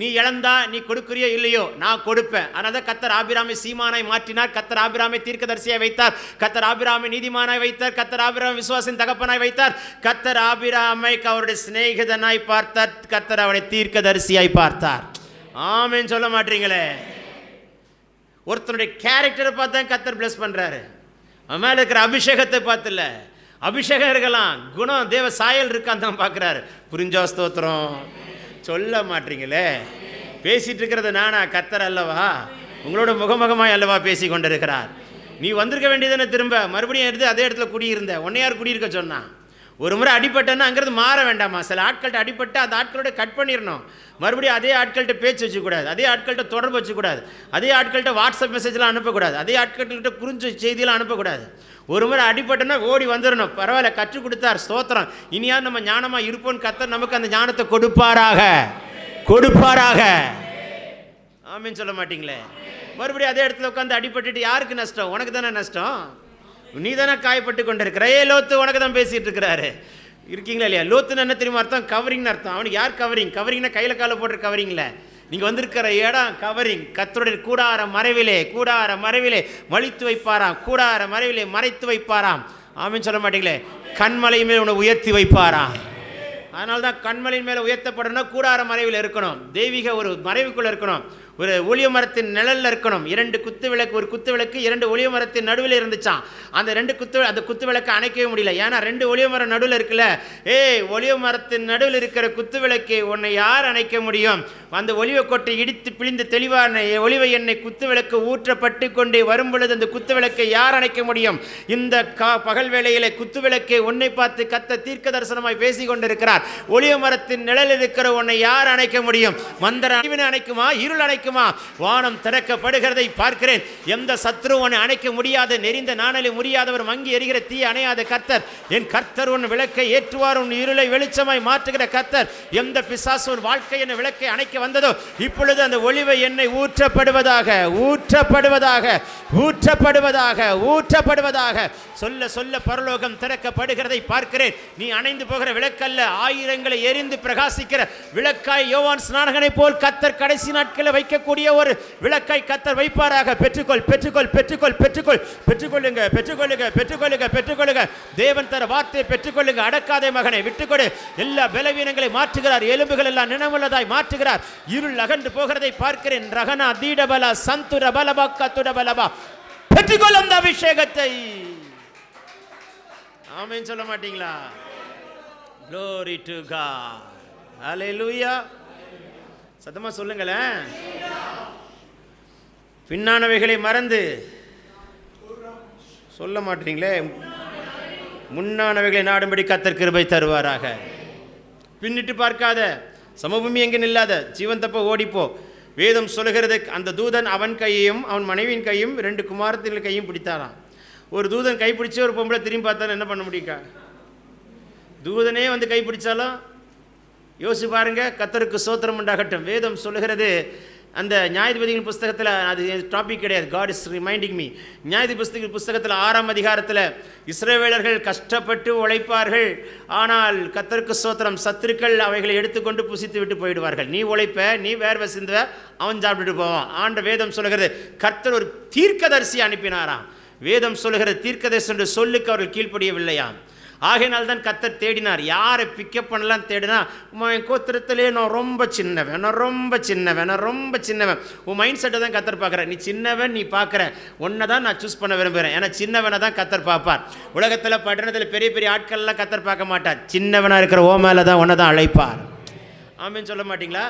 நீ இழந்தா நீ கொடுக்குறியோ இல்லையோ நான் கொடுப்பேன். அதனால கர்த்தர் ஆபிரகாமை சீமானாய் மாற்றினார். கர்த்தர் ஆபிரகாமை தீர்க்கதரிசியாய் வைத்தார். கர்த்தர் ஆபிரகாமை நீதிமானாய் வைத்தார். கர்த்தர் ஆபிரகாம் விசுவாசின் தகப்பனாய் வைத்தார். கர்த்தர் ஆபிரகாமை அவருடைய சிநேகிதனாய் பார்த்தார். கர்த்தர் அவனை தீர்க்கதரிசியாய் பார்த்தார். ஆமென் சொல்ல மாட்டீங்களே. ஒருத்தனுடைய கேரக்டரை பார்த்து தான் கர்த்தர் பிளஸ் பண்ணுறாரு. அவன் மேலே இருக்கிற அபிஷேகத்தை பார்த்துல. அபிஷேகம் இருக்கலாம், குணம் தேவ சாயல் இருக்கான்னு தான் பார்க்குறாரு. புரிஞ்சா ஸ்தோத்திரம். சொல்ல மாட்டீங்களே. பேசிகிட்டு இருக்கிறது நானா? கர்த்தர் அல்லவா? உங்களோட முகமுகமாய் அல்லவா பேசி கொண்டிருக்கிறார். நீ வந்திருக்க வேண்டியதுன்னு திரும்ப மறுபடியும் எடுத்து அதே இடத்துல குடியிருந்த. உன்னை யார் குடியிருக்க சொன்னான்? ஒரு முறை அடிப்பட்டேன்னா அங்கேருந்து மாற வேண்டாமா? சில ஆட்கள்கிட்ட அடிப்பட்டு அந்த ஆட்களோட கட் பண்ணிடணும். மறுபடியும் அதே ஆட்கள்கிட்ட பேச்சு வச்சுக்கூடாது, அதே ஆட்கள்கிட்ட தொடர்பு வச்சுக்கூடாது, அதே ஆட்கள்கிட்ட வாட்ஸ்அப் மெசேஜ்லாம் அனுப்பக்கூடாது, அதே ஆட்கள்கிட்ட குறிஞ்ச செய்தியெல்லாம் அனுப்பக்கூடாது. ஒரு முறை அடிப்பட்டோன்னா ஓடி வந்துடணும். பரவாயில்ல, கற்றுக் கொடுத்தார், ஸ்தோத்திரம். இனியாவது நம்ம ஞானமாக இருப்போம்னு கர்த்தர் நமக்கு அந்த ஞானத்தை கொடுப்பாராக. ஆமீன் சொல்ல மாட்டீங்களே? மறுபடியும் அதே இடத்துல உட்காந்து அடிபட்டுட்டு யாருக்கு நஷ்டம்? உனக்கு தானே நஷ்டம். நீ தானே காயப்பட்டு கொண்டு இருக்கிற. லோத்து உனக்கு தான் பேசிகிட்டு இருக்கிறாரு. இருக்கீங்களா இல்லையா? லோத்துன்னு என்ன தெரியுமா அர்த்தம்? கவரிங்னு அர்த்தம். அவனுக்கு யார் கவரிங்? கவரிங்னா கையில் காலை போடுற கவரிங்கில். நீங்கள் வந்திருக்கிற இடம் கவரிங். கர்த்தருடைய கூடார மறைவிலே மலித்து வைப்பாராம், கூடார மறைவிலே மறைத்து வைப்பாராம். ஆமீன் சொல்ல மாட்டீங்களே? கண்மலை மேல் உன்னை உயர்த்தி வைப்பாராம். அதனால தான் கண்மலையின் மேலே உயர்த்தப்படணும். கூடார மறைவில் இருக்கணும், தெய்வீக ஒரு மறைவுக்குள்ளே இருக்கணும், ஒரு ஒளிய மரத்தின் நிழலில் இருக்கணும். 2 குத்து விளக்கு, ஒரு குத்து விளக்கு 2 ஒளிய மரத்தின் நடுவில் இருந்துச்சான். அந்த 2 குத்து விளக்கு அணைக்கவே முடியல. ஏன்னா 2 ஒளிய மரம் நடுவில் இருக்குல்ல. ஒளிய மரத்தின் நடுவில் இருக்கிற குத்து விளக்கை உன்னை யார் அணைக்க முடியும்? அந்த ஒளிவை கொட்டை இடித்து பிழிந்து தெளிவான ஒளிவை எண்ணெய் குத்து விளக்கு ஊற்றப்பட்டு கொண்டே வரும் பொழுது அந்த குத்து விளக்கை யார் அணைக்க முடியும்? இந்த பகல் வேளையிலே குத்து விளக்கை உன்னை பார்த்து கத்த தீர்க்க தரிசனமாய் பேசி கொண்டிருக்கிறார். ஒளிய மரத்தின் நிழலில் இருக்கிற உன்னை யார் அணைக்க முடியும்? மந்திர அணைக்குமா? இருள் அணைக்குமா? வானம் திறக்கப்படுகிறதை பார்க்கிறேன். எந்த சத்ருவனை அணைக்க முடியாத, நெறிந்த நாணலை முடியாதவர், மங்கி எரிகிற தீ அணையாத கர்த்தர். என் கர்த்தர் உன் விளக்கை ஏற்றுவார், உன் இருளை வெளிச்சமாய் மாற்றுகிற கர்த்தர். எந்த பிசாசு உன் வாழ்க்கை என்ன விளக்கை அணைக்க வந்ததோ இப்பொழுது அந்த ஒளிவை எண்ணெய் ஊற்றப்படுவதாக சொல்ல சொல்ல பரலோகம் திறக்கப்படுகிறதை பார்க்கிறேன். நீ அணைந்து போகிற விளக்கல்ல, ஆயிரங்களை எரிந்து பிரகாசிக்கிற விளக்காய் யோவான் ஸ்நானகனை போல் கர்த்தர் கடைசி நாட்களில் வைக்கக்கூடிய ஒரு விளக்காய் கர்த்தர் வைப்பாராக. பெற்றுக்கொள்ளுங்க. தேவன் தர வார்த்தையை பெற்றுக்கொள்ளுங்க. அடக்காதே மகனை, விட்டுக்கொடு. எல்லா பலவீனங்களை மாற்றுகிறார், எலும்புகள் எல்லாம் நினைவுள்ளதாய் மாற்றுகிறார். இருள் அகன்று போகிறதை பார்க்கிறேன். ரகனா தீடபல சந்துர பலபா கத்துடபலபா. பெற்றுக்கொள் அந்த அபிஷேகத்தை. ஆமென் சொல்ல மாட்டீங்களா? Glory to God. Hallelujah. சத்தமா சொல்லுங்களேன். பின்னானவைகளை மறந்து சொல்ல மாட்டீங்களே. முன்னானவைகளை நாடும்படி கர்த்தர் கிருபை தருவாராக. பின்னிட்டு பார்க்காத, சமபூமி எங்கே நில்லாத, ஜீவன் தப்ப ஓடிப்போ. வேதம் சொல்லுகிறது, அந்த தூதன் அவன் கையையும் அவன் மனைவியின் கையும் 2 குமாரத்தின் கையும் பிடித்தாராம். ஒரு தூதன் கைப்பிடிச்சு ஒரு பொம்பளை திரும்பி பார்த்தாலும் என்ன பண்ண முடியுக்கா? தூதனே வந்து கைப்பிடிச்சாலும் யோசிச்சு பாருங்க. கர்த்தருக்கு ஸ்தோத்திரம் உண்டாகட்டும். வேதம் சொல்லுகிறது, அந்த நியாயாதிபதிகளின் புஸ்தகத்தில், அது டாபிக் கிடையாது, காட் இஸ் ரிமைண்டிங் மீ. நியாயாதிபதி புஸ்தகத்தில் 6ஆம் அதிகாரத்தில் இஸ்ரவேலர்கள் கஷ்டப்பட்டு உழைப்பார்கள், ஆனால் கர்த்தருக்கு ஸ்தோத்திரம், சத்துருக்கள் அவைகளை எடுத்துக்கொண்டு புசித்து விட்டு போயிடுவார்கள். நீ உழைப்ப, நீ வேர்வை சிந்துவ, அவன் சாப்பிட்டுட்டு போவான். ஆண்ட வேதம் சொல்லுகிறது, கர்த்தர் ஒரு தீர்க்கதரிசி அனுப்பினாராம். வேதம் சொல்லுகிறது, தீர்க்கதரிசி என்று சொல்லுக்கு அவர்கள் கீழ்ப்படியவில்லையாம். ஆகையினால் தான் கர்த்தர் தேடினார். யாரை பிக்கப் பண்ணலாம் தேடினா, என் கோத்திரத்திலே நான் ரொம்ப சின்னவன். உன் மைண்ட் செட்டை தான் கர்த்தர் பார்க்குறேன். நீ சின்னவன், நீ பார்க்குற ஒன்றை தான் நான் சூஸ் பண்ண விரும்புகிறேன். ஏன்னா சின்னவனை தான் கர்த்தர் பார்ப்பார். உலகத்தில் பட்டணத்தில் பெரிய பெரிய ஆட்கள்லாம் கர்த்தர் பார்க்க மாட்டார். சின்னவனாக இருக்கிற ஓ மேலே தான் ஒன்றை தான் அழைப்பார். ஆமீன் சொல்ல மாட்டீங்களா?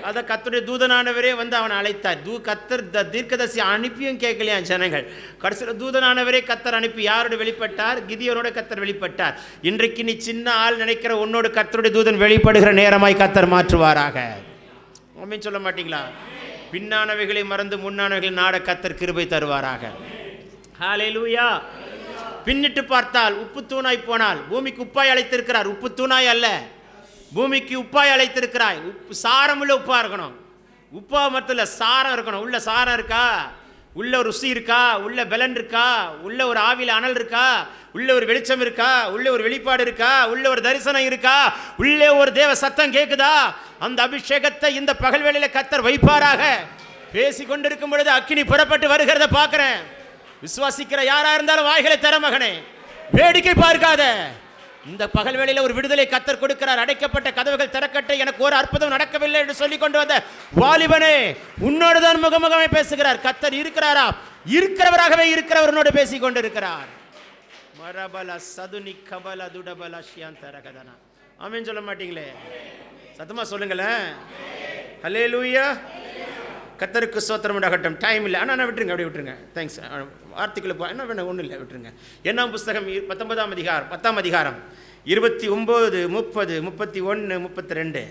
அதை கர்த்தருடைய தூதனானவரே வந்து அவனை அழைத்தார். கர்த்தர் தீர்க்கதரிசி அனுப்பியும் கேட்கலையாம் ஜனங்கள். கடைசியில் தூதனானவரே கர்த்தர் அனுப்பி யாரோடு வெளிப்பட்டார்? கிதியோனோட கர்த்தர் வெளிப்பட்டார். இன்றைக்கு நீ சின்ன ஆள் நினைக்கிற உன்னோடு கர்த்தருடைய தூதன் வெளிப்படுகிற நேரமாய் கர்த்தர் மாற்றுவாராக. ஆமீன் சொல்ல மாட்டீங்களா? பின்னானவைகளை மறந்து முன்னானவைகளை நாட கர்த்தர் கிருபை தருவாராக. ஹல்லேலூயா. பின்னிட்டு பார்த்தால் உப்பு தூணாய் போனால், பூமிக்கு உப்பாய் அழைத்திருக்கிறார். உப்பு தூணாய் அல்ல, பூமிக்கு உப்பாய் அழைத்திருக்கிறாய். உப்பு சாரமுள்ள உப்பா இருக்கணும். உப்பா மட்டும் இல்லை, சாரம் இருக்கணும். உள்ள சாரம் இருக்கா? உள்ள ஒரு ருசி இருக்கா? உள்ள பலன் இருக்கா? உள்ள ஒரு ஆவியில் அனல் இருக்கா? உள்ள ஒரு வெளிச்சம் இருக்கா? உள்ள ஒரு வெளிப்பாடு இருக்கா? உள்ள ஒரு தரிசனம் இருக்கா? உள்ளே ஒரு தேவ சத்தம் கேட்குதா? அந்த அபிஷேகத்தை இந்த பகல் வேளையில கர்த்தர் வைப்பாராக. பேசி கொண்டிருக்கும் பொழுது அக்கினி புறப்பட்டு வருகிறத பார்க்கிறேன். விசுவாசிக்கிற யாரா இருந்தாலும் வாய்களை தர மகனே, வேடிக்கை பார்க்காத. இந்த பகல் வேளையில ஒரு விடுதலை கர்த்தர் கொடுக்கிறார். அடைக்கப்பட்ட கதவுகள் திறக்கட்டும், எனக்கு ஒரு அற்புதம் நடக்கவில்லை என்று சொல்லி கொண்டு வந்த வாலிபனே, உன்னோடு தான் முகமுகமே பேசுகிறார். கர்த்தர் இருக்கிறாரா? இருக்கிறவராகவே இருக்கிறவரோடு பேசி கொண்டு இருக்கிறார். மரபல சதுனி கபல துடபல ஷியாந்தரகதனா. ஆமென் சொல்ல மாட்டீங்களே? சத்தமா சொல்லுங்களேன். ஹல்லேலூயா. கர்த்தருக்கு ஸ்தோத்திரம் உண்டாகட்டும். டைம் இல்லை, ஆனால் விட்டுருங்க, அப்படியே விட்டுருங்க. தேங்க்ஸ். வார்த்தைக்குள்ள என்ன வேணும், ஒன்றும் இல்லை, விட்டுருங்க. 8ஆம் புஸ்தகம் 10ஆம் அதிகாரம் 29, 30, 31, 32.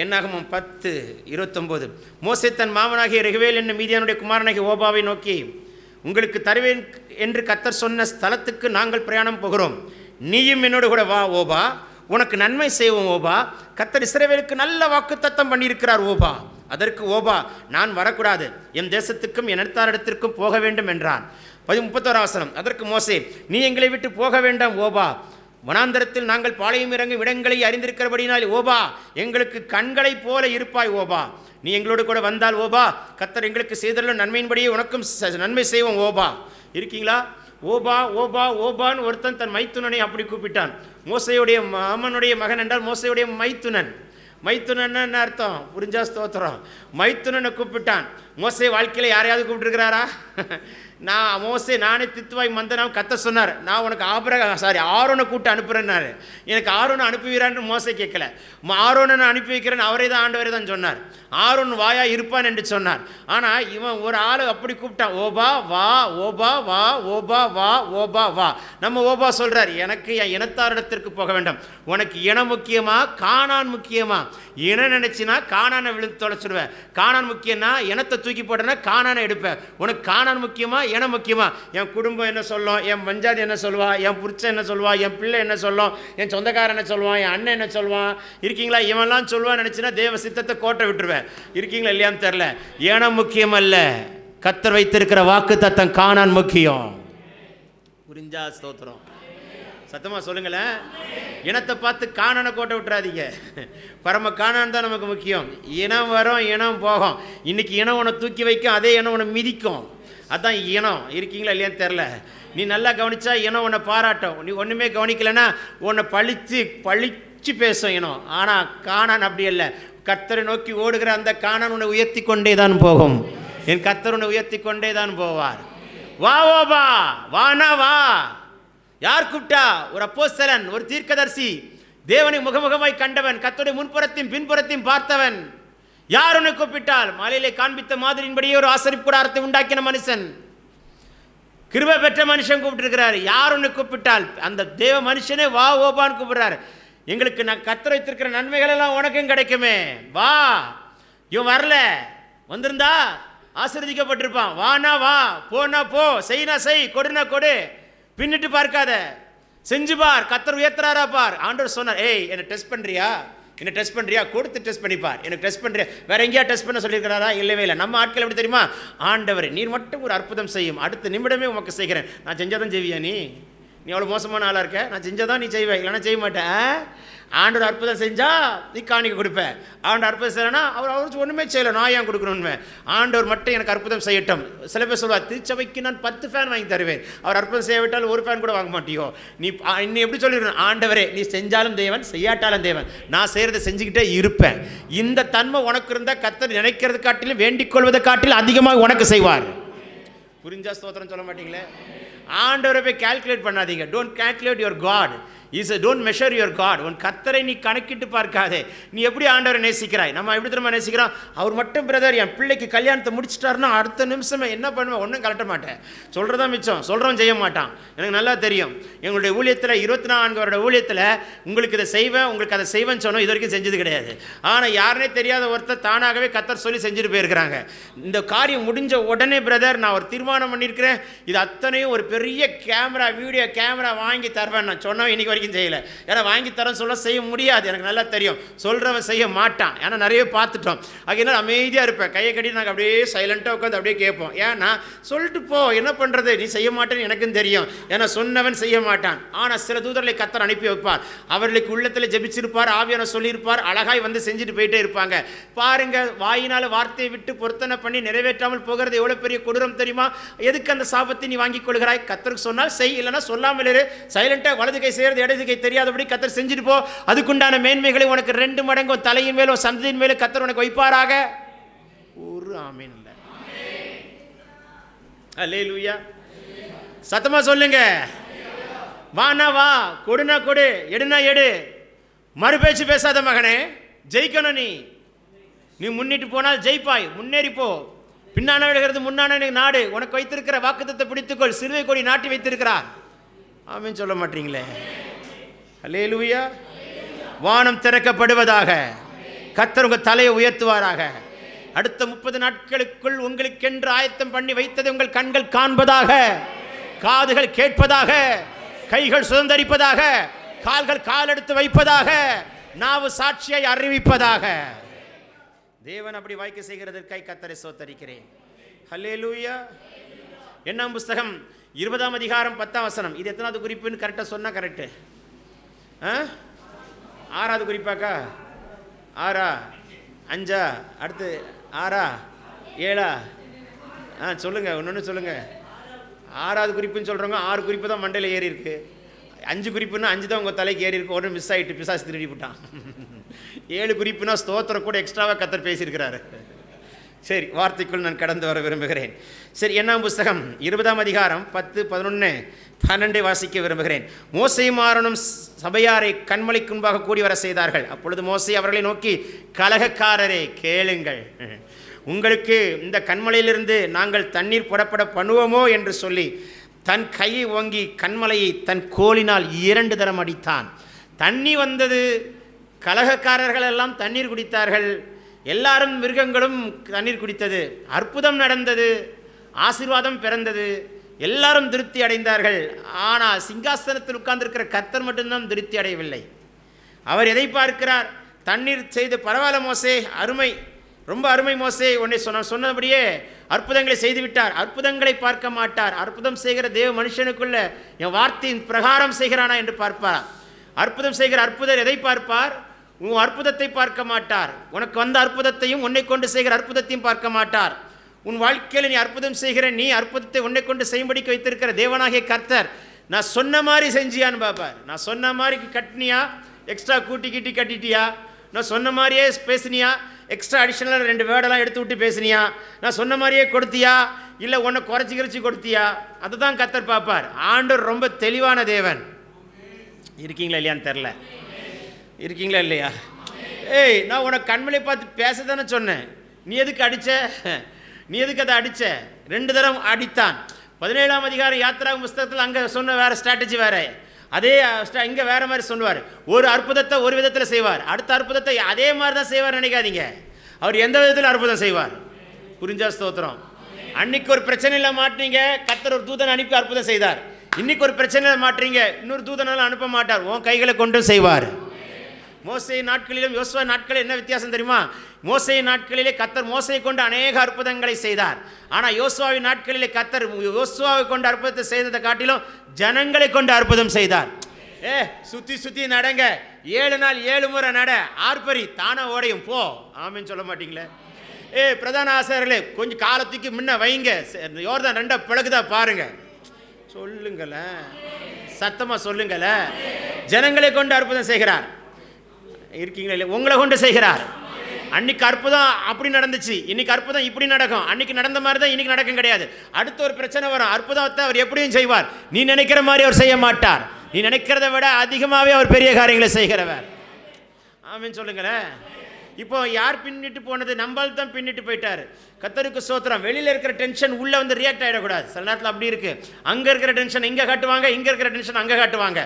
என்னாகமம் 10, 29. மோசே தன் மாமனாகிய ரெகுவேல் என்னும் மீதியானுடைய குமாரனாகிய ஓபாவை நோக்கி, உங்களுக்கு தருவேன் என்று கர்த்தர் சொன்ன ஸ்தலத்துக்கு நாங்கள் பிரயாணம் போகிறோம். நீயும் என்னோடு கூட வா ஓபா, உனக்கு நன்மை செய்வோம் ஓபா. கர்த்தர் இஸ்ரவேலுக்கு நல்ல வாக்குத்தத்தம் பண்ணியிருக்கிறார் ஓபா. அதற்கு ஓபா, நான் வரக்கூடாது, என் தேசத்துக்கும் என் இடத்தாரிடத்திற்கும் போக வேண்டும் என்றான். 31. அதற்கு மோசே, நீ எங்களை விட்டு போக வேண்டாம் ஓபா, வனாந்தரத்தில் நாங்கள் பாளையம் இறங்கும் இடங்களை அறிந்திருக்கிறபடினால் ஓபா எங்களுக்கு கண்களைப் போல இருப்பாய் ஓபா. நீ எங்களோடு கூட வந்தால் ஓபா, கர்த்தர் எங்களுக்கு செய்துள்ள நன்மையின்படியே உனக்கும் நன்மை செய்வோம் ஓபா. இருக்கீங்களா? ஓபா ஓபா ஓபான்னு ஒருத்தன் தன் மைத்துனனை அப்படி கூப்பிட்டான். மோசையுடைய மாமனுடைய மகன் என்றால் மோசையுடைய மைத்துனன். மைத்துனன்னு அர்த்தம் புரிஞ்சா ஸ்தோத்திரம். மைத்துனனை கூப்பிட்டான். மோசே வாழ்க்கையில் யாரையாவது கூப்பிட்டுருக்கிறாரா? நானே தித்துவாய் மந்தனாவும் கர்த்தர் சொன்னார், நான் உனக்கு ஆரோனை கூப்பிட்டு அனுப்புகிறேன்னாரு. எனக்கு ஆரோனை அனுப்புவீரான்னு மோசே கேட்கல. ஆரோனை நான் அனுப்பி வைக்கிறேன்னு அவரே தான் ஆண்டவரே தான் சொன்னார். ஆரோன் வாயா இருப்பான் என்று சொன்னார். ஆனால் இவன் ஒரு ஆள் அப்படி கூப்பிட்டான், ஓபா வா ஓபா வா ஓபா வா ஓபா வா. நம்ம ஓபா சொல்கிறார், எனக்கு என் இனத்தாரிடத்திற்கு போக வேண்டாம். உனக்கு இனம் முக்கியமா கானான் முக்கியமா? இனம் நினைச்சினா கானானை விழுந்து தொலைச்சிடுவேன். கானான் முக்கியம்னா இனத்தை தூக்கி போட்டேன்னா கானானை எடுப்பேன். உனக்கு கானான் முக்கியமா இனம் முக்கியமா? என் குடும்பம் என்ன சொல்லும், என் பஞ்சாதி என்ன சொல்லுவா, என் புருஷன் என்ன சொல்லுவா, என் பிள்ளை என்ன சொல்லும், என் சொந்தக்காரன் என்ன சொல்லுவான், என் அண்ணன் என்ன சொல்லுவான்? இருக்கீங்களா? இவன்லாம் சொல்லுவான்னு நினச்சின்னா தேவ சித்தத்தை கோட்டை விட்டுருவேன். இருக்கீங்களா இல்லையான்னு தெரில. இனம் முக்கியம் அல்ல, கர்த்தர் வைத்திருக்கிற வாக்கு தத்தம் கானான் முக்கியம். புரிஞ்சா ஸ்தோத்திரம். சத்தமாக சொல்லுங்களேன். இனத்தை பார்த்து கானானை கோட்டை விட்டுறாதீங்க. பரம கானான் தான் நமக்கு முக்கியம். இனம் வரும் இனம் போகும். இன்னைக்கு இனம் உன்னை தூக்கி வைக்கும், அதே இனம் உன்னை மிதிக்கும். அதுதான் இனம். இருக்கீங்களா இல்லையான்னு தெரில. நீ நல்லா கவனிச்சா இனம் உன்னை பாராட்டும். நீ ஒன்றுமே கவனிக்கலைன்னா உன்னை பழிச்சு பேசும் இனம். ஆனால் கானான் அப்படி இல்லை. கர்த்தரை நோக்கி ஓடுகிற அந்த கானான் உன்னை உயர்த்தி கொண்டே தான் போகும். என் கர்த்தர் உன்னை உயர்த்தி கொண்டே தான் போவார். வா ஓபா, வானா வா. யார் கூப்பிட்டா? ஒரு அப்போஸ்தலன், ஒரு தீர்க்கதரிசி, தேவனை முகமுகமாய் கண்டவன், கர்த்தருடைய முன்புறத்தையும் பின்புறத்தையும் பார்த்தவன். யார் உன்னை கூப்பிட்டால்? மலையிலே காண்பித்த மாதிரியின்படியே ஒரு ஆசரிப்பு கூடாரத்தை உண்டாக்கின மனுஷன், கிருபை பெற்ற மனுஷன் கூப்பிட்டுருக்கிறார். யார் உன்னை கூப்பிட்டால்? அந்த தேவ மனுஷனே வா ஓபான்னு கூப்பிடுறாரு. எங்களுக்கு நான் கர்த்தர் வைத்திருக்கிற நன்மைகள் எல்லாம் உனக்கும் கிடைக்குமே, வா. இவன் வரல, வந்திருந்தா ஆசீர்வதிக்கப்பட்டிருப்பான். வானா வா, போனா போ, செய்னா செய், கொடுனா கொடு, பின்னிட்டு பார்க்காத, செஞ்சு பார், கர்த்தர் உயர்த்துறாரா பார். ஆண்டவர் சொன்னார், ஏய் என்னை டெஸ்ட் பண்ணுறியா, என்ன டெஸ்ட் பண்ணுறியா, கொடுத்து டெஸ்ட் பண்ணிப்பார். எனக்கு டெஸ்ட் பண்ணுறியா, வேற எங்கேயா டெஸ்ட் பண்ண சொல்லியிருக்கிறாரா? இல்லவே இல்லை. நம்ம ஆட்கள் எப்படி தெரியுமா? ஆண்டவர் நீர் மட்டும் ஒரு அற்புதம் செய்யும், அடுத்த நிமிடமே உமக்கு செய்கிறேன். நான் செஞ்சாதான் செய்வியா? நீ எவ்வளோ மோசமான ஆளாக இருக்க? நான் செஞ்சாதான் நீ செய்வேன், இல்லைன்னா செய்ய மாட்டேன். ஆண்டவர் அற்புதம் செஞ்சால் நீ காணிக்க கொடுப்பேன். ஆண்டவர் அற்புதம் செய்யலைன்னா அவர் ஒன்றுமே செய்யலை, நான் ஏன் கொடுக்கணுன்னு. ஆண்டவர் மட்டும் எனக்கு அற்புதம் செய்யட்டும். சில பேர் சொல்லுவார், திருச்சபைக்கு நான் 10 ஃபேன் வாங்கி தருவேன், அவர் அற்புதம் செய்யவிட்டால் ஒரு ஃபேன் கூட வாங்க மாட்டியோ. நீ எப்படி சொல்லிடணும்? ஆண்டவரே நீ செஞ்சாலும் தேவன், செய்யாட்டாலும் தேவன், நான் செய்கிறத செஞ்சுக்கிட்டே இருப்பேன். இந்த தன்மை உனக்கு இருந்தால் கர்த்தர் நினைக்கிறது காட்டிலும் வேண்டிக் கொள்வதை காட்டிலும் அதிகமாக உனக்கு செய்வார். புரிஞ்சா ஸ்தோத்திரம் சொல்ல மாட்டீங்களே? ஆண்டவரை போய் கால்குலேட் பண்ணாதீங்க. Don't calculate your God. Don't measure your God. உன் கர்த்தரை நீ கணக்கிட்டு பார்க்காதே. நீ எப்படி ஆண்டவரை நேசிக்கிறாய்? நம்ம எப்படி திரும்ப நேசிக்கிறோம்? அவர் மட்டும் பிரதர் என் பிள்ளைக்கு கல்யாணத்தை முடிச்சிட்டாருன்னா அடுத்த நிமிஷமே என்ன பண்ணுவேன்? ஒன்றும் கலட்ட மாட்டேன். சொல்கிறதா மிச்சம், சொல்கிறவன் செய்ய மாட்டான். எனக்கு நல்லா தெரியும். எங்களுடைய ஊழியத்தில் 24 வருட ஊழியத்தில் உங்களுக்கு இதை செய்வேன், உங்களுக்கு அதை செய்வேன்னு சொன்னோம், இது வரைக்கும் செஞ்சது கிடையாது. ஆனால் யாருனே தெரியாத ஒருத்தர் தானாகவே கர்த்தர் சொல்லி செஞ்சுட்டு போயிருக்கிறாங்க. இந்த காரியம் முடிஞ்ச உடனே பிரதர் நான் ஒரு தீர்மானம் பண்ணியிருக்கிறேன், இது அத்தனையும் ஒரு பெரிய கேமரா, வீடியோ கேமரா வாங்கி தருவேன். நான் சொன்னவன் இன்னைக்கு வரைக்கும் செய்யலை. ஏன்னா வாங்கி தரேன்னு சொல்ல செய்ய முடியாது, எனக்கு நல்லா தெரியும். சொல்கிறவன் செய்ய மாட்டான். ஏன்னா நிறைய பார்த்துட்டோம். அதனால அமைதியாக இருப்பேன், கையை கட்டி நாங்கள் அப்படியே சைலண்ட்டாக உட்காந்து அப்படியே கேட்போம். ஏன்னா சொல்லிட்டு போ, என்ன பண்ணுறது, நீ செய்ய மாட்டேன்னு எனக்கும் தெரியும். ஏன்னா சொன்னவன் செய்ய மாட்டான். ஆனால் சில தூதர்களை கர்த்தர் அனுப்பி வைப்பார். அவர்களுக்கு உள்ளத்தில் ஜெபிச்சிருப்பார், ஆவியான சொல்லியிருப்பார், அழகாய் வந்து செஞ்சுட்டு போயிட்டே இருப்பாங்க. பாருங்க, வாயினால் வார்த்தையை விட்டு பொருத்தனை பண்ணி நிறைவேற்றாமல் போகிறது எவ்வளோ பெரிய கொடூரம் தெரியுமா? எதுக்கு அந்த சாபத்தை நீ வாங்கிக் கொள்கிறாய்? கர்த்தருக்கு சொன்னால் செய், இல்லைன்னா சொல்லாமல் இரு. சைலண்டாக வலது கை செய்கிறது இடது கை தெரியாதபடி கர்த்தர் செஞ்சுட்டு போ. அதுக்குண்டான மேன்மைகளை உனக்கு 2 மடங்கு தலையின் மேலும் சந்ததியின் மேலும் கர்த்தர் உனக்கு வைப்பாராக. ஒரு ஆமீன் இல்லை. அல்லேலூயா. சத்தமா சொல்லுங்க. வானா வா, கொடுனா கொடு, எடுனா எடு. மறுபேச்சு பேசாத மகனே, ஜெயிக்கணும். நீ முன்னிட்டு போனால் ஜெயிப்பாய். முன்னேறி போ. பின்னான விடுகிறது முன்னான நாடு. உனக்கு வைத்திருக்கிற வாக்குத்தத்தை பிடித்துக்கொள். சிறுவை கொடி நாட்டி வைத்திருக்கிறார். ஆமீன் சொல்ல மாட்டீங்களே? அல்லேலூயா. வானம் திறக்கப்படுவதாக. கர்த்தர் உங்கள் தலையை உயர்த்துவாராக. அடுத்த 30 நாட்களுக்குள் உங்களுக்கென்று ஆயத்தம் பண்ணி வைத்ததை உங்கள் கண்கள் காண்பதாக, காதுகள் கேட்பதாக, கைகள் சுதந்தரிப்பதாக, கால்கள் காலெடுத்து வைப்பதாக, நாவு சாட்சியை அறிவிப்பதாக. தேவன் அப்படி வாய்க்க செய்கிறதற்காய் கர்த்தரை ஸ்தோத்தரிக்கிறேன். அல்லேலூயா. என்னாம் புஸ்தகம் 20ஆம் அதிகாரம் 10ஆம் வசனம். இது எத்தனாவது குறிப்புன்னு கரெக்டாக சொன்னால் கரெக்டு? 6வது குறிப்பாக்கா? 6ஆ 5ஆ? அடுத்து 6ஆ 7ஆ? சொல்லுங்கள், ஒன்று சொல்லுங்கள். 6வது குறிப்புன்னு சொல்கிறவங்க 6 குறிப்பு தான் மண்டையில் ஏறி இருக்கு. 5 குறிப்புன்னா 5 தான் உங்கள் தலைக்கு ஏறி இருக்கு. ஒன்று மிஸ் ஆகிட்டு பிசாசு திருடி விட்டான். 7 குறிப்புனா ஸ்தோத்திரம் கூட எக்ஸ்ட்ராவாக கர்த்தர் பேசியிருக்கிறாரு. சரி, வார்த்தைக்குள் நான் கடந்து வர விரும்புகிறேன். சரி, என்னாம் புஸ்தகம் 20ஆம் அதிகாரம் 10, 11, 12 வாசிக்க விரும்புகிறேன். மோசேயும் ஆரோனும் சபையாரை கண்மலைக்கு முன்பாக கூடி வர செய்தார்கள். அப்பொழுது மோசே அவர்களை நோக்கி, கலகக்காரரே கேளுங்கள், உங்களுக்கு இந்த கண்மலையிலிருந்து நாங்கள் தண்ணீர் புறப்பட பண்ணுவோமோ என்று சொல்லி தன் கையை ஓங்கி கண்மலையை தன் கோலினால் 2 தரம் அடித்தான். தண்ணி வந்தது. கலகக்காரர்கள் எல்லாம் தண்ணீர் குடித்தார்கள். எல்லாரும் மிருகங்களும் தண்ணீர் குடித்தது. அற்புதம் நடந்தது. ஆசீர்வாதம் பிறந்தது. எல்லாரும் திருப்தி அடைந்தார்கள். ஆனால் சிங்காசனத்தில் உட்கார்ந்திருக்கிற கர்த்தர் மட்டும்தான் திருப்தி அடையவில்லை. அவர் எதை பார்க்கிறார்? தண்ணீர் செய்து பரவாயில்ல மோசே, அருமை, ரொம்ப அருமை மோசே, உன்னை சொன்னபடியே அற்புதங்களை செய்துவிட்டார். அற்புதங்களை பார்க்க மாட்டார். அற்புதம் செய்கிற தேவ மனுஷனுக்குள்ள என் வார்த்தையின் பிரகாரம் செய்கிறானா என்று பார்ப்பார். அற்புதம் செய்கிற அற்புதர் எதை பார்ப்பார்? உன் அற்புதத்தை பார்க்க மாட்டார். உனக்கு வந்த அற்புதத்தையும் உன்னை கொண்டு செய்கிற அற்புதத்தையும் பார்க்க மாட்டார். உன் வாழ்க்கையில் நீ அற்புதம் செய்கிற, நீ அற்புதத்தை உன்னை கொண்டு செய்யும்படிக்கு வைத்திருக்கிற தேவனாகிய கர்த்தர் நான் சொன்ன மாதிரி செஞ்சியான்னு பார்ப்பார். நான் சொன்ன மாதிரி கட்டினியா, எக்ஸ்ட்ரா கூட்டி கிட்டி கட்டிட்டியா? நான் சொன்ன மாதிரியே பேசினியா, எக்ஸ்ட்ரா அடிஷனலாக 2 வேர்டெல்லாம் எடுத்து விட்டு பேசினியா? நான் சொன்ன மாதிரியே கொடுத்தியா, இல்லை உன்னை குறைச்சி கொடுத்தியா? அதுதான் கர்த்தர் பார்ப்பார். ஆண்டவர் ரொம்ப தெளிவான தேவன். இருக்கீங்களா இல்லையான்னு தெரில. இருக்கீங்களா இல்லையா? ஏய், நான் உனக்கு கண்மலை பார்த்து பேச தானே சொன்னேன். நீ எதுக்கு அடித்த? நீ எதுக்கு அதை அடித்த? 2 தரம் அடித்தான். 17ஆம் அதிகாரம் யாத்திரா புஸ்தகத்தில் அங்கே சொன்ன வேறு ஸ்ட்ராட்டஜி வேறு. அதே இங்கே வேறு மாதிரி சொல்லுவார். ஒரு அற்புதத்தை ஒரு விதத்தில் செய்வார், அடுத்த அற்புதத்தை அதே மாதிரி தான் செய்வார் நினைக்காதீங்க. அவர் எந்த விதத்தில் அற்புதம் செய்வார்? புரிஞ்சா ஸ்தோத்திரம். அன்னைக்கு ஒரு பிரச்சனையில் மாட்டினீங்க, கர்த்தர் ஒரு தூதனை அனுப்பி அற்புதம் செய்தார். இன்னைக்கு ஒரு பிரச்சனையில் மாட்டுறீங்க, இன்னொரு தூதனால அனுப்ப மாட்டார், உன் கைகளை கொண்டு செய்வார். மோசே நாட்களிலும் யோசுவா நாட்களில் என்ன வித்தியாசம் தெரியுமா? மோசே நாட்களிலே கர்த்தர் மோசையை கொண்டு அநேக அற்புதங்களை செய்தார். ஆனால் யோசுவாவின் நாட்களிலே கர்த்தர் யோசுவாவை கொண்டு அற்புதத்தை செய்ததை காட்டிலும் ஜனங்களை கொண்டு அற்புதம் செய்தார். சுற்றி நடங்க, 7 நாள் 7 முறை நட, ஆர்ப்பரி, தானா ஓடையும் போ. ஆமின்னு சொல்ல மாட்டீங்களே? பிரதான ஆசிரியர்களே, கொஞ்சம் காலத்துக்கு முன்ன வைங்க, யோர்தான் 2 பிளகுதா பாருங்க. சொல்லுங்களேன், சத்தமாக சொல்லுங்களேன். ஜனங்களை கொண்டு அற்புதம் செய்கிறார். இருக்கீங்களா இல்லை? உங்களை கொண்டு செய்கிறார். அன்னைக்கு அற்புதம் அப்படி நடந்துச்சு, இன்னைக்கு அற்புதம் இப்படி நடக்கும். அன்னைக்கு நடந்த மாதிரி தான் இன்னைக்கு நடக்கும் கிடையாது. அடுத்த ஒரு பிரச்சனை வரும், அற்புதத்தை அவர் எப்படியும் செய்வார். நீ நினைக்கிற மாதிரி அவர் செய்ய மாட்டார். நீ நினைக்கிறத விட அதிகமாகவே அவர் பெரிய காரியங்களை செய்கிறவர். ஆமீன் சொல்லுங்களேன். இப்போ யார் பின்னிட்டு போனது? நம்மால் தான் பின்னிட்டு போயிட்டார். கர்த்தருக்கு ஸ்தோத்திரம். வெளியில் இருக்கிற டென்ஷன் உள்ளே வந்து ரியாக்ட் ஆகிடக்கூடாது. சில நேரத்தில் அப்படி இருக்குது. அங்கே இருக்கிற டென்ஷன் இங்கே காட்டுவாங்க, இங்கே இருக்கிற டென்ஷன் அங்கே காட்டுவாங்க.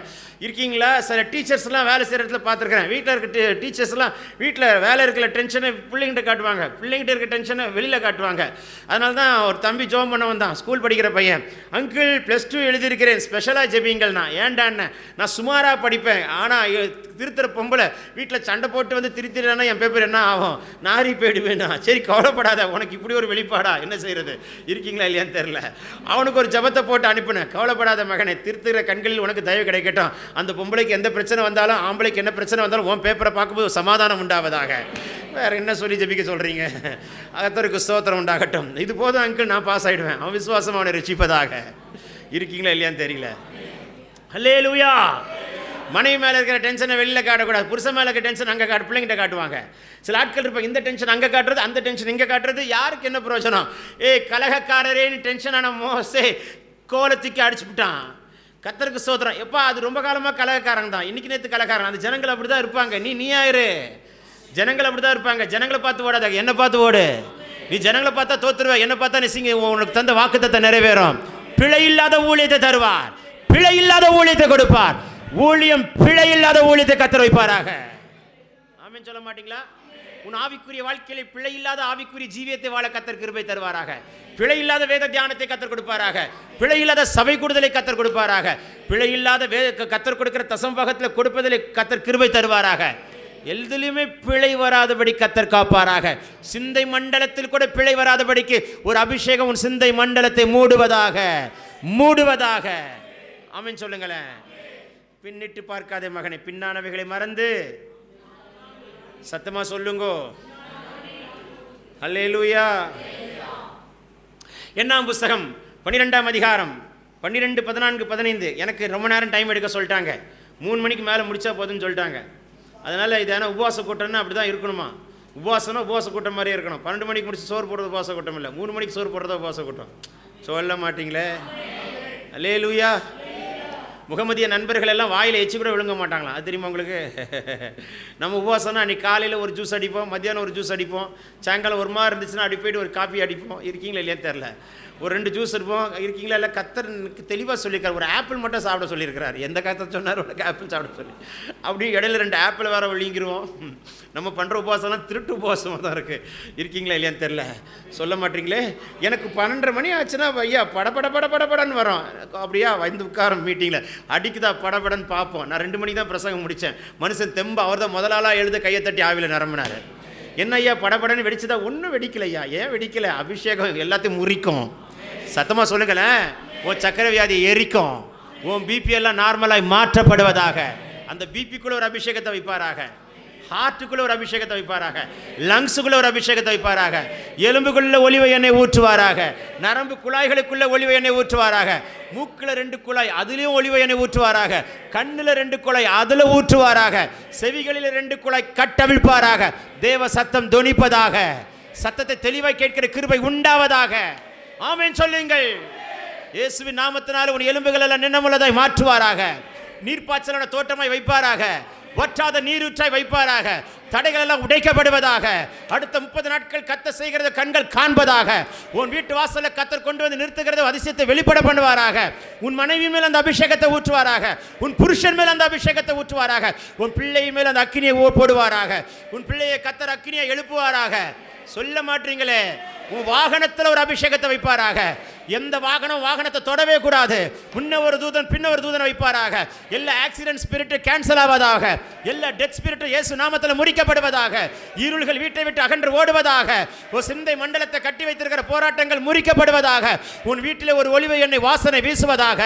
இருக்கீங்களா? சில டீச்சர்ஸ்லாம் வேலை செய்கிற இடத்துல பார்த்துருக்குறேன். வீட்டில் இருக்க டீச்சர்ஸ்லாம் வீட்டில் வேலை இருக்கிற டென்ஷனை பிள்ளைங்கிட்ட காட்டுவாங்க, பிள்ளைங்கிட்ட இருக்க டென்ஷனை வெளியில் காட்டுவாங்க. அதனால தான் ஒரு தம்பி ஜோம் பண்ண வந்தான், ஸ்கூல் படிக்கிற பையன். அங்கிள் +2 எழுதியிருக்கிறேன், ஸ்பெஷலாக ஜெபிங்கள்னா. ஏன்டான்னு, நான் சுமாராக படிப்பேன், ஆனால் திருத்துற பொம்பளை வீட்டில் சண்டை போட்டு வந்து திருத்தினா என் பேப்பர் என்ன ஆகும்? நாரி போயிடுவேண்ணா. சரி கவலைப்படாத, உனக்கு இப்படி ஒரு வெளிப்பாடா, என்ன செய்கிறது? இருக்கீங்களா இல்லையான்னு தெரில. அவனுக்கு ஒரு ஜபத்தை போட்டு அனுப்பினேன். கவலைப்படாத மகனே, திருத்துகிற கண்களில் உனக்கு தயவு கிடைக்கட்டும். அந்த பொம்பளைக்கு எந்த பிரச்சனை வந்தாலும், ஆம்பளைக்கு என்ன பிரச்சனை வந்தாலும் உன் பேப்பரை பார்க்கும்போது சமாதானம் உண்டாவதாக. வேறு என்ன சொல்லி ஜபிக்க சொல்கிறீங்க? கர்த்தருக்கு ஸ்தோத்திரம் உண்டாகட்டும். இது போதும் அங்கிள், நான் பாஸ் ஆகிடுவேன். அவன் விசுவாசம் அவனை ரட்சிப்பதாக. இருக்கீங்களா இல்லையான்னு தெரியல. அல்லேலூயா. மனைவி மேலே இருக்கிற டென்ஷனை வெளியில் காட்டக்கூடாது. புருஷன் மேலே இருக்கிற டென்ஷன் அங்கே காட்டு, பிள்ளைங்கிட்ட காட்டுவாங்க. சில ஆட்கள் இருப்பாங்க, இந்த டென்ஷன் அங்கே காட்டுறது, அந்த டென்ஷன் இங்கே காட்டுறது. யாருக்கு என்ன பிரயோஜனம்? கலகக்காரரேன்னு டென்ஷனான மோசே கோலத்துக்கு அடிச்சுவிட்டான். கர்த்தருக்கு ஸ்தோத்திரம். எப்பா, அது ரொம்ப காலமாக கலகக்காரன் தான், இன்னைக்கு நேற்று கலகாரன். அந்த ஜனங்கள் அப்படி தான் இருப்பாங்க. நீ ஆயிரு. ஜனங்கள் அப்படி தான் இருப்பாங்க. ஜனங்களை பார்த்து ஓடாத, என்னை பார்த்து ஓடு. நீ ஜனங்களை பார்த்தா தோத்துருவ, என்னை பார்த்தா நீ உனக்கு தந்த வாக்குத்தத்தை நிறைவேறும். பிழை இல்லாத ஊழியத்தை தருவார், பிழை இல்லாத ஊழியத்தை கொடுப்பார். ஊழியம் பிழை இல்லாத ஊழியத்தை கர்த்தர் வைப்பாராக. ஆமென் சொல்ல மாட்டீங்களா? உன் ஆவிக்குரிய வாழ்க்கையில பிழை இல்லாத ஆவிக்குரிய ஜீவியத்தை வாழ கர்த்தர் கிருபை தருவாராக. பிழை இல்லாத வேத தியானத்தை கர்த்தர் கொடுப்பாராக. பிழை இல்லாத சபை கூடுதலை கர்த்தர் கொடுப்பாராக. பிழை இல்லாத கர்த்தர் கொடுக்கிற தசமபாகத்தில் கொடுப்பதிலே கர்த்தர் கிருபை தருவாராக. எதிலுமே பிழை வராதபடி கர்த்தர் காப்பாராக. சிந்தை மண்டலத்தில் கூட பிழை வராதபடிக்கு ஒரு அபிஷேகம் உன் சிந்தை மண்டலத்தை மூடுவதாக மூடுவதாக. ஆமென் சொல்லுங்களேன். பின்னிட்டு பார்க்காதே மகனை, பின்னானவைகளை மறந்து சத்தமா சொல்லுங்கோ. அல்லேலூயா. என்னாம் புஸ்தகம் 12ஆம் அதிகாரம் 12, 14, 15. எனக்கு ரொம்ப நேரம் டைம் எடுக்க சொல்லிட்டாங்க. 3 மணிக்கு மேலே முடிச்சா போதுன்னு சொல்லிட்டாங்க. அதனால் இது ஏன்னா உபவாச கூட்டம்னா அப்படி தான் இருக்கணுமா? உபவாசம்னா உபவாச கூட்டம் மாதிரியே இருக்கணும். 12 மணிக்கு முடிச்சு சோறு போடுறது உபவாச கூட்டம் இல்லை. 3 மணிக்கு சோறு போடுறதா உபவாச கூட்டம். சொல்ல மாட்டீங்களே. அல்லேலூயா. முகமதிய நண்பர்கள் எல்லாம் வாயில் எச்சு கூட விழுங்க மாட்டாங்களாம். அது தெரியுமா உங்களுக்கு? நம்ம உபவாசம்னா அன்றைக்கி காலையில் ஒரு ஜூஸ் அடிப்போம், மத்தியானம் ஒரு ஜூஸ் அடிப்போம், சாயங்காலம் ஒரு மாதிரி இருந்துச்சுன்னா அப்படி போய்ட்டு ஒரு காப்பி அடிப்போம். இருக்கீங்களா இல்லையா தெரில. ஒரு 2 ஜூஸ் இருப்போம். இருக்கீங்களா இல்லை? கர்த்தர் தெளிவாக சொல்லியிருக்கார். ஒரு ஆப்பிள் மட்டும் சாப்பிட சொல்லியிருக்கிறார். எந்த கர்த்தர் சொன்னார் உனக்கு ஆப்பிள் சாப்பிட சொல்லி? அப்படி இடையில 2 ஆப்பிள் வேறு விழுங்கிடுவோம். நம்ம பண்ணுற உபவாசம்லாம் திருட்டு உபவாசமாக தான் இருக்குது. இருக்கீங்களா இல்லையான்னு தெரில. சொல்ல மாட்டீங்களே. எனக்கு 12:30 மணி ஆச்சுன்னா ஐயா படன்னு வரோம். அப்படியா வந்து உட்காரம் மீட்டிங்கில் அடிக்குதா படபடன்னு பார்ப்போம். நான் 2 மணிக்கு தான் பிரசங்கம் முடித்தேன். மனுஷன் தெம்பா அவர் தான் முதலாளாக எழுத கையை தட்டி ஆவியில் நிரம்பினார். என்ன ஐயா படபடன்னு வெடிச்சுதா? ஒன்றும் வெடிக்கலையா. ஏன் வெடிக்கலை? அபிஷேகம் எல்லாத்தையும் முறிக்கும். சத்தமாக சொல்லுங்களேன். உன் சக்கரை வியாதி எரிக்கும். உன் பிபி எல்லாம் நார்மலாக மாற்றப்படுவதாக. அந்த பிபிக்குள்ள ஒரு அபிஷேகத்தை வைப்பாராக. ஹார்ட்டுக்குள்ள ஒரு அபிஷேகத்தை வைப்பாராக. லங்ஸுக்குள்ள ஒரு அபிஷேகத்தை வைப்பாராக. எலும்புக்குள்ள ஒலிவ எண்ணெய் ஊற்றுவாராக. நரம்பு குழாய்களுக்குள்ள ஒலிவ எண்ணெய் ஊற்றுவாராக. மூக்கில் 2 குழாய் அதுலேயும் ஒலிவ எண்ணெய் ஊற்றுவாராக. கண்ணில் 2 குழாய் அதில் ஊற்றுவாராக. செவிகளில் 2 குழாய் கட்டவிழ்ப்பாராக. தேவ சத்தம் தொனிப்பதாக. சத்தத்தை தெளிவாய் கேட்கிற கிருபை உண்டாவதாக. ஆமென் சொல்லுங்கள். இயேசுவின் நாமத்தினால் உன் எலும்புகள் எல்லாம் நின்னமுள்ளதாய் மாற்றுவாராக. நீர்ப்பாய்ச்சலான தோட்டமாய் வைப்பாராக. வற்றாத நீரூற்றாய் வைப்பாராக. தடைகள் எல்லாம் உடைக்கப்படுவதாக. அடுத்த 30 நாட்கள் கர்த்தர் செய்கிறது கண்கள் காண்பதாக. உன் வீட்டு வாசல்ல கர்த்தர் கொண்டு வந்து நிறுத்துகிறது அதிசயத்தை வெளிப்பட பண்ணுவாராக. உன் மனைவி மேல் அந்த அபிஷேகத்தை ஊற்றுவாராக. உன் புருஷன் மேல் அந்த அபிஷேகத்தை ஊற்றுவாராக. உன் பிள்ளை மேல் அந்த அக்கினியை போடுவாராக. உன் பிள்ளையை கர்த்தர் அக்கினியை எழுப்புவாராக. சொல்ல மாட்டீங்களே. உன் வாகனத்தில் ஒரு அபிஷேகத்தை வைப்பாராக. எந்த வாகனத்தை தொடவே கூடாது. முன்ன ஒரு தூதன் பின்ன ஒரு தூதன் வைப்பாராக. எல்லா ஆக்சிடென்ட் ஸ்பிரிட் கேன்சல் ஆவதாக. எல்லா டெத் ஸ்பிரிட் இயேசு நாமத்தில் முறிக்கப்படுவதாக. இருள்கள் வீட்டை விட்டு அகன்று ஓடுவதாக. ஒரு சிந்தை மண்டலத்தை கட்டி வைத்திருக்கிற போராட்டங்கள் முறிக்கப்படுவதாக. உன் வீட்டில் ஒரு ஒலிவ எண்ணெய் வாசனை வீசுவதாக.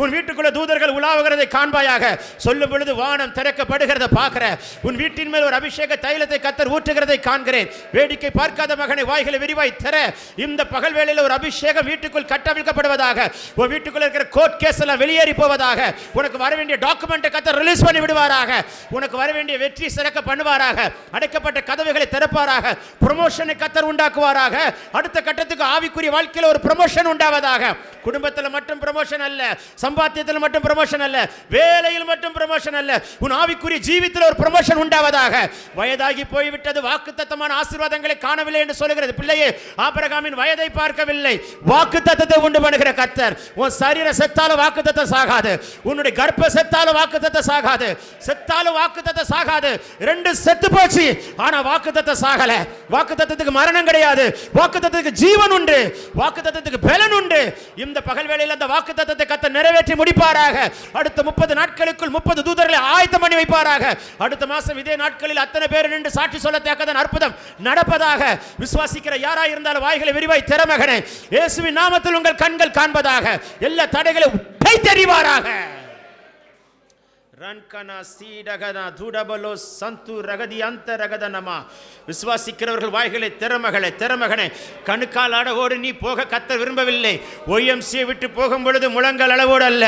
உன் வீட்டுக்குள்ள தூதர்கள் உலாவுகிறதை காண்பாயாக. சொல்லும் பொழுது வானம் திறக்கப்படுகிறத பார்க்கிற. உன் வீட்டின் மேல் ஒரு அபிஷேக தைலத்தை கர்த்தர் ஊற்றுகிறதை காண்கிறேன். வேடிக்கை பார்க்காத மகனை வாய்களை விரிவாய் தர. இந்த பகல் வேளையில் ஒரு அபிஷேகம் வீட்டுக்குள் கட்டவிழ்க்கப்படுவதாக. உன் வீட்டுக்குள்ள இருக்கிற கோர்ட் கேஸ் எல்லாம் வெளியேறி போவதாக. உனக்கு வர வேண்டிய டாக்குமெண்ட்டை கர்த்தர் ரிலீஸ் பண்ணி விடுவாராக. உனக்கு வர வேண்டிய வெற்றி சிறக்க பண்ணுவாராக. அடைக்கப்பட்ட கதவுகளை திறப்பாராக. ப்ரமோஷனை கர்த்தர் உண்டாக்குவாராக. அடுத்த கட்டத்துக்கு ஆவிக்குரிய வாழ்க்கையில் ஒரு ப்ரமோஷன் உண்டாவதாக. குடும்பத்தில் மட்டும் ப்ரமோஷன் அல்ல, சம்பாத்தியத்தில் மட்டும் ப்ரமோஷன் அல்ல, வேலையில் மட்டும் ப்ரமோஷன் அல்ல, உன் ஆவிக்குரிய ஜீவித்தில் ஒரு ப்ரமோஷன் உண்டாவதாக. வயதாகி போய்விட்டது, வாக்குத்தத்தமான ஆசீர்வாதங்களை காணவில்லை என்று சொல்லுகிறது பிள்ளையே. ஆபிரகாமின் வயதை பார்க்கவில்லை, வாக்குத்தத்தத்தை உண்டு பண்ணுகிற கர்த்தர். உன் சரீர செத்தாலும் வாக்குத்தத்தம் சாகாது. உன்னுடைய கர்ப்ப செத்தாலும் வாக்குத்தத்தம் சாகாது. செத்தாலும் வாக்குத்தத்தம் சாகாது. 2 செத்து போச்சு, ஆனா வாக்குத்தத்தம் சாகல. வாக்குத்தத்தத்துக்கு மரணம் கிடையாது. வாக்குத்தத்தத்துக்கு ஜீவன் உண்டு. வாக்குத்தத்தத்துக்கு பலன் உண்டு. இந்த பகல் வேளையில் அந்த வாக்குத்தத்தத்தை கர்த்தர் நிறைவேற்றி முடிப்பாராக. அடுத்த 30 நாட்களுக்குள் 30 தூதர்களை ஆயத்தம் பண்ணி வைப்பாராக. அடுத்த மாசம் இதே நாட்களில் அத்தனை பேர் நின்று சாட்சி சொல்லத்தக்கதான் அற்புதம் நடப்பதாக. விசுவாசிக்கிற யாராய் இருந்தாலும் வாய்களை விரிவாய் திற மகனே. இயேசுவின் நாமத்தில் உங்கள் கண்கள் காண்பதாக. எல்லா தடைகளை உடைத்தெறிவாராக. விசுவாசிக்கிறவர்கள் வாய்களை திறமகளே திறமகனே. கணுக்கால் அளவோடு நீ போக கர்த்தர் விரும்பவில்லை. ஒய்எம்சியை விட்டு போகும் பொழுது முழங்கால் அளவோடு அல்ல,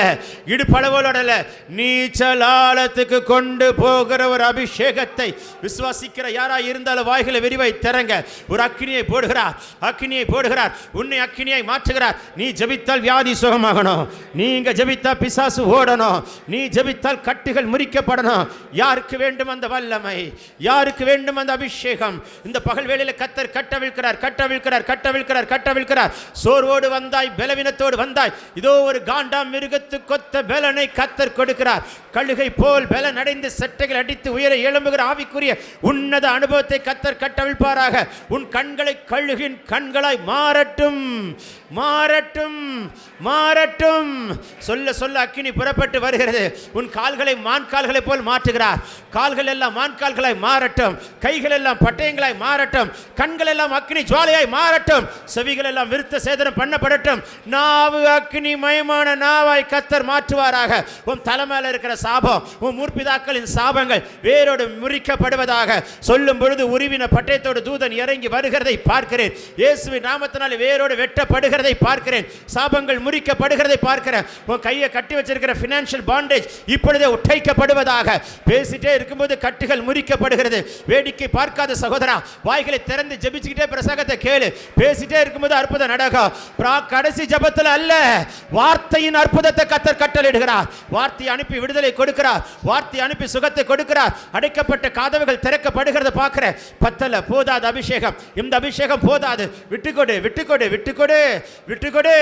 இடுப்பளவோடு அல்ல, நீச்சலாலத்துக்கு கொண்டு போகிற ஒரு அபிஷேகத்தை விசுவாசிக்கிற யாரா இருந்தாலும் வாய்களை விரிவாய் திறங்க. ஒரு அக்கினியை போடுகிறார், அக்கினியை போடுகிறார். உன்னை அக்கினியாய் மாற்றுகிறார். நீ ஜெபித்தால் வியாதி சுகமாகணும். நீங்க ஜெபித்தால் பிசாசு ஓடணும். நீ ஜெபித்தால் கட்டுகள் முறிக்கப்படணும். யாருக்கு வேண்டும் அந்த வல்லமை? யாருக்கு வேண்டும் அந்த அபிஷேகம்? இந்த பகல் வேளையில் கர்த்தர் கட்டவிழ்க்கிறார், கட்டவிழ்க்கிறார், கட்டவிழ்க்கிறார், கட்டவிழ்க்கிறார். சோர்வோடு வந்தாய், பலவீனத்தோடு வந்தாய், இதோ ஒரு காண்டாம் மிருகத்து கொத்த பலனை கர்த்தர் கொடுக்கிறார். கழுகை போல் பலன் அடைந்து செட்டைகள் அடித்து உயர எழும்புகிற ஆவிக்குரிய உன்னத அனுபவத்தை கர்த்தர் கட்டவிழ்ப்பாராக. உன் கண்களை கழுகின் கண்களாய் மாறட்டும், மாறட்டும், மாறட்டும். சொல்ல சொல்ல அக்கினி புறப்பட்டு வருகிறது. உன் கால்களை மான் கால்களை போல் மாற்றுகிறார். கால்கள் எல்லாம் மான் கால்களாய் மாறட்டும், கைகள் எல்லாம் பட்டயங்களாய் மாறட்டும், கண்கள் எல்லாம் அக்கினி ஜுவாலையாய் மாறட்டும், செவிகள் எல்லாம் விருத்த சேதனம் பண்ணப்படட்டும். நாவு அக்கினி மயமான நாவாய் கர்த்தர் மாற்றுவாராக. உன் தலைமையில் இருக்கிற சாபம், உன் முற்பிதாக்களின் சாபங்கள் வேரோடு முறிக்கப்படுவதாக. சொல்லும் பொழுது உருவின பட்டயத்தோடு தூதன் இறங்கி வருகிறதை பார்க்கிறேன். இயேசுவின் நாமத்தினால் வேரோடு வெட்டப்படுகிறதை பார்க்கிறேன். சாபங்கள் முறிக்கப்படுகிறதை பார்க்கிறேன். உன் கையை கட்டி வச்சிருக்கிற ஃபினான்ஷியல் பாண்டேஜ் இப்பொழுதே உடைக்கப்படுவதாக. பேசிட்டே இருக்கும்போது கட்டுகள் முறிக்கப்படுகிறது. வேடிக்கை பார்க்காத சகோதரா, வாய்களை திறந்து ஜெபிச்சுக்கிட்டே பிரசங்கத்தை கேளு. பேசிட்டே இருக்கும்போது அற்புதம் நடக்கும். கடைசி ஜெபத்தில் அல்ல, வார்த்தையின் அற்புதத்தை கர்த்தர் கட்டளையிடுகிறார். வார்த்தையை அனுப்பி விடுதலை கொடுக்கிறார், வார்த்தையை அனுப்பி சுகத்தை கொடுக்கிறார். அடைக்கப்பட்ட கதவுகள் திறக்கப்படுகிறத பார்க்கிற. பத்தல போதாது அபிஷேகம், இந்த அபிஷேகம் போதாது. விட்டுக்கொடு, விட்டுக்கொடு, விட்டுக்கொடு, விட்டுக்கொடு,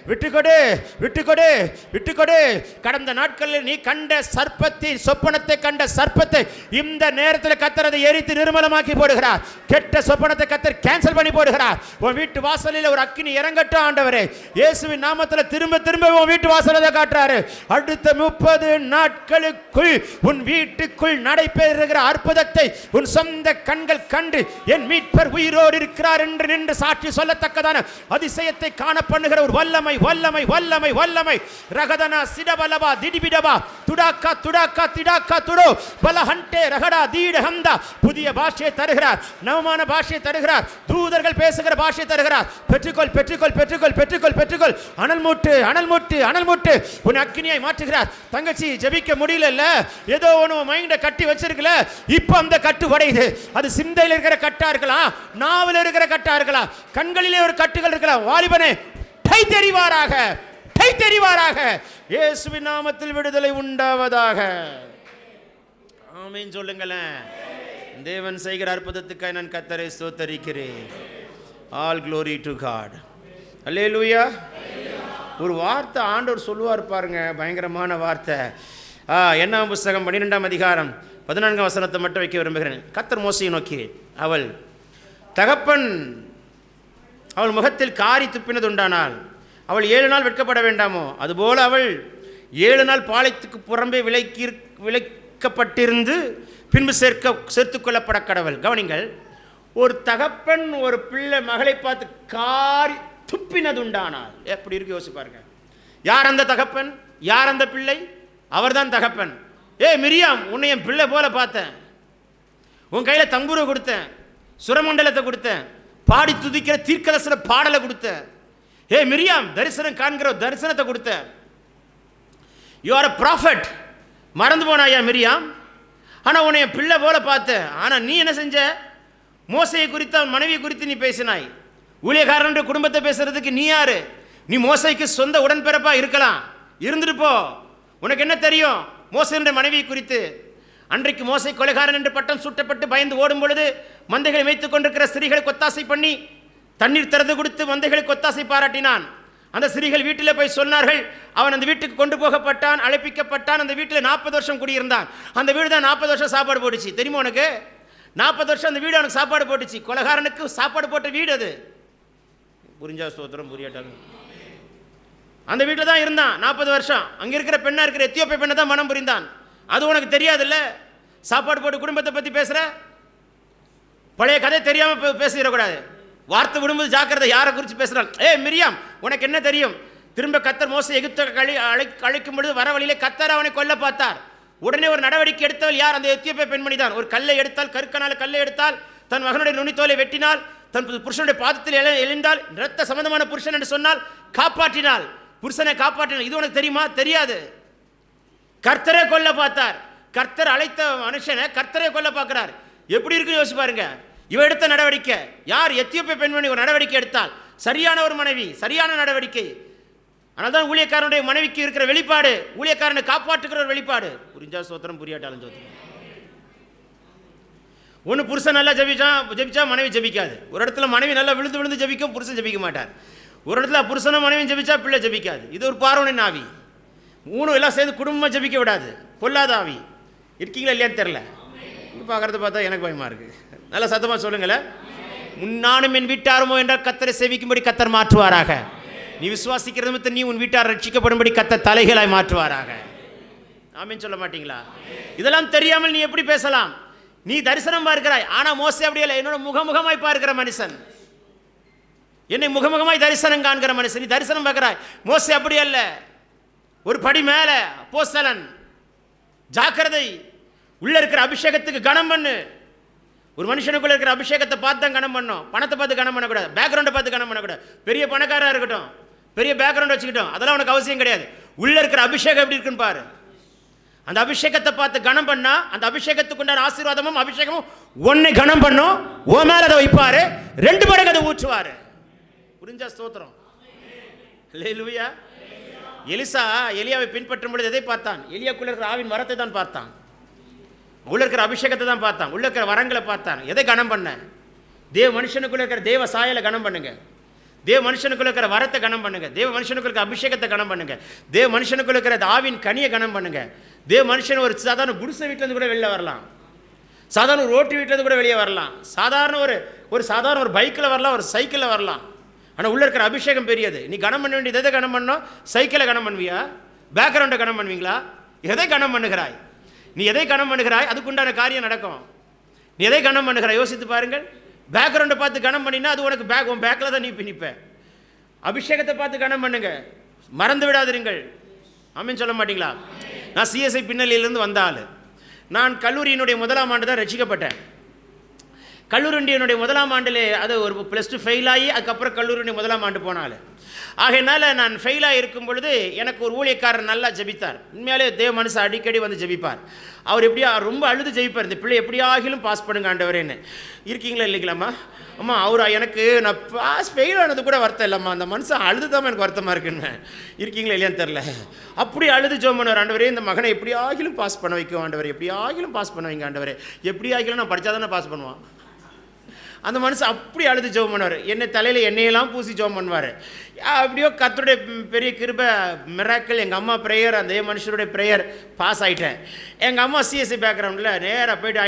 விட்டுக்கொடு, விட்டுக்கொடு, விட்டுக்கொடு. கடந்த நாட்களில் நீ கண்ட சர்ப்பத்தின் சொப்பனத்தை கண்ட சர்ப்பத்தை இந்த நேரத்தில் கர்த்தர் அதை எரித்து நிர்மலமாக்கி போடுகிறார். கெட்ட சொப்பனத்தை கர்த்தர் கேன்சல் பண்ணி போடுகிறார். உன் வீட்டு வாசலில் ஒரு அக்கினி இறங்கட்டும் ஆண்டவரே. இயேசுவின் நாமத்தில் திரும்ப திரும்ப உன் வீட்டு வாசலை காட்டுறாரு. அடுத்த 30 நாட்களுக்குள் உன் வீட்டுக்குள் நடைபெறுகிற அற்புதத்தை உன் சொந்த கண்கள் கண்டு என் மீட்பர் உயிரோடு இருக்கிறார் என்று நின்று சாட்சி சொல்லத்தக்கதான அதிசயத்தை காண பண்ணுகிற ஒரு வல்லமை, வல்லமை, வல்லமை, வல்லமை. ரகதனா சிடபலபா திடிபிடபா துடாக்கா துடாக்கா திடாக்கா துடோ பலஹண்டே ரகடா தீடஹந்தா. புதிய பாஷையை தருகிறார், நவமான பாஷையை தருகிறார், தூதர்கள் பேசுகிற பாஷையை தருகிறார். பெற்றுக்கொள், பெற்றுக்கொள், பெற்றுக்கொள், பெற்றுக்கொள், பெற்றுக்கொள். அனல் மூட்டு, அனல் மூட்டு, அனல் மூட்டு. உன் அக்கினியை மாற்றுகிறார். தங்கச்சி ஜெபிக்க முடியல, ஏதோ ஒன்று மைண்ட கட்டி வச்சிருக்கல, இப்போ அந்த கட்டு உடையுது. அது சிந்தையில் இருக்கிற கட்டா இருக்கலாம், நாவில் இருக்கிற கட்டா இருக்கலாம், கண்களிலே ஒரு கட்டுகள் இருக்கலாம். வாலிபனே கை தெரிவாராக, கை தெரிவாராக. இயேசுவின் நாமத்தில் விடுதலை உண்டாவதாக. ஆமென் சொல்லுங்களேன். தேவன் செய்கிற அற்புதத்துக்காக நான் கர்த்தரை ஸ்தோத்தரிக்கிறேன். All glory to God. அல்லேலூயா. ஒரு வார்த்தை ஆண்டவர் சொல்லுவார் பாருங்க, பயங்கரமான வார்த்தை. என்னாம் புஸ்தகம் 12ஆம் அதிகாரம் 14ஆம் வசனத்தை மட்டும் வைக்க விரும்புகிறேன். கர்த்தர் மோசையை நோக்கி, அவள் தகப்பன் அவள் முகத்தில் காரி துப்பினது உண்டானால் அவள் 7 நாள் வெட்கப்பட வேண்டாமோ? அதுபோல அவள் 7 நாள் பாளையத்துக்கு புறம்பே விலைக்கப்பட்டிருந்து பின்பு சேர்த்துக் கொள்ளப்பட கடவுள். கவனிங்கள், ஒரு தகப்பன் ஒரு பிள்ளை மகளை பார்த்து காரி துப்பினது உண்டானால் எப்படி இருக்கு யோசிப்பாருங்க. யார் அந்த தகப்பன், யார் அந்த பிள்ளை? அவர்தான் தகப்பன். மிரியாம், உன்னை என் பிள்ளை போல பார்த்தேன், உன் கையில் தம்புரை கொடுத்தேன், சுரமண்டலத்தை கொடுத்தேன், பாடி துதிக்கிற தீர்க்கதரிசன பாடலை கொடுத்தேன். மிரியாம், தரிசனம் காண்கிற தரிசனத்தை கொடுத்தேன். You are a prophet. மறந்து போனாயா மிரியாம்? ஆனால் உன்னை என் பிள்ளை போல பார்த்தேன். ஆனால் நீ என்ன செஞ்ச? மோசையை குறித்து, அவன் மனைவியை குறித்து நீ பேசினாய். ஊழியக்காரன் குடும்பத்தை பேசுறதுக்கு நீ யாரு? நீ மோசைக்கு சொந்த உடன்பிறப்பா இருக்கலாம், இருந்துட்டு போ. உனக்கு என்ன தெரியும் மோசையுடைய மனைவியை குறித்து? அன்றைக்கு மோசை கொலைகாரன் என்று பட்டம் சூட்டப்பட்டு பயந்து ஓடும் பொழுது மந்தைகளை வைத்துக் கொண்டிருக்கிற ஸ்திரீகளை கொத்தாசை பண்ணி தண்ணீர் திறந்து கொடுத்து மந்தைகளை கொத்தாசை பாராட்டினான். அந்த ஸ்திரீகள் வீட்டில் போய் சொன்னார்கள். அவன் அந்த வீட்டுக்கு கொண்டு போகப்பட்டான், அழைப்பிக்கப்பட்டான். அந்த வீட்டில் 40 வருஷம் குடியிருந்தான். அந்த வீடு தான் 40 வருஷம் சாப்பாடு போட்டுச்சு. தெரியுமா உனக்கு? 40 வருஷம் அந்த வீடு அவனுக்கு சாப்பாடு போட்டுச்சு. கொலைகாரனுக்கு சாப்பாடு போட்ட வீடு அது. புரிஞ்சா ஸ்தோத்திரம், புரியாட்டாங்க. அந்த வீட்டில் தான் இருந்தான் 40 வருஷம். அங்கே இருக்கிற பெண்ணா இருக்கிற எத்தியோப்பிய பெண்ணை தான் மனம் புரிந்தான். அது உனக்கு தெரியாதுல்ல? சாப்பாடு போட்டு குடும்பத்தை பற்றி பேசுகிற பழைய கதை தெரியாமல் பேசிடக்கூடாது. வார்த்தை விடும்போது ஜாக்கிரதை, யாரை குறித்து பேசுகிறான். மிரியாம், உனக்கு என்ன தெரியும்? திரும்ப கர்த்தர் மோசை எகிப்தை அழைக்கும் பொழுது வர வழியிலே கர்த்தர் அவனை கொல்ல பார்த்தார். உடனே ஒரு நடவடிக்கை எடுத்தவள் யார்? அந்த எத்தியோப்பிய பெண்மணி தான். ஒரு கல்லை எடுத்தால், கற்கனால் கல்லை எடுத்தால், தன் மகனுடைய நுனித்தோலை வெட்டினால், தன் புருஷனுடைய பாதத்தில் எழுந்தால், இரத்த சம்பந்தமான புருஷன் என்று சொன்னால் காப்பாற்றினாள், புருஷனை காப்பாற்றினாள். இது உனக்கு தெரியுமா? தெரியாது. கர்த்தரே கொல்ல பார்த்தார். கர்த்தர் அழைத்த மனுஷனை கர்த்தரே கொல்ல பார்க்கிறார். எப்படி இருக்குன்னு யோசிச்சு பாருங்க. இவ எடுத்த நடவடிக்கை யார்? எத்தியோப்பிய பெண்மணி ஒரு நடவடிக்கை எடுத்தால், சரியான ஒரு மனைவி, சரியான நடவடிக்கை. அதனால தான் ஊழியக்காரனுடைய மனைவிக்கு இருக்கிற வெளிப்பாடு ஊழியக்காரனை காப்பாற்றுகிற ஒரு வெளிப்பாடு. புரிஞ்சா சோத்திரம், புரியாட்டாலும் சோத்திரம். ஒன்று புருஷன் நல்லா ஜெபிச்சா மனைவி ஜெபிக்காது. ஒரு இடத்துல மனைவி நல்லா விழுந்து விழுந்து ஜெபிக்கும், புருஷன் ஜெபிக்க மாட்டார். ஒரு இடத்துல புருஷனும் மனைவியும் ஜெபிச்சா பிள்ளை ஜெபிக்காது. இது ஒரு பார்வனின் ஆவி. மூணு எல்லாம் சேர்ந்து குடும்பமாக ஜெபிக்க விடாது. பொல்லாத ஆவி. இருக்கீங்களா இல்லையான்னு தெரில. பார்க்குறத பார்த்தா எனக்கு பயமாக இருக்குது. நல்லா சத்தமாக சொல்லுங்களேன். முன்னானும் என் வீட்டாருமோ என்றால் கத்தரை சேவிக்கும்படி கத்தர் மாற்றுவாராக. நீ விசுவாசிக்கிறது மட்டும் நீ உன் வீட்டார் ரட்சிக்கப்படும்படி கத்தர் தலைகளாய் மாற்றுவாராக. ஆமீன் சொல்ல மாட்டீங்களா? இதெல்லாம் தெரியாமல் நீ எப்படி பேசலாம்? நீ தரிசனம் பார்க்கிறாய், ஆனால் மோசே அப்படி இல்லை. என்னோட முகமுகமாய் பார்க்கிற மனுஷன், என்னை முகமுகமாய் தரிசனம் காண்கிற மனுஷன். நீ தரிசனம் பார்க்கிறாய். மோசே அப்படி அல்ல, ஒரு படி மேலே அப்போஸ்தலன். ஜாக்கிரதை. உள்ள இருக்கிற அபிஷேகத்துக்கு கனம் பண்ணு. ஒரு மனுஷனுக்குள்ள இருக்கிற அபிஷேகத்தை பார்த்து தான் கனம் பண்ணணும். பணத்தை பார்த்து கனம் பண்ணக்கூடாது, பேக்ரவுண்டை பார்த்து கனம் பண்ணக்கூடாது. பெரிய பணக்காரா இருக்கட்டும், பெரிய பேக்ரவுண்ட் வச்சுக்கிட்டோம், அதெல்லாம் உனக்கு அவசியம் கிடையாது. உள்ள இருக்கிற அபிஷேகம் எப்படி இருக்குன்னு பாரு. அந்த அபிஷேகத்தை பார்த்து கனம் பண்ணா அந்த அபிஷேகத்துக்கு உண்டான ஆசீர்வாதமும் அபிஷேகமும் ஒன்னை கனம் பண்ணும், ஓ மேல அதை வைப்பாரு, 2 மடங்கு அதை ஊற்றுவாரு. புரிஞ்சா ஸ்தோத்திரம். அல்லேலூயா. எலிசா எலியாவை பின்பற்றும் பொழுது எதை பார்த்தான்? எலியாக்குள்ள இருக்கிற ஆவின் வரத்தை தான் பார்த்தான், உள்ள இருக்கிற அபிஷேகத்தை தான் பார்த்தான், உள்ள இருக்கிற வரங்களை பார்த்தான். எதை கனம் பண்ண? தேவ மனுஷனுக்குள்ள இருக்கிற தேவ சாயலை கனம் பண்ணுங்க. தேவ மனுஷனுக்குள்ள இருக்கிற வரத்தை கனம் பண்ணுங்க. தேவ மனுஷனுக்குள்ள இருக்கிற அபிஷேகத்தை கனம் பண்ணுங்க. தேவ மனுஷனுக்குள்ள இருக்கிற ஆவின் கனியை கனம் பண்ணுங்க. தேவ மனுஷன் ஒரு சாதாரண குடிசை வீட்டிலேருந்து கூட வெளில வரலாம், சாதாரண ஒரு ரோட்டு வீட்டிலேருந்து கூட வெளியே வரலாம், சாதாரண ஒரு பைக்கில் வரலாம், ஒரு சைக்கிளில் வரலாம். ஆனால் உள்ள இருக்கிற அபிஷேகம் பெரியது. நீ கனம் பண்ண வேண்டியது எதை கனம் பண்ணணும்? சைக்கிளை கனம் பண்ணுவியா? பேக்ரவுண்டை கனம் பண்ணுவீங்களா? எதை கனம் பண்ணுகிறாய்? நீ எதை கனம் பண்ணுகிறாய் அதுக்குண்டான காரியம் நடக்கும். நீ எதை கனம் பண்ணுகிறாய் யோசித்து பாருங்கள். பேக்ரவுண்டை பார்த்து கனம் பண்ணினா அது உனக்கு உன் பேக்கில் தான் நீ நிற்ப. அபிஷேகத்தை பார்த்து கனம் பண்ணுங்க, மறந்து விடாதிருங்கள். ஆமென் சொல்ல மாட்டீங்களா? நான் சிஎஸ்ஐ பின்னணியிலிருந்து வந்த ஆள். நான் கல்லூரியினுடைய 1ஆம் ஆண்டு தான் ரட்சிக்கப்பட்டேன். கல்லூரியினுடைய 1ஆம் ஆண்டிலே அது ஒரு +2 ஃபெயில் ஆகி அதுக்கப்புறம் கல்லூரியுடைய 1ஆம் ஆண்டு போனாள். ஆகையினால நான் ஃபெயிலாக இருக்கும் பொழுது எனக்கு ஒரு ஊழியக்காரர் நல்லா ஜெபித்தார். உண்மையாலே தேவ மனுஷன் அடிக்கடி வந்து ஜெபிப்பார். அவர் எப்படியா ரொம்ப அழுது ஜெபிப்பார், இந்த பிள்ளை எப்படியாகிலும் பாஸ் பண்ணுங்க ஆண்டவரேன்னு. இருக்கீங்களா இல்லைங்களாம்மா? அம்மா அவர் எனக்கு நான் ஃபெயில் ஆனது கூட வருத்தம் இல்லைம்மா, அந்த மனுஷன் அழுது தான் எனக்கு வருத்தமாக இருக்குன்னு. இருக்கீங்களா இல்லையான்னு தெரில. அப்படி அழுது ஜெபம் பண்ணுவார். ஆண்டவரே இந்த மகனை எப்படியாகிலும் பாஸ் பண்ண வைக்கும் ஆண்டவர், எப்படியாகிலும் பாஸ் பண்ண வைங்க ஆண்டவரே, எப்படியாகிலும் நான் படித்தா தானே பாஸ் பண்ணுவான். அந்த மனுஷன் அப்படி அழுது ஜெபம் பண்ணுவார். என்னை தலையில் எண்ணெயெல்லாம் பூசி ஜெபம் பண்ணுவார். அப்படியோ கர்த்தருடைய பெரிய கிருபை மிராக்கிள், எங்கள் அம்மா ப்ரேயர், அந்த மனுஷருடைய ப்ரேயர் பாஸ் ஆகிட்டேன். எங்கள் அம்மா சிஎஸ்சி பேக்ரவுண்டில் நேராக போய்ட்டு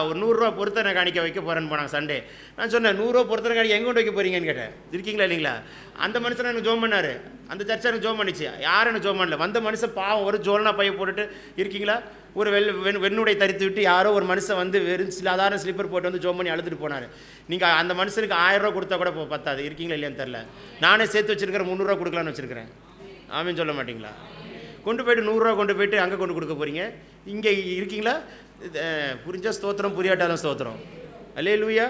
ஒரு 100 ரூபா பொருத்தனை காணிக்க வைக்க போகிறேன்னு போனாங்க சண்டே. நான் சொன்னேன் 100 ரூபா பொருத்தனை காணிக்க எங்கே கொண்டு வைக்க போகிறீங்கன்னு கேட்டேன். இருக்கீங்களா இல்லைங்களா? அந்த மனுஷன் எனக்கு ஜோம் பண்ணார், அந்த சர்ச்சை எனக்கு ஜோம் பண்ணிச்சு. யாரும் எனக்கு ஜோம் பண்ணல. வந்த மனுஷன் பாவம் ஒரு ஜோல்னா பைய போட்டுட்டு, இருக்கீங்களா, ஒரு வெண்ணுடை தரித்து விட்டு யாரோ ஒரு மனுஷன் வந்து வெறும் சாதாரண ஸ்லிப்பர் போட்டு வந்து ஜோம் பண்ணி அழுதுட்டு போனார். நீங்கள் அந்த மனுஷனுக்கு 1000 ரூபா கொடுத்தா கூட பத்தாது. இருக்கீங்களா இல்லையான்னு தெரில. நானே சேர்த்து வச்சுருக்கிறேன், 300 ரூபா கொடுக்கலான்னு வச்சுருக்கிறேன். ஆமேன்னு சொல்ல மாட்டிங்களா? கொண்டு போய்ட்டு 100 ரூபா கொண்டு போய்ட்டு அங்கே கொண்டு கொடுக்க போகிறீங்க. இங்கே இருக்கீங்களா? புரிஞ்சால் ஸ்தோத்திரம், புரியாட்டாலும் ஸ்தோத்திரம். அல்லேலூயா.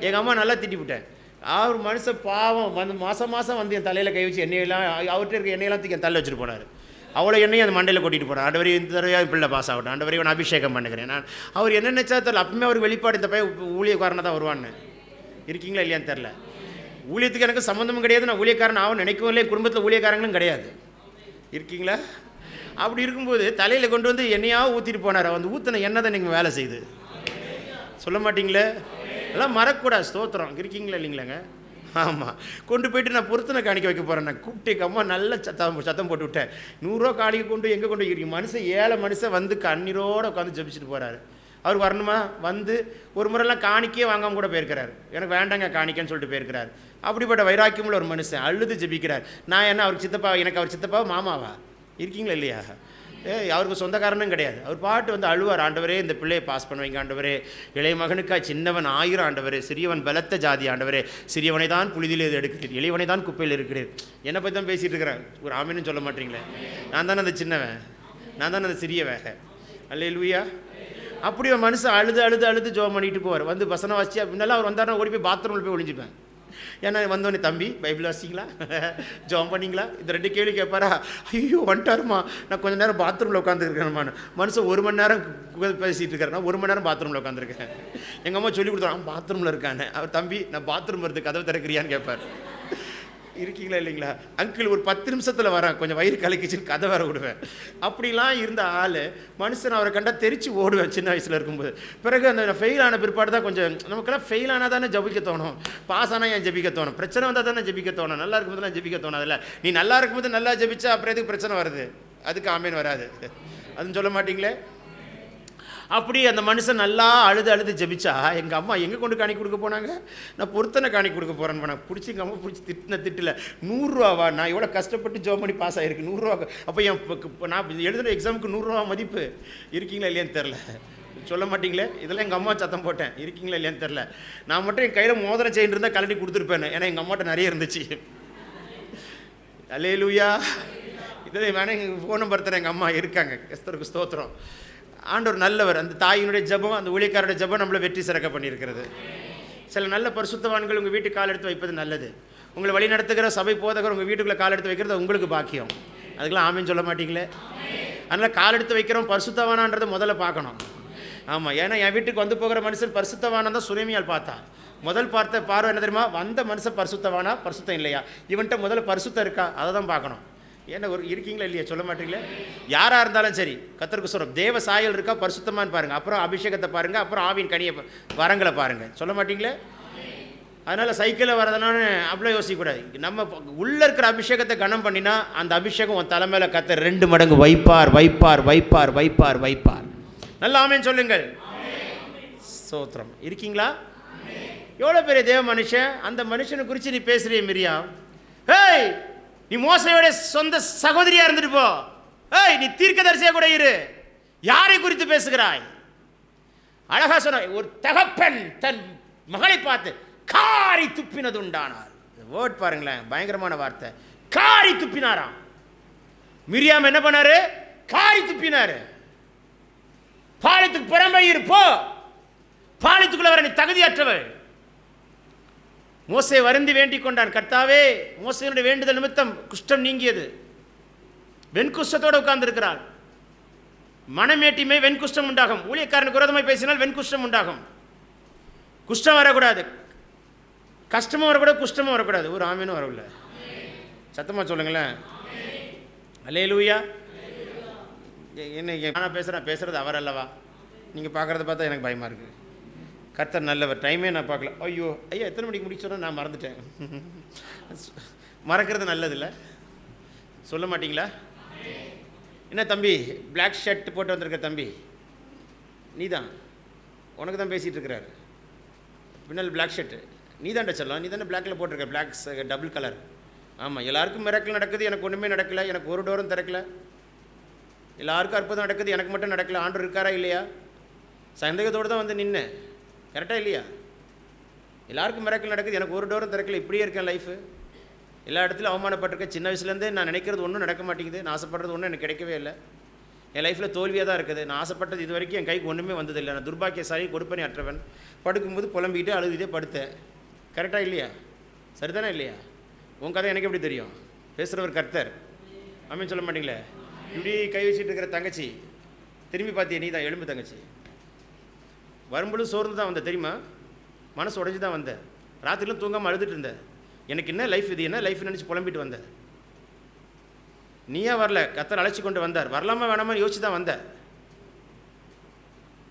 எங்கள் அம்மா நல்லா திட்டிவிட்டேன். அவர் மனுஷன் பாவம் வந்து மாதம் வந்து என் தலையில் கை வச்சு எண்ணெயெல்லாம், அவர்கிட்ட இருக்க எண்ணெயெல்லாம் தூக்கி என் தலை வச்சுட்டு போனார். அவ்வளோ எண்ணெயும் அந்த மண்டையில் கொட்டிட்டு போனார். ஆண்டவரே இந்த தடவையாக பிள்ளை பாஸ் ஆகட்டும், ஆண்டவரே இவன் அபிஷேகம் பண்ணுகிறேன். நான் அவர் என்ன நினச்சா தெரியல. அப்பவுமே அவர் வெளிப்பாடு இந்த பையன் ஊழியக்காரனை தான் வருவான்னு. இருக்கீங்களா இல்லையான்னு தெரில. ஊழியத்துக்கு எனக்கு சம்மந்தமும் கிடையாது, நான் ஊழியக்காரன் ஆகும் நினைக்கவும் இல்லை, குடும்பத்தில் ஊழியக்காரங்களும் கிடையாது. இருக்கீங்களா? அப்படி இருக்கும்போது தலையில் கொண்டு வந்து எண்ணெயாக ஊற்றிட்டு போனார். வந்து ஊற்றின எண்ணெய் தான் நீங்கள் வேலை செய்யுது. சொல்ல மாட்டிங்களே? அதெல்லாம் மறக்கூடாது. ஸ்தோத்திரம். இருக்கீங்களா இல்லைங்களாங்க? ஆமாம். கொண்டு போய்ட்டு நான் பொருத்தனை காணிக்க வைக்க போகிறேன். நான் கூப்பிட்டு அம்மா நல்ல சத்தம் போட்டு விட்டேன். 100 ரூபா காணிக்க கொண்டு எங்கே கொண்டு வைக்கிறீங்க? மனுஷன் 7 மனுஷன் வந்து கண்ணீரோடு உட்காந்து ஜெபிச்சுட்டு போகிறாரு. அவர் வரணுமா? வந்து ஒரு முறைலாம் காணிக்கையே வாங்காமல் கூட போயிருக்கிறார். எனக்கு வேண்டாங்க காணிக்கன்னு சொல்லிட்டு போயிருக்கிறார். அப்படிப்பட்ட வைராக்கியமுள்ள ஒரு மனுஷன் அழுது ஜெபிக்கிறார். நான் என்ன அவருக்கு சித்தப்பா? எனக்கு அவர் சித்தப்பா மாமாவா? இருக்கீங்களா இல்லையா? அவருக்கு சொந்தக்காரனும் கிடையாது. அவர் பாட்டு வந்து அழுவார். ஆண்டவரே இந்த பிள்ளையை பாஸ் பண்ண வைங்க ஆண்டவரே, இளைய மகனுக்காய் சின்னவன் 1000 ஆண்டவரே, சிறியவன் பலத்த ஜாதி ஆண்டவரே, சிறியவனை தான் புழுதியில் எடுக்கிறீர், இளையவனை தான் குப்பையில் இருக்கிறீர். என்னை பற்றி தான் பேசிகிட்டு இருக்கிறேன். ஒரு ஆமீன்னு சொல்ல மாட்டீங்களே? நான் தானே அந்த சின்னவன், நான் தானே அந்த சிறியவன். அல்லேலூயா. அப்படி ஒரு மனுஷன் அழுது ஜோம் பண்ணிட்டு போவார். வந்து வசனம் வாசிச்சு அப்படின்னாலும் அவர் வந்தாருன்னா ஓடி போய் பாத்ரூமில் போய் ஒழிஞ்சிப்பேன். ஏன்னா வந்தோடனே தம்பி பைபிள் வாசிங்களா, ஜோம் பண்ணிங்களா, இந்த 2 கேள்வி கேட்பாரா? ஐயோ வந்துட்டாருமா, நான் கொஞ்சம் நேரம் பாத்ரூமில் உட்காந்துருக்கேன்மான்னு. மனுஷன் 1 மணி நேரம் பேசிகிட்டு இருக்காருன்னா 1 மணி நேரம் பாத்ரூமில் உட்காந்துருக்கேன். எங்கள் அம்மா சொல்லி கொடுத்தாரு, அவன் பாத்ரூமில் இருக்கானே. அவர் தம்பி நான் பாத்ரூம் வருது, கதவு திறக்கிறியான்னு கேட்பார். இருக்கீங்களா இல்லைங்களா? அங்கிள் ஒரு 10 நிமிஷத்தில் வரேன், கொஞ்சம் வயிறு கலக்கிச்சுன்னு கதை வர விடுவேன். அப்படிலாம் இருந்த ஆள் மனுஷன் அவரை கண்டா தெரிச்சு ஓடுவேன் சின்ன வயசில் இருக்கும்போது. பிறகு அந்த ஃபெயில் ஆன பிற்பாடு தான் கொஞ்சம் நமக்கெல்லாம் ஃபெயில் ஆனால் தானே ஜபிக்க தோணும், பாஸ் ஆனால் ஏன் ஜபிக்க தோணும், பிரச்சனை வந்தால் தானே ஜபிக்க தோணும், நல்லா இருக்கும்போதுலாம் ஜபிக்க தோணாதுல்ல. நீ நல்லா இருக்கும்போது நல்லா ஜபிச்சா அப்புறம் எதுக்கு பிரச்சனை வருது? அதுக்கு ஆமேன் வராது, அதுன்னு சொல்ல மாட்டீங்களே. அப்படி அந்த மனுஷன் நல்லா அழுது ஜெபிச்சா எங்கள் அம்மா எங்கே கொண்டு காணி கொடுக்க போனாங்க? நான் பொருத்தனை காணி கொடுக்க போகிறேன்னு போனாங்க. பிடிச்சி எங்கள் அம்மா பிடிச்சி திட்டில் 100 ரூபாவா? நான் எவ்வளோ கஷ்டப்பட்டு ஜோம் பண்ணி பாஸ் ஆகிருக்கு, 100 ரூபா. அப்போ நான் எழுதுகிற எக்ஸாமுக்கு 100 ரூபா மதிப்பு. இருக்கீங்களா இல்லையான்னு தெரில, சொல்ல மாட்டீங்களே. இதெல்லாம் எங்கள் அம்மா சத்தம் போட்டேன், இருக்கீங்களா இல்லையான்னு தெரில. நான் மட்டும் என் கையில் மோதிரம் செயின் இருந்தால் கலட்டி கொடுத்துருப்பேன், ஏன்னா எங்கள் அம்மாட்ட நிறைய இருந்துச்சு. அல்லேலூயா. இதை வேணா எங்கள் ஃபோன் நம்பர் தரேன், எங்கள் அம்மா இருக்காங்க. கர்த்தருக்கு ஸ்தோத்திரம். ஆண்டவர் நல்லவர். அந்த தாயினுடைய ஜெபம், அந்த ஊழியக்காரோட ஜெபம் நம்மளை வெற்றி சிறக்க பண்ணியிருக்கிறது. சில நல்ல பரிசுத்தவான்கள் உங்கள் வீட்டுக்கு கால் எடுத்து வைப்பது நல்லது. உங்களை வழி நடத்துகிற சபை போதகர் உங்கள் வீட்டுக்குள்ளே கால் எடுத்து வைக்கிறது உங்களுக்கு பாக்கியம். அதுக்கெல்லாம் ஆமேன்னு சொல்ல மாட்டீங்களே. அதனால் கால் எடுத்து வைக்கிறோம் பரிசுத்தவானான்றதை முதல்ல பார்க்கணும். ஆமாம், ஏன்னா என் வீட்டுக்கு வந்து போகிற மனுஷன் பரிசுத்தவானம் தான் சுரேமியால் பார்த்தா. முதல் பார்த்த பார்வை என்ன தெரியுமா? வந்த மனுஷன் பரிசுத்தவானா பரிசுத்தம் இல்லையா, இவன்கிட்ட முதல்ல பரிசுத்தம் இருக்கா, அதை தான் பார்க்கணும். ஏன்னா ஒரு இருக்கீங்களா இல்லையா, சொல்ல மாட்டீங்களே. யாராக இருந்தாலும் சரி, கர்த்தருக்கு சொல்கிறோம், தேவ சாயல் இருக்கா பரிசுத்தமானு பாருங்கள், அப்புறம் அபிஷேகத்தை பாருங்கள், அப்புறம் ஆவின் கனியை வரங்களை பாருங்கள், சொல்ல மாட்டீங்களே. அதனால் சைக்கிளில் வரதுனால அப்படியே யோசிக்கக்கூடாது. நம்ம உள்ளே இருக்கிற அபிஷேகத்தை கனம் பண்ணினா அந்த அபிஷேகம் உன் தலைமையில் கர்த்தர் 2 மடங்கு வைப்பார் வைப்பார் வைப்பார் வைப்பார் வைப்பார். நல்ல ஆமேன்னு சொல்லுங்கள். ஸ்தோத்திரம். இருக்கீங்களா? எவ்வளோ பெரிய தேவ மனுஷன். அந்த மனுஷனை குறித்து நீ பேசுகிறிய மிரியாம், ஹேய் நீ மோசையோட சொந்த சகோதரியா இருந்துட்டு போ, ஏய் நீ தீர்க்கதரிசியா கூட இரு, யாரை குறித்து பேசுகிறாய்? அழகா சொன்ன ஒரு தகப்பன் தன் மகளை பார்த்து காரி துப்பினது உண்டானார். வேர்ட் பாருங்களேன், பயங்கரமான வார்த்தை. காரி துப்பினாராம். மிரியாம் என்ன பண்ணாரு? காரி துப்பினாரு. பாளையத்துக்கு புறம்பே இருப்போ, பாளையத்துக்குள்ள வர நீ தகுதியற்றவள். மோசே வருந்தி வேண்டிக் கொண்டான், கர்த்தாவே மோசேனுடைய வேண்டுதல் நிமித்தம் குஷ்டம் நீங்கியது. வெண்குஷ்டத்தோடு உட்கார்ந்து இருக்கிறாள். மனமேட்டிமை வெண்குஷ்டம் உண்டாகும். ஊழியக்காரனுக்கு விரோதமாய் பேசினால் வெண்குஷ்டம் உண்டாகும். குஷ்டம் வரக்கூடாது, கஷ்டமும் வரக்கூடாது, குஷ்டமும் வரக்கூடாது. ஒரு ஆமீனும் வரவில்லை. சத்தமாக சொல்லுங்களேன். அல்லேலூயா. என்ன நான் பேசுறது அவர் அல்லவா? நீங்கள் பார்க்குறத பார்த்தா எனக்கு பயமாக இருக்குது. கர்த்தர் நல்லவர். டைமே நான் பார்க்கல. ஐயோ எத்தனை மணிக்கு முடிச்சோன்னா நான் மறந்துட்டேன். மறக்கிறது நல்லதில்லை, சொல்ல மாட்டிங்களா? என்ன தம்பி பிளாக் ஷர்ட் போட்டு வந்திருக்க தம்பி, நீ தான், உனக்கு தான் பேசிகிட்டு இருக்கிறாரு. பின்னல் பிளாக் ஷர்ட்டு நீ தான்டா சொல்லலாம், நீ தானே பிளாக்கில் போட்டிருக்க, பிளாக் டபுள் கலர். ஆமாம், எல்லாருக்கும் மிராக்கிள் நடக்குது, எனக்கு ஒன்றுமே நடக்கலை, எனக்கு ஒரு டோரும் திறக்கலை. எல்லாருக்கும் அற்புதம் நடக்குது, எனக்கு மட்டும் நடக்கலை. ஆண்டவர் இருக்காரா இல்லையா? சந்தேகத்தோடு தான் வந்து நின்று, கரெக்டாக இல்லையா? எல்லாருக்கும் மிராக்கிள் நடக்குது, எனக்கு ஒரு டோரும் திறக்கலை. இப்படியே இருக்கேன் லைஃபு. எல்லா இடத்துலையும் அவமானப்பட்டிருக்கேன். சின்ன வயசுலேருந்தே நான் நினைக்கிறது ஒன்றும் நடக்க மாட்டேங்குது, நான் ஆசைப்படுறது ஒன்றும் எனக்கு கிடைக்கவே இல்லை. என் லைஃப்பில் தோல்வியாக தான் இருக்குது. நான் ஆசைப்பட்டது இது வரைக்கும் என் கைக்கு ஒன்றுமே வந்ததில்லை. நான் துர்பாக்கியசாலி, கொடுப்பனி அற்றவன். படுக்கும்போது புலம்பிக்கிட்டே அழுதுகிட்டே படுத்தேன். கரெக்டாக இல்லையா? சரிதானே இல்லையா? உன் கதை எனக்கு எப்படி தெரியும்? பேசுகிறவர் கர்த்தர். ஆமேன்னு சொல்ல மாட்டீங்களே. இப்படி கை வச்சுட்டு இருக்கிற தங்கச்சி திரும்பி பார்த்தியே, நீ தான் எலும்பு தங்கச்சி. வரும்பொழுது சோர்ந்து தான் வந்த தெரியுமா? மனசு உடஞ்சி தான் வந்தேன். ராத்திரிலும் தூங்காமல் அழுதுட்டு இருந்தேன். எனக்கு என்ன லைஃப், இது என்ன லைஃப் நினச்சி புலம்பிட்டு வந்தேன். நீயா வரல, கர்த்தர் அழைச்சி கொண்டு வந்தார். வரலாமா வேணாமான்னு யோசிச்சு தான் வந்த.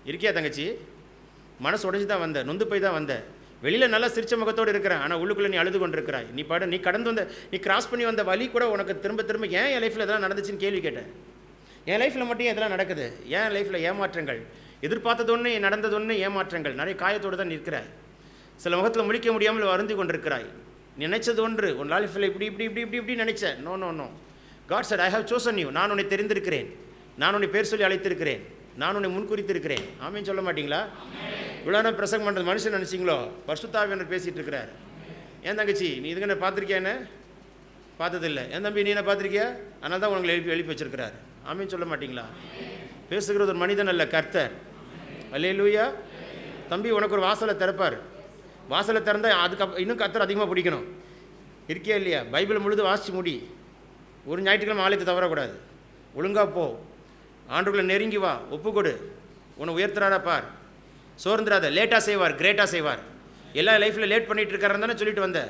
இருக்கியா தங்கச்சி? மனசு உடஞ்சி தான் வந்த, நொந்து போய் தான் வந்த. வெளியில் நல்லா சிரிச்ச முகத்தோடு இருக்கிறேன், ஆனால் உள்ளுக்குள்ளே நீ அழுது கொண்டு இருக்கிறாய். நீ கடந்து வந்த, நீ கிராஸ் பண்ணி வந்த வழி கூட உனக்கு திரும்ப திரும்ப ஏன் என் லைஃப்பில் இதெல்லாம் நடந்துச்சுன்னு கேள்வி கேட்டேன். என் லைஃப்பில் மட்டும் இதெல்லாம் நடக்குது, என் லைஃப்பில் ஏமாற்றங்கள், எதிர்பார்த்தது ஒன்று நடந்தது ஒன்று, ஏமாற்றங்கள், நிறைய காயத்தோடு தான் நிற்கிறாய். சில முகத்தில் முழிக்க முடியாமல் வருந்தி கொண்டிருக்கிறாய். நினைச்சது ஒன்று, உன் லைஃப்பில் இப்படி இப்படி இப்படி இப்படி இப்படி நினைச்சேன். No no no, God said, I have chosen you. நான் உன்னை தெரிந்திருக்கிறேன், நான் உன்னை பேர் சொல்லி அழைத்திருக்கிறேன், நான் உன்னை முன்குறித்திருக்கிறேன். ஆமேன்னு சொல்ல மாட்டீங்களா? இவ்வளோ நேரம் பிரசங்கம் பண்ணுறது மனுஷன் நினச்சிங்களோ? பரிசுத்த ஆவியானவர் பேசிகிட்டு இருக்கிறார். ஏன் தங்கச்சி நீ இதுக்கு என்ன பார்த்துருக்கியா? என்ன பார்த்ததில்லை. என் தம்பி நீ என்ன பார்த்துருக்கியா? அதனால தான் உங்களை எழுப்பி வச்சிருக்கிறார். ஆமேன்னு சொல்ல மாட்டீங்களா? பேசுகிறது ஒரு மனிதன் அல்ல, கர்த்தர். அல்லேலூயா. தம்பி உனக்கு ஒரு வாசலை திறப்பார். வாசலை திறந்தால் அதுக்கு இன்னும் கர்த்தர் அதிகமாக பிடிக்கணும். இருக்கியா இல்லையா? பைபிள் முழுது வாசித்து முடி. ஒரு ஞாயிற்றுக்கிழமை ஆலயத்தை தவறக்கூடாது. ஒழுங்காக போ, ஆண்டுக்குள்ளே நெருங்கி வா, ஒப்புக்கொடு. உன்னை உயர்த்துறாரா பார். சோர்ந்துராத. லேட்டாக செய்வார், கிரேட்டாக செய்வார். எல்லா லைஃப்பில் லேட் பண்ணிகிட்டு இருக்காருன்னு தானே சொல்லிட்டு வந்தேன்.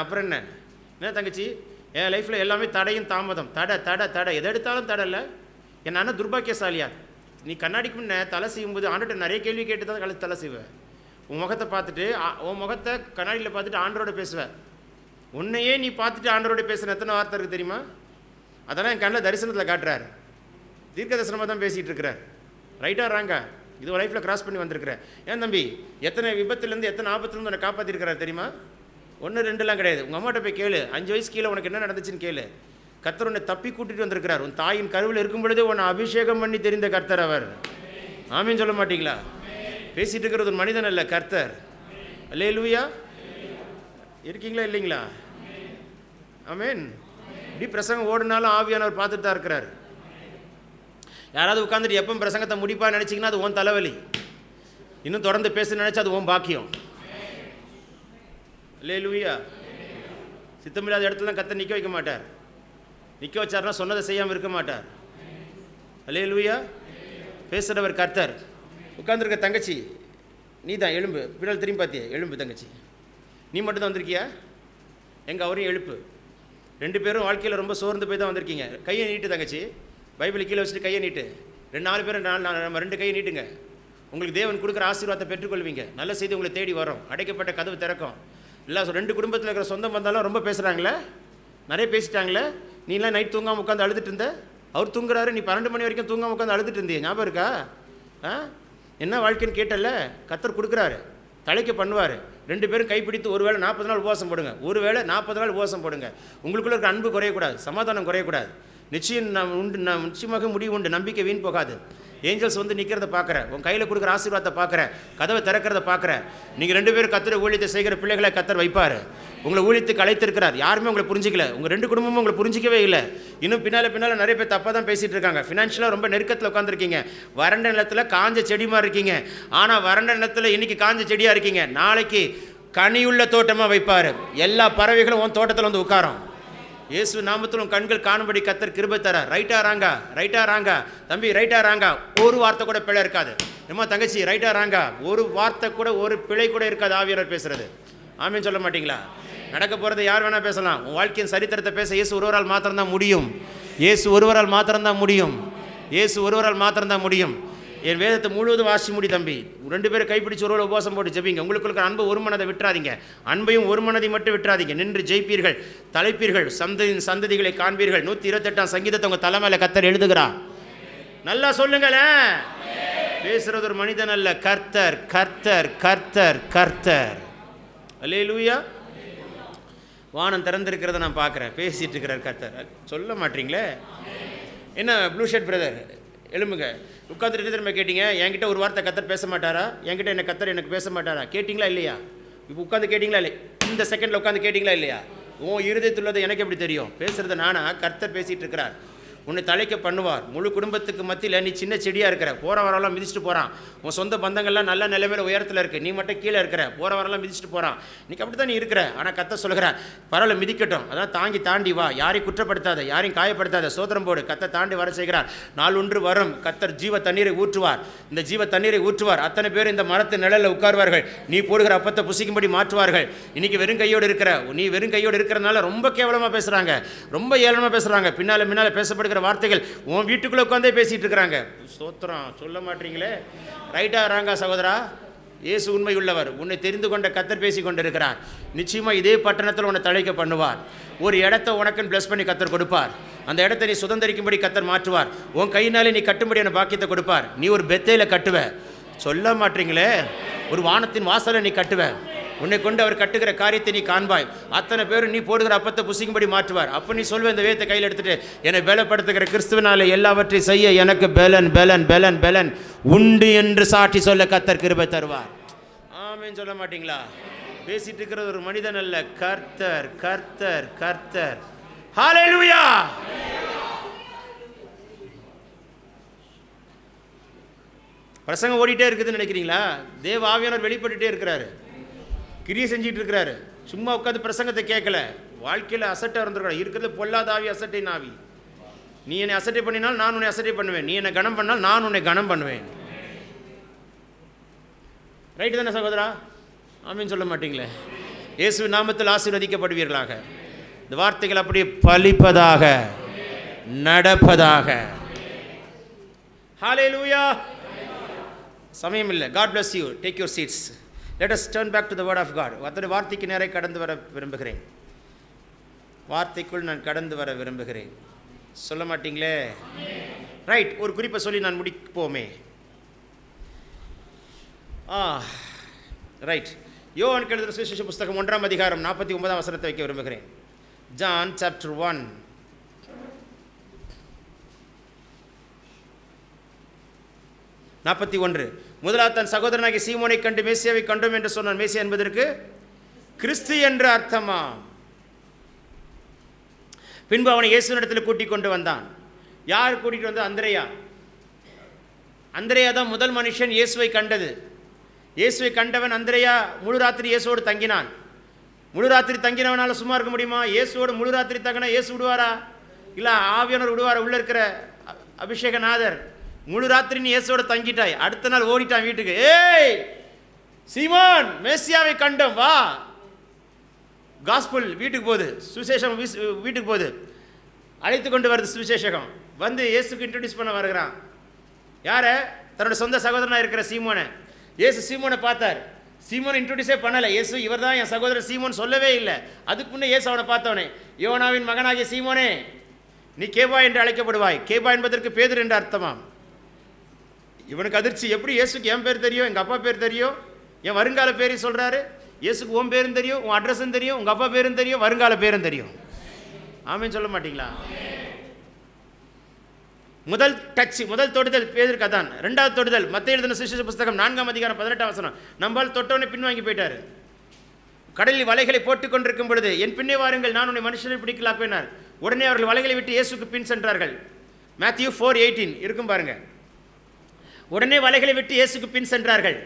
அப்புறம் என்ன? என்ன தங்கச்சி, என் லைஃப்பில் எல்லாமே தடையும் தாமதம், தடை எதை எடுத்தாலும் தடை இல்லை. என் அண்ணன் துர்பாக்கியசாலியா? நீ கண்ணாடிக்கு முன்னே தலை செய்யும்போது ஆண்டுகிட்ட நிறைய கேள்வி கேட்டு தான் தலை செய்வேன். உன் முகத்தை பார்த்துட்டு, உன் முகத்தை கண்ணாடியில் பார்த்துட்டு ஆண்டரோட பேசுவேன். உன்னையே நீ பார்த்துட்டு ஆண்டரோட பேசுன எத்தனை வார்த்தை இருக்குது தெரியுமா? அதெல்லாம் என் கண்ணில் தரிசனத்தில் காட்டுறாரு. தீர்க்க தரிசனமாக தான் பேசிகிட்டு இருக்கிறார். ரைட்டாக ராங்க, இது லைஃப்பில் கிராஸ் பண்ணி வந்திருக்கிறேன். ஏன் தம்பி, எத்தனை விபத்துலேருந்து எத்தனை ஆபத்துலேருந்து உன்னை காப்பாற்றிருக்கிறார் தெரியுமா? 1 2லாம் கிடையாது. உங்கள் அம்மாட்ட போய் கேளு, 5 வயசு கீழே உனக்கு என்ன நடந்துச்சுன்னு கேளு. கர்த்தர் உன்னை தப்பி கூட்டிகிட்டு வந்திருக்கிறார். உன் தாயின் கருவில் இருக்கும் பொழுதே உன்னை அபிஷேகம் பண்ணி தெரிந்த கர்த்தர் அவர். ஆமீன் சொல்ல மாட்டீங்களா? பேசிகிட்டு இருக்கிறது ஒரு மனிதன் அல்ல, கர்த்தர். அல்லேலூயா. இருக்கீங்களா இல்லைங்களா? ஆமீன். இப்படி பிரசங்கம் ஓடுனாலும் ஆவியானவர் பார்த்துட்டு தான் இருக்கிறார். யாராவது உட்காந்துட்டு எப்போ பிரசங்கத்தை முடிப்பா நினச்சிங்கன்னா அது உன் தலைவலி. இன்னும் தொடர்ந்து பேச நினச்சா அது உன் பாக்கியம். அல்லேலூயா. சித்தமில்லாத இடத்துல தான் கர்த்தர் நிற்க வைக்க மாட்டார். நிற்க வச்சார்னா சொன்னதை செய்யாமல் இருக்க மாட்டார். அல்லேலூயா. பேசுகிறவர் கர்த்தர். உட்காந்துருக்க தங்கச்சி, நீ தான் எழும்பு. பின்னால் திரும்பி பார்த்தியே, எழும்பு தங்கச்சி. நீ மட்டும் தான் வந்திருக்கியா? எங்கள் அவரையும் எழுப்பு. 2 பேரும் வாழ்க்கையில் ரொம்ப சோர்ந்து போய் தான் வந்திருக்கீங்க. கையை நீட்டு தங்கச்சி, பைபிளை கீழே வச்சுட்டு கையை நீட்டு. 4 பேரும் நம்ம 2 கையை நீட்டுங்க. உங்களுக்கு தேவன் கொடுக்குற ஆசீர்வாதத்தை பெற்றுக்கொள்வீங்க. நல்ல செய்தி உங்களை தேடி வரும். அடைக்கப்பட்ட கதவு திறக்கும். இல்லை 2 குடும்பத்தில் இருக்கிற சொந்தம் வந்தாலும் ரொம்ப பேசுகிறாங்களே, நிறைய பேசிட்டாங்களே. நீலாம் நைட் தூங்காமல் உட்காந்து அழுதுட்டு இருந்த, அவர் தூங்குறாரு, நீ 12 மணி வரைக்கும் தூங்காமல் உட்காந்து அழுதுட்டு இருந்தீங்க. ஞாபகம் இருக்கா? என்ன வாழ்க்கைன்னு கேட்டல, கர்த்தர் கொடுக்குறாரு, தலைக்க பண்ணுவார். 2 பேரும் கைப்பிடித்து ஒருவேளை 40 நாள் உபவாசம் போடுங்க. ஒருவேளை 40 நாள் உபவாசம் போடுங்க. உங்களுக்குள்ள இருக்க அன்பு குறையக்கூடாது, சமாதானம் குறையக்கூடாது. நிச்சயம் உண்டு, நிச்சயமாக முடிவு உண்டு. நம்பிக்கை வீண் போகாது. ஏஞ்சல்ஸ் வந்து நிற்கிறத பார்க்குற, உன் கையில் கொடுக்குற ஆசீர்வாதத்தை பார்க்குற, கதவை திறக்கிறத பார்க்குற. நீங்கள் 2 பேரும் கர்த்தர் ஊழியத்தை செய்கிற பிள்ளைகளை கர்த்தர் வைப்பார். உங்களை ஊழியத்துக்கு அழைத்திருக்கிறார். யாருமே உங்களை புரிஞ்சிக்கல. உங்கள் 2 குடும்பமும் உங்களை புரிஞ்சிக்கவே இல்லை. இன்னும் பின்னால் நிறைய பேர் தப்பாக தான் பேசிகிட்டு இருக்காங்க. ஃபினான்ஷியலாக ரொம்ப நெருக்கத்தில் உட்காந்துருக்கீங்க. வறண்ட நிலத்தில் காஞ்ச செடிமாக இருக்கீங்க. ஆனால் வறண்ட நிலத்தில் இன்றைக்கி காஞ்ச செடியாக இருக்கீங்க. நாளைக்கு கனியுள்ள தோட்டமாக வைப்பார். எல்லா பறவைகளும் உன் தோட்டத்தில் வந்து உட்காரும். இயேசு நாமத்திலும் கண்கள் காணும்படி கர்த்தர் கிருபை தர. ரைட்டா ராங்கா தம்பி, ரைட்டா ராங்கா. ஒரு வார்த்தை கூட பிழை இருக்காது. ஏமா தங்கச்சி, ரைட்டா ராங்கா. ஒரு வார்த்தை கூட, ஒரு பிழை கூட இருக்காது ஆவியானவர் பேசுறது. ஆமீன் சொல்ல மாட்டீங்களா? நடக்க போகிறத யார் வேணால் பேசலாம். உன் வாழ்க்கையின் சரித்திரத்தை பேச இயேசு ஒருவரால் மாத்திரம்தான் முடியும். இயேசு ஒருவரால் மாத்திரம்தான் முடியும். இயேசு ஒருவரால் மாத்திரம்தான் முடியும். என் வேதத்தை முழுவதும் வாசி முடி தம்பி. 2 பேரும் கைப்பிடிச்சு ஒரு உபவாசம் போட்டு ஜெபிங்க. உங்களுக்கு அன்பு ஒரு மனதை விட்டுறாதீங்க. அன்பையும் ஒரு மனதை மட்டும் விட்டுறாதீங்க. நின்று ஜெயிப்பீர்கள், தலைப்பீர்கள், சந்ததிகளை காண்பீர்கள். 128ஆம் சங்கீதத்தை உங்கள் தலைமையில் கர்த்தர் எழுதுகிறார். நல்லா சொல்லுங்களேன். பேசுறது ஒரு மனிதன் அல்ல, கர்த்தர் கர்த்தர் கர்த்தர் கர்த்தர். அல்லேலூயா. வானம் திறந்திருக்கிறத நான் பார்க்குறேன். பேசிகிட்டு இருக்கிறார் கர்த்தர். சொல்ல மாட்டீங்களே. என்ன ப்ளூ ஷர்ட் பிரதர், எழும்புங்க. உட்காந்துட்டு திரும்ப கேட்டீங்க, என்கிட்ட ஒரு வார்த்தை கர்த்தர் பேச மாட்டாரா? என்கிட்ட என்ன கர்த்தர் எனக்கு பேச மாட்டாரா? கேட்டிங்களா இல்லையா? இப்போ உட்காந்து கேட்டிங்களா இல்லை? இந்த செகண்டில் உட்காந்து கேட்டிங்களா இல்லையா? உன் இருதயத்தில் உள்ளது எனக்கு எப்படி தெரியும்? பேசுகிறது நானா? கர்த்தர் பேசிகிட்டு இருக்கிறார். உன்னை தலைக்க பண்ணுவார். முழு குடும்பத்துக்கு மத்தியில் நீ சின்ன செடியாக இருக்கிற. போகிற வரலாம் மிதிச்சுட்டு போகிறான். உன் சொந்த பந்தங்கள்லாம் நல்ல நிலைமையில் உயரத்தில் இருக்குது. நீ மட்டும் கீழே இருக்கிற. போகிற வரலாம் மிதிச்சுட்டு போகிறான். இன்றைக்கி அப்படி தான் நீ இருக்கிற. ஆனால் கர்த்தர் சொல்லுகிற, பரவாயில்ல மிதிக்கட்டும். அதான் தாண்டி வா. யாரையும் குற்றப்படுத்தாத, யாரையும் காயப்படுத்தாத. சோதரம் போடு. கர்த்தர் தாண்டி வர செய்கிறார். நாள் ஒன்று வரும், கர்த்தர் ஜீவ தண்ணீரை ஊற்றுவார். இந்த ஜீவ தண்ணீரை ஊற்றுவார். அத்தனை பேர் இந்த மரத்து நிழலில் உட்காருவார்கள். நீ போடுகிற அப்பத்தை புசிக்கும்படி மாற்றுவார்கள். இன்றைக்கி வெறும் கையோடு இருக்கிற. நீ வெறும் கையோடு இருக்கிறதுனால ரொம்ப கேவலமாக பேசுகிறாங்க, ரொம்ப ஏளனமாக பேசுகிறாங்க. பின்னால் பேசப்படுகிற வார்த்தைகள் உன் வீட்டுக்குள்ள உட்காந்தே பேசிட்டு இருக்கிறாங்க. ஸ்தோத்திரம். சொல்ல மாட்டீங்களே. ரைட்டா ராங்கா சகோதரா? இயேசு உண்மை உள்ளவர். உன்னை தெரிந்து கொண்ட கர்த்தர் பேசி கொண்டிருக்கிறார். நிச்சயமா இதே பட்டணத்தில் உன்னை தழைக்க பண்ணுவார். ஒரு இடத்தை உனக்குன்னு பிளஸ் பண்ணி கர்த்தர் கொடுப்பார். அந்த இடத்தை நீ சுதந்திரிக்கும்படி கர்த்தர் மாற்றுவார். உன் கையினாலே நீ கட்டும்படியான பாக்கியத்தை கொடுப்பார். நீ ஒரு பெத்தையில கட்டுவ. சொல்ல மாட்டீங்களே. ஒரு வானத்தின் வாசலை நீ கட்டுவ. உன்னை கொண்டு அவர் கட்டுகிற காரியத்தை நீ காண்பாய். அத்தனை பேரும் நீ போடுகிற அப்பத்தை புசிக்கும்படி மாற்றுவார். அப்போ நீ சொல்வ, இந்த வேதத்தை கையில் எடுத்துட்டு, என்னை பலப்படுத்துகிற கிறிஸ்துவனால எல்லாவற்றையும் செய்ய எனக்கு பெலன் பெலன் பெலன் பெலன் உண்டு என்று சாட்சி சொல்ல கர்த்தர் கிருபை தருவார். ஆமென் சொல்ல மாட்டீங்களா? பேசிட்டு இருக்கிறது ஒரு மனிதன் அல்ல, கர்த்தர் கர்த்தர் கர்த்தர். ஹல்லேலூயா. பிரசங்கம் ஓடிட்டே இருக்குதுன்னு நினைக்கிறீங்களா? தேவ ஆவியானவர் வெளிப்பட்டுட்டே இருக்கிறாரு, கிரியை செஞ்சிட்டு இருக்கிறாரு. சும்மா உட்காந்து பிரசங்கத்தை கேட்கல. வாழ்க்கையில் அசட்டை இருந்திருக்கிறார். இருக்கிறது பொல்லாத ஆவி, அசட்டை நாவி. நீ என்னை அசட்டை பண்ணினால் நான் உன்னை அசட்டை பண்ணுவேன். நீ என்னை கனம் பண்ணால் நான் உன்னை கனம் பண்ணுவேன். ரைட்டு தானே சகோதரா? ஆமீன் சொல்ல மாட்டீங்களே. இயேசு நாமத்தில் ஆசீர்வதிக்கப்படுவீர்களாக. இந்த வார்த்தைகள் அப்படி பலிப்பதாக, நடப்பதாக. ஹல்லேலூயா. சமயம் இல்லை. God bless you. Take your seats. Let us turn back to the word of God. அதோட வார்த்தைக்கு நேரே கடந்து வர விரும்புகிறேன். வார்த்தைக்குள் நான் கடந்து வர விரும்புகிறேன். சொல்ல மாட்டீங்களே? ரைட். ஒரு குறிப்பை சொல்லி நான் முடிப்போமே. ரைட். யோவான் எழுதின சுவிசேஷ புஸ்தகம் 1ஆம் அதிகாரம் 49ஆம் வசனத்தை வைக்க விரும்புகிறேன். John chapter 1. முதலாவது தன் சகோதரனாகிய சீமோனை கண்டு மேசியாவை கண்டோம் என்று சொன்னான். மேசியா என்பதற்கு கிறிஸ்து என்று அர்த்தமா. பின்பு அவனை இயேசுவினிடத்தில் கூட்டிக் கொண்டு வந்தான். யார் கூட்டிகிட்டு வந்தா? அந்திரேயா. அந்திரேயா தான் முதல் மனுஷன் இயேசுவை கண்டது. இயேசுவை கண்டவன் அந்திரேயா முழு ராத்திரி இயேசுவோடு தங்கினான். முழு ராத்திரி தங்கினவனால சும்மா இருக்க முடியுமா? இயேசுவோடு முழு ராத்திரி தங்கினா இயேசு விடுவாரா? இல்லை ஆவியானவர் விடுவாரா? உள்ள இருக்கிற அபிஷேகநாதர் முழு ராத்திரி நீ இயேசுவோட தங்கிட்டாய். அடுத்த நாள் ஓடிட்டான் வீட்டுக்கு. ஏய் சீமோன், மேசியாவை கண்டோம், வா. காஸ்பல் வீட்டுக்கு போகுது, சுவிசேஷம் வீட்டுக்கு போகுது, அழைத்து கொண்டு வருது சுவிசேஷகம். வந்து இயேசுக்கு இன்ட்ரடியூஸ் பண்ண வருகிறான். யாரை? தன்னோட சொந்த சகோதரனாக இருக்கிற சீமோனை. இயேசு சீமோனை பார்த்தார். சீமோனை இன்ட்ரடியூஸே பண்ணலை. இயேசு இவர் தான் என் சகோதரர் சீமோன் சொல்லவே இல்லை. அதுக்கு முன்னே இயேசு அவனை பார்த்தவனே, யோனாவின் மகனாகிய சீமோனே, நீ கேபா என்று அழைக்கப்படுவாய். கேபா என்பதற்கு பேதுரு என்று அர்த்தமாம். இவனுக்கு அதிர்ச்சி. எப்படி இயேசுக்கு என் பேர் தெரியும், எங்கள் அப்பா பேர் தெரியும், என் வருங்கால பேரையும் சொல்கிறாரு. இயேசுக்கு உன் பேரும் தெரியும், உன் அட்ரஸும் தெரியும், உங்கள் அப்பா பேரும் தெரியும், வருங்கால பேரும் தெரியும். ஆமேன்னு சொல்ல மாட்டீங்களா? முதல் டச், முதல் தொடுதல் பேதுருக்கு அதான். ரெண்டாவது தொடுதல் மத்தேயு எழுதின சுவிசேஷ புஸ்தகம் 4ஆம் அதிகாரம் 18ஆம் வசனம். நம்மால் தொட்டவனை பின்வாங்கி போயிட்டார். கடலில் வலைகளை போட்டுக் கொண்டிருக்கும் பொழுது, என் பின்னே வாருங்கள், நான் உன்னை மனுஷனை பிடிக்கலாப்பினார். உடனே அவர்கள் வலைகளை விட்டு இயேசுக்கு பின் சென்றார்கள். Matthew 4:18 இருக்கும் பாருங்க. உடனே வலைகளை விட்டு இயேசுக்கு பின் சென்றார்கள்.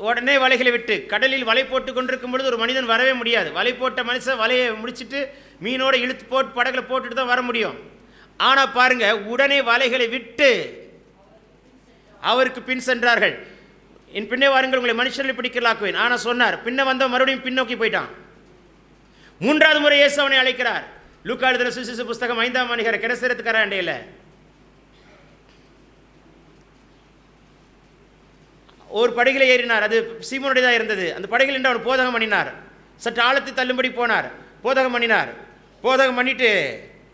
உடனே வலைகளை விட்டு கடலில் வலை போட்டு கொண்டிருக்கும் பொழுது ஒரு மனிதன் வரவே முடியாது. வலை போட்ட மனுஷன் வலையை முடிச்சுட்டு மீனோட இழுத்து போட்டு படகுல போட்டுட்டு தான் வர முடியும். ஆனால் பாருங்க, உடனே வலைகளை விட்டு அவருக்கு பின் சென்றார்கள். என் பின்னே வாருங்கள், உங்களை மனுஷர்களை பிடிக்கலாக்குவேன். ஆனால் சொன்னார். பின்ன வந்த மறுபடியும் பின்னோக்கி போயிட்டான். மூன்றாவது முறை இயேசு அவனை அழைக்கிறார். லூக்கா எழுதின சுவிசேஷ புஸ்தகம் 5ஆம் அதிகாரம் கெனசரேத்துக்கார அண்டையில ஒரு படகில் ஏறினார். அது சீமோனுடையதாக இருந்தது. அந்த படகில் நின்று அவர் போதகம் பண்ணினார். சற்று ஆழத்தை தள்ளும்படி போனார். போதகம் பண்ணினார். போதகம் பண்ணிட்டு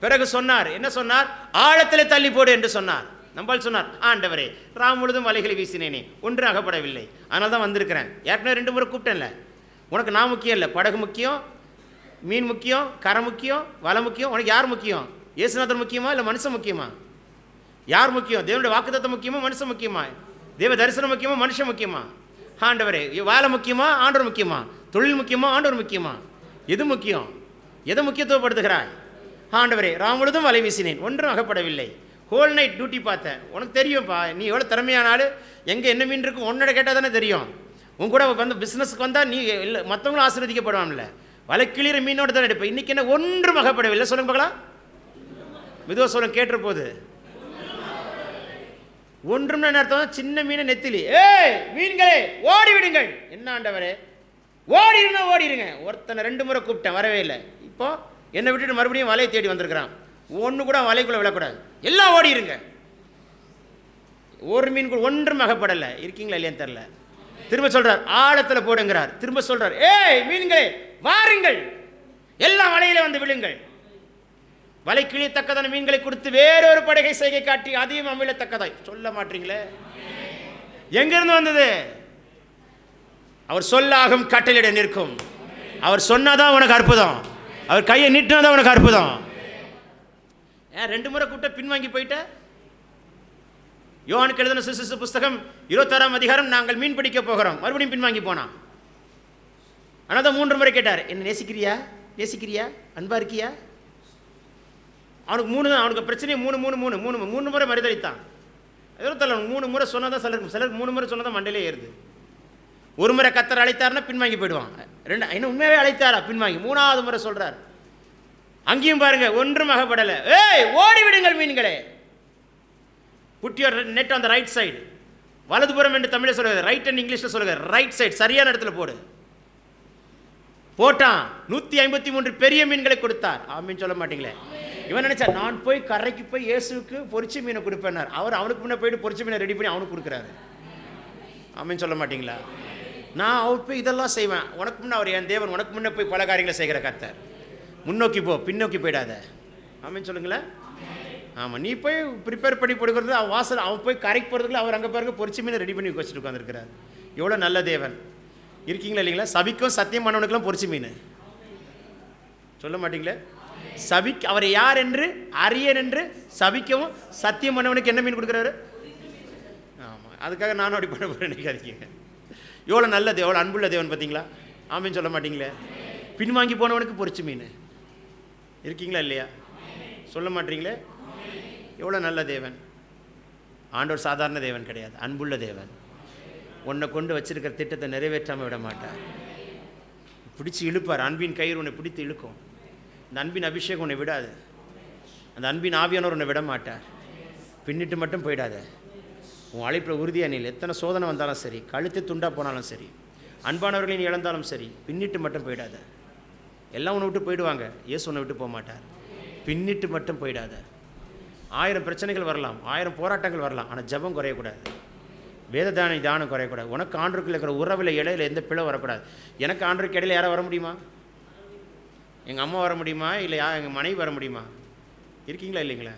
பிறகு சொன்னார். என்ன சொன்னார்? ஆழத்தில் தள்ளி போடு என்று சொன்னார். நம்மால் சொன்னார், ஆண்டவரே, ராம் முழுதும் வலைகளை வீசினேனே, ஒன்று அகப்படவில்லை, அதனால தான் வந்திருக்கிறேன். ஏற்கனவே 2 முறை கூப்பிட்டேன்ல. உனக்கு நான் முக்கியம் இல்லை, படகு முக்கியம், மீன் முக்கியம், கரை முக்கியம், வலை முக்கியம். உனக்கு யார் முக்கியம்? இயேசுநாதர் முக்கியமா இல்லை மனுஷன் முக்கியமா? யார் முக்கியம்? தேவனுடைய வாக்குத்தத்தம் முக்கியமா மனுஷன் முக்கியமா? தேவ தரிசனம் முக்கியமா மனுஷன் முக்கியமா? ஆண்டவரே, வேலை முக்கியமா ஆண்டவர் முக்கியமா? தொழில் முக்கியமா ஆண்டவர் முக்கியமா? எது முக்கியம்? எதை முக்கியத்துவப்படுத்துகிறாய்? ஆண்டவரே, ராம் முழுதும் வலை வீசினேன், ஒன்றும் அகப்படவில்லை. ஹோல் நைட் டியூட்டி பார்த்தேன். உனக்கு தெரியும்ப்பா, நீ எவ்வளோ திறமையானாலும் எங்கே என்ன மீன் இருக்கும் உன்னோட கேட்டால் தானே தெரியும். உன் கூட வந்து பிஸ்னஸுக்கு வந்தால் நீ இல்லை மற்றவங்களும் ஆசீர்வதிக்கப்படுவான்ல. வலை கிளியிற மீனோடு தான் எடுப்பேன். இன்றைக்கி என்ன ஒன்றும் அகப்படவில்லை. சொல்லுங்க பார்க்கலாம். மெதுவாக சொல்லுங்க, கேட்டுற போது. ஒன்றும் அர்த்தம், சின்ன மீனை நெத்திலி. ஏய் மீன்களே ஓடி விடுங்கள். என்ன ஆண்டவரே, ஓடிருங்க ஓடிருங்க. ஒருத்தனை 2 முறை கூப்பிட்டேன், வரவே இல்லை. இப்போ என்னை விட்டுட்டு மறுபடியும் வலையை தேடி வந்திருக்கிறான். ஒன்று கூட வலைக்குள்ளே விழக்கூடாது, எல்லாம் ஓடிருங்க. ஒரு மீன் கூட ஒன்றும் அகப்படலை. இருக்கீங்களா இல்லையான்னு தெரில. திரும்ப சொல்கிறார், ஆழத்தில் போடுங்கிறார். திரும்ப சொல்கிறார், ஏய் மீன்களே வாருங்கள், எல்லாம் வலையில வந்து விழுங்கள். வலை கிழியத்தக்கதான மீன்களை கொடுத்து வேறொரு படகை செய்கை காட்டி அதையும் அமிழத்தக்கதாய். சொல்ல மாட்டீங்களே, எங்கிருந்து வந்தது? அவர் சொல்லாகும் கட்டளையிட நிற்கும். அவர் சொன்னாதான் உனக்கு அற்புதம். அவர் கையை நீட்டினாதான் உனக்கு அற்புதம். ஏன் 2 முறை கூப்பிட்ட பின்வாங்கி போயிட்ட? யோவானுக்கு எழுதின சுவிசேஷ புஸ்தகம் 26ஆம் அதிகாரம், நாங்கள் மீன் பிடிக்க போகிறோம். மறுபடியும் பின்வாங்கி போனான். ஆனால் தான் 3 முறை கேட்டார், என்ன நேசிக்கிறியா, நேசிக்கிறியா, அன்பா இருக்கியா? அவனுக்கு 3 தான். அவனுக்கு பிரச்சனையே 3 முறை மறுதளித்தான். எதோ தலை 3 முறை சொன்னால் தான் சிலருக்கு 3 முறை சொன்னால் தான் மண்டையிலே ஏறுது. 1 முறை கத்தர் அழைத்தார்னா பின்வாங்கி போயிடுவான். 2 இன்னும் உண்மையாகவே அழைத்தாரா பின்வாங்கி 3ஆவது முறை சொல்கிறார். அங்கேயும் பாருங்க, ஒன்றும் அகப்படலை. ஏய் ஓடி விடுங்கள் மீன்களே. Put your net on the right side. வலதுபுறம் என்று தமிழில் சொல்லுங்க, ரைட் அண்ட் இங்கிலீஷில் சொல்லுங்க, ரைட் சைடு, சரியான இடத்துல போடு. போட்டான். 153 பெரிய மீன்களை கொடுத்தார். ஆமீன் சொல்ல மாட்டீங்களே? இவன் நினைச்சா நான் போய் கரைக்கு போய் இயேசுக்கு பொரிச்ச மீனை கொடுப்பேனார். அவனுக்கு முன்னே போயிட்டு பொரிச்ச மீனை ரெடி பண்ணி அவனுக்கு கொடுக்குறாரு. ஆமீன் சொல்ல மாட்டீங்களா? நான் அவர் போய் இதெல்லாம் செய்வேன். உனக்கு முன்னே அவர் என் தேவன், உனக்கு முன்னே போய் பல காரியங்களை செய்கிற கர்த்தர். முன்னோக்கி போ, பின்னோக்கி போயிடாத. ஆமீன் சொல்லுங்களேன். ஆமாம், நீ போய் ப்ரிப்பேர் பண்ணி கொடுக்குறது அவன் வாசல், அவன் போய் கரைக்கு போகிறதுக்குள்ள அவர் அங்கே பாருங்க பொரிச்ச மீனை ரெடி பண்ணி வச்சுட்டு உட்காந்துருக்கிறார். எவ்வளோ நல்ல தேவன் இருக்கீங்களா இல்லைங்களா? சபிக்கும் சத்தியம் பண்ணவனுக்கெல்லாம் பொரிச்ச மீன் சொல்ல மாட்டீங்களே? அவர் யார் என்று அரியன் என்று சபிக்கவும் சத்தியம் பண்ணவனுக்கு என்ன மீன் கொடுக்குறாரு? ஆமாம், அதுக்காக நானும் அப்படி பண்ண போகிறேன். நினைக்காதீங்க. எவ்வளோ நல்லது, எவ்வளோ அன்புள்ள தேவன் பார்த்தீங்களா? ஆமீன் சொல்ல மாட்டீங்களே? பின்வாங்கி போனவனுக்கு பொரிச்ச மீன் இருக்கீங்களா இல்லையா? சொல்ல மாட்டீங்களே? எவ்வளோ நல்ல தேவன். ஆண்டவர் சாதாரண தேவன் கிடையாது, அன்புள்ள தேவன். உன்னை கொண்டு வச்சிருக்கிற திட்டத்தை நிறைவேற்றாமல் விட மாட்டார். பிடிச்சி இழுப்பார். அன்பின் கயிறு உன்னை பிடித்து இழுக்கும். அந்த அன்பின் அபிஷேகம் உன்னை விடாது. அந்த அன்பின் ஆவியானவர் உன்னை விட மாட்டார். பின்னிட்டு மட்டும் போயிடாத. உன் அழைப்பில் உறுதியாக நீ எத்தனை சோதனை வந்தாலும் சரி, கழுத்து துண்டா போனாலும் சரி, அன்பானவர்களை நீ இழந்தாலும் சரி, பின்னிட்டு மட்டும் போயிடாத. எல்லாம் உன்னை விட்டு போயிடுவாங்க, இயேசு உன்னை விட்டு போக மாட்டார். பின்னிட்டு மட்டும் போயிடாத. 1000 பிரச்சனைகள் வரலாம், 1000 போராட்டங்கள் வரலாம், ஆனால் ஜெபம் குறையக்கூடாது. வேத தானம் குறையக்கூடாது. உனக்கு ஆண்டவருக்கு இருக்கிற உறவில் இடையில எந்த பிழை வரக்கூடாது. எனக்கு ஆண்டவருக்கு இடையில யாரை வர முடியுமா? எங்கள் அம்மா வர முடியுமா? இல்லை எங்கள் மனைவி வர முடியுமா? இருக்கீங்களா இல்லைங்களா?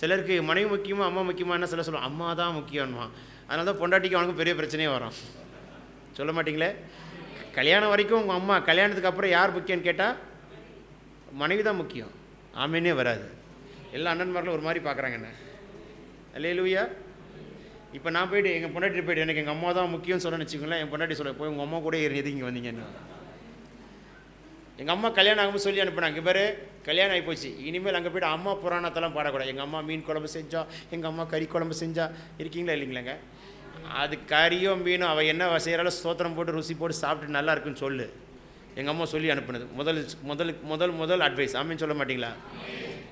சிலருக்கு மனைவி முக்கியமா அம்மா முக்கியமா என்ன சில சொல்லுவோம், அம்மா தான் முக்கியம்மா. அதனால தான் பொண்டாட்டிக்கு அவனுக்கும் பெரிய பிரச்சனையே வரும். சொல்ல மாட்டிங்களே? கல்யாணம் வரைக்கும் உங்கள் அம்மா, கல்யாணத்துக்கு அப்புறம் யார் முக்கியம்னு கேட்டால் மனைவி தான் முக்கியம். ஆமீனே வராது. எல்லா அண்ணன்மார்களும் ஒரு மாதிரி பார்க்குறாங்க என்ன. அல்லேலூயா. இப்போ நான் போய்ட்டு எங்கள் பொண்டாட்டி போய்ட்டு எனக்கு எங்கள் அம்மா தான் முக்கியம்னு சொல்ல வச்சுக்கோங்களேன். என் பொண்டாட்டி சொல்ல போய் உங்கள் அம்மா கூட எது இங்கே வந்தீங்கன்னு. எங்கள் அம்மா கல்யாணம் ஆகும்போது சொல்லி அனுப்புனாங்க, இவர் கல்யாணம் ஆகி போச்சு, இனிமேல் அங்கே போய்ட்டு அம்மா புராணத்தெல்லாம் பாடக்கூடாது. எங்கள் அம்மா மீன் குழம்பு செஞ்சா, எங்கள் அம்மா கறி குழம்பு செஞ்சா. இருக்கீங்களா இல்லைங்களாங்க? அது கறியோ மீனோ அவள் என்ன செய்கிறாலும் ஸ்தோத்திரம் போட்டு ருசி போட்டு சாப்பிட்டு நல்லா இருக்குன்னு சொல்லு. எங்கள் அம்மா சொல்லி அனுப்புனது முதல் அட்வைஸ். ஆமீன் சொல்ல மாட்டிங்களா?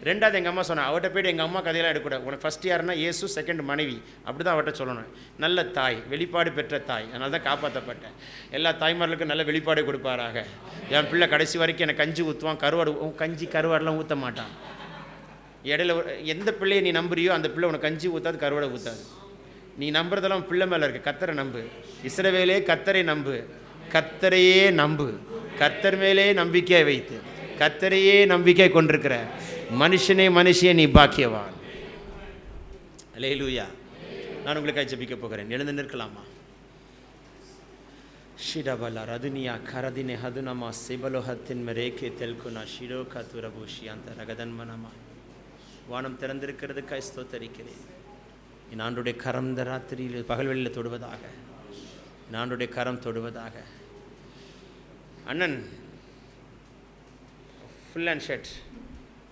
ரெண்டாவது எங்கள் அம்மா சொன்னேன், அவட்ட போய்ட்டு எங்கள் அம்மா கதையெல்லாம் எடுக்கக்கூடாது. உனக்கு ஃபஸ்ட் யாருன்னா இயேசு, செகண்ட் மனைவி. அப்படி தான் அவட்ட சொல்லணும். நல்ல தாய், வெளிப்பாடு பெற்ற தாய். அதனால தான் காப்பாற்றப்பட்டேன். எல்லா தாய்மார்களுக்கும் நல்ல வெளிப்பாடு கொடுப்பாராக. என் பிள்ளை கடைசி வரைக்கும் எனக்கு கஞ்சி ஊற்றுவான், கருவாடெலாம் ஊற்ற மாட்டான். இடையில எந்த பிள்ளையை நீ நம்புறியோ அந்த பிள்ளை உனக்கு கஞ்சி ஊற்றாது, கருவாடை ஊற்றாது. நீ நம்புறதெல்லாம் பிள்ளை மேலே இருக்குது. கர்த்தரை நம்பு. இஸ்ரவேலே கர்த்தரை நம்பு, கர்த்தரையே நம்பு. கர்த்தர் மேலே நம்பிக்கை வைத்து கர்த்தரையே நம்பிக்கை கொண்டிருக்கிற மனுஷனே நீ பாக்கியவான். அல்லேலூயா. நான் உங்களுக்காக ஜெபிக்க போகிறேன். எழுந்து நிற்கலாமா? ஷிடபல ரதுனியா கரதினே ஹதுனமா சிபலோஹத்தின் மரேக்கே தெல்குனா ஷிடோகா துரபூஷி அந்த ரகதன்மனமா. வானம் திறந்திருக்கிறதுக்காய் ஸ்தோத்தரிக்கிறேன். என் ஆண்டுடைய கரம் இந்த ராத்திரியில் பகல்வெளியில் தொடுவதாக. என் ஆண்டுடைய கரம் தொடுவதாக. அண்ணன் ஃபுல் அண்ட் ஷர்ட்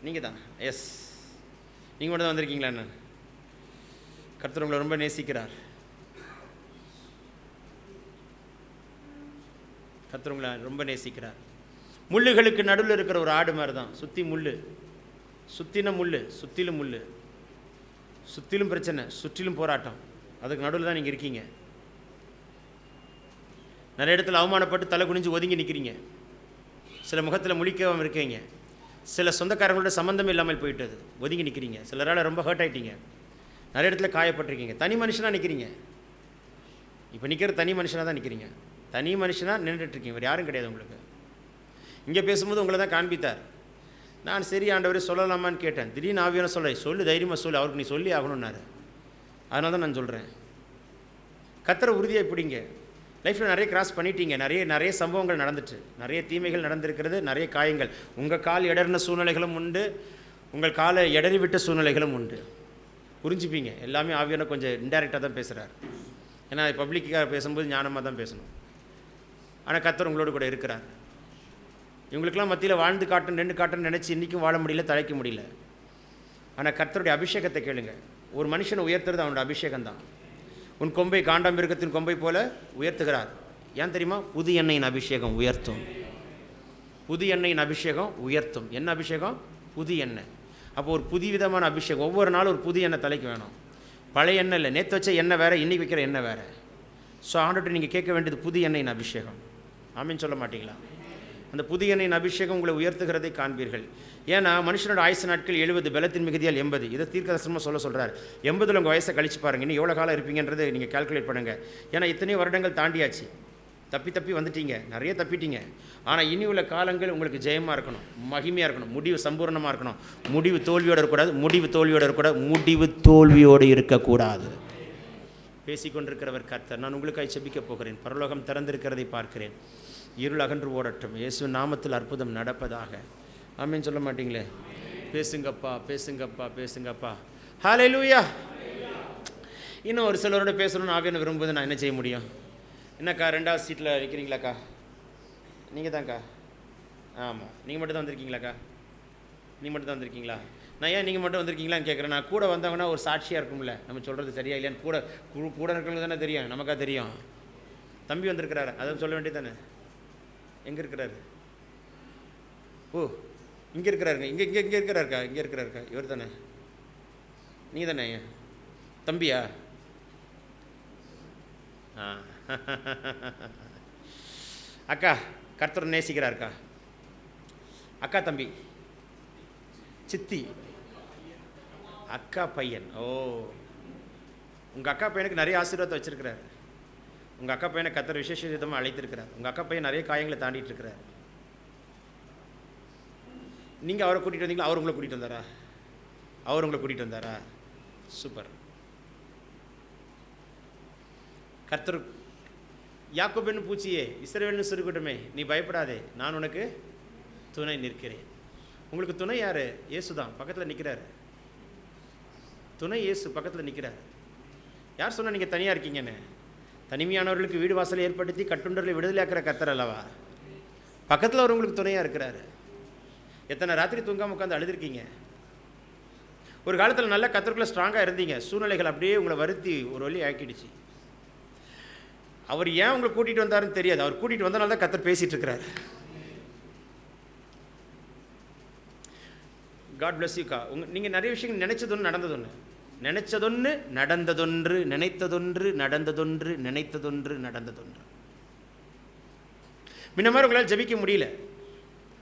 நீங்கள் தான். எஸ், நீங்கள் மட்டும் தான் வந்திருக்கீங்களா அண்ணன்? கர்த்தர் உங்களை ரொம்ப நேசிக்கிறார். கர்த்தர் உங்களை ரொம்ப நேசிக்கிறார். முள்ளுகளுக்கு நடுவில் இருக்கிற ஒரு ஆடு மாதிரி தான். சுற்றி முள், சுற்றின முள், சுற்றிலும் முள், சுற்றிலும் பிரச்சனை, சுற்றிலும் போராட்டம். அதுக்கு நடுவில் தான் நீங்கள் இருக்கீங்க. நிறைய இடத்துல அவமானப்பட்டு தலை குனிஞ்சு ஒதுங்கி நிற்கிறீங்க. சில முகத்தில் முழிக்காமல் இருக்கீங்க. சில சொந்தக்காரங்களோட சம்மந்தம் இல்லாமல் போயிட்டது, ஒதுங்கி நிற்கிறீங்க. சிலரால் ரொம்ப ஹர்ட் ஆகிட்டீங்க. நிறைய இடத்துல காயப்பட்டிருக்கீங்க. தனி மனுஷனாக நிற்கிறீங்க. இப்போ நிற்கிற தனி மனுஷனாக தான் நிற்கிறீங்க. தனி மனுஷனாக நின்றுட்டுருக்கீங்க. வேறு யாரும் கிடையாது உங்களுக்கு. இங்கே பேசும்போது உங்களை தான் காண்பித்தார். நான் சரி ஆண்டவரே சொல்லலாமான்னு கேட்டேன். திடீர்னு ஆவியான சொல்லு தைரியமாக சொல்லு, அவருக்கு நீ சொல்லி ஆகணும்னாரு. அதனால தான் நான் சொல்கிறேன். கர்த்தரை உறுதியாக பிடிங்க. லைஃப்பில் நிறைய கிராஸ் பண்ணிட்டீங்க. நிறைய சம்பவங்கள் நடந்துட்டு, நிறைய தீமைகள் நடந்திருக்கிறது, நிறைய காயங்கள். உங்கள் கால் இடறின சூழ்நிலைகளும் உண்டு, உங்கள் காலை இடறி விட்ட சூழ்நிலைகளும் உண்டு. புரிஞ்சுப்பீங்க. எல்லாமே ஆவியான கொஞ்சம் இன்டைரக்டாக தான் பேசுகிறார். ஏன்னா பப்ளிக்காக பேசும்போது ஞானமாக தான் பேசணும். ஆனால் கர்த்தர் உங்களோட கூட இருக்கிறார். இவங்களுக்கெல்லாம் மத்தியில் வாழ்ந்து காட்டணும், நின்று காட்டணும்னு நினச்சி இன்றைக்கும் வாழ முடியல, தழைக்க முடியல. ஆனால் கர்த்தருடைய அபிஷேகத்தை கேளுங்க. ஒரு மனுஷனை உயர்த்துறது அவனோட அபிஷேகம் தான். உன் கொம்பை காண்டாமிருகத்தின் கொம்பை போல உயர்த்துகிறார். ஏன் தெரியுமா? புது எண்ணெயின் அபிஷேகம் உயர்த்தும். புது எண்ணெயின் அபிஷேகம் உயர்த்தும். என்ன அபிஷேகம்? புது எண்ணெய். அப்போ ஒரு புது விதமான அபிஷேகம். ஒவ்வொரு நாளும் ஒரு புது எண்ணெய் தலைக்கு வேணும். பழைய எண்ணெய் இல்லை. நேற்று வச்ச எண்ணெய் வேறு, இன்றைக்கி வைக்கிற எண்ணெய் வேறு. ஸோ ஆண்டுட்டு நீங்கள் கேட்க வேண்டியது புது எண்ணெயின் அபிஷேகம். ஆமீன் சொல்ல மாட்டீங்களா? அந்த புதிய எண்ணெயின் அபிஷேகம் உங்களை உயர்த்துகிறதை காண்பீர்கள். ஏன்னா மனுஷனோட ஆயுசு நாட்கள் 70, பலத்தின் மிகுதியால் 80. இதை தீர்க்கதரிசனமாக சொல்கிறார். 80 உங்கள் வயசை கழிச்சு பாருங்கள், இன்னும் எவ்வளோ காலம் இருப்பீங்கன்றதை நீங்கள் கால்குலேட் பண்ணுங்கள். ஏன்னா இத்தனை வருடங்கள் தாண்டியாச்சு, தப்பி வந்துட்டீங்க, நிறைய தப்பிட்டீங்க. ஆனால் இனி உள்ள காலங்கள் உங்களுக்கு ஜெயமாக இருக்கணும், மகிமையாக இருக்கணும், முடிவு சம்பூர்ணமாக இருக்கணும். முடிவு தோல்வியோடு இருக்கக்கூடாது, முடிவு தோல்வியோடு இருக்கக்கூடாது. பேசிக்கொண்டிருக்கிறவர் கர்த்தர். நான் உங்களுக்காக செபிக்கப் போகிறேன். பரலோகம் திறந்திருக்கிறதை பார்க்கிறேன். இருள் அகன்று ஓடட்டும். இயேசு நாமத்தில் அற்புதம் நடப்பதாக. ஆமென் சொல்ல மாட்டீங்களே? பேசுங்கப்பா. ஹல்லேலூயா. இன்னும் ஒரு சிலரோட பேசணும்னு ஆவியான விரும்புவது நான் என்ன செய்ய முடியும்? என்னக்கா 2வது சீட்டில் நிற்கிறீங்களாக்கா? நீங்கள் தான்க்கா. ஆமாம், நீங்கள் மட்டும் தான் வந்திருக்கீங்களாக்கா? நீங்கள் மட்டும் தான் வந்திருக்கீங்களா? நான் ஏன் நீங்கள் மட்டும் வந்திருக்கீங்களான்னு கேட்குறேன். நான் கூட வந்தவங்கன்னா ஒரு சாட்சியாக இருக்கும்ல, நம்ம சொல்கிறது சரியா இல்லையான்னு கூட இருக்கிறவங்க தானே தெரியும், நமக்கா தெரியும். தம்பி வந்திருக்கிறாரு, அதை சொல்ல வேண்டியது தானே. எங்கே இருக்கிறாரு? ஓ, இங்கே இருக்கிறாருங்க. இங்கே இருக்கிறாருக்கா. இவர் தானே, நீங்கள் தானே தம்பியா? அக்கா, கர்த்தர் நேசிக்கிறாருக்கா. அக்கா தம்பி, சித்தி, அக்கா பையன். ஓ, உங்கள் அக்கா பையனுக்கு நிறைய ஆசீர்வாதத்தை வச்சுருக்கிறார். உங்கள் அக்கா பையனை கர்த்தர் விசேஷ விதமாக அழைத்திருக்கிறார். உங்கள் அக்கா பையன் நிறைய காயங்களை தாண்டிட்டு இருக்கிறார். நீங்கள் அவரை கூட்டிகிட்டு வந்தீங்களா? அவர் உங்களை கூட்டிகிட்டு வந்தாரா? சூப்பர். கர்த்தர் யாக்கோபு பூச்சியே, இஸ்ரவேல்னு சிறுகூட்டமே, நீ பயப்படாதே, நான் உனக்கு துணை நிற்கிறேன். உங்களுக்கு துணை யார்? இயேசு தான் பக்கத்தில் நிற்கிறார். துணை இயேசு பக்கத்தில் நிற்கிறார். யார் சொன்னால் நீங்கள் தனியாக இருக்கீங்கன்னு? தனிமையானவர்களுக்கு வீடு வாசலை ஏற்படுத்தி கட்டுண்டர்களை விடுதலையாக்கிற கர்த்தர் அல்லவா? பக்கத்தில் அவர் உங்களுக்கு துணையாக இருக்கிறாரு. எத்தனை ராத்திரி தூங்காமல் உட்காந்து அழுதுருக்கீங்க? ஒரு காலத்தில் நல்ல கர்த்தருக்குள்ள ஸ்ட்ராங்காக இருந்தீங்க. சூழ்நிலைகள் அப்படியே உங்களை வருத்தி ஒரு வழி ஆக்கிடுச்சு. அவர் ஏன் உங்களை கூட்டிகிட்டு வந்தாருன்னு தெரியாது. அவர் கூட்டிகிட்டு வந்தனால தான் கர்த்தர் பேசிகிட்டு இருக்கிறார். காட் பிளஸ் யூக்கா. நீங்கள் நிறைய விஷயங்கள் நினைச்சதொன்று நடந்ததொன்று, நடந்ததொன்று, நடந்ததொன்று. முன்ன மாதிரி உங்களால் ஜெபிக்க முடியல,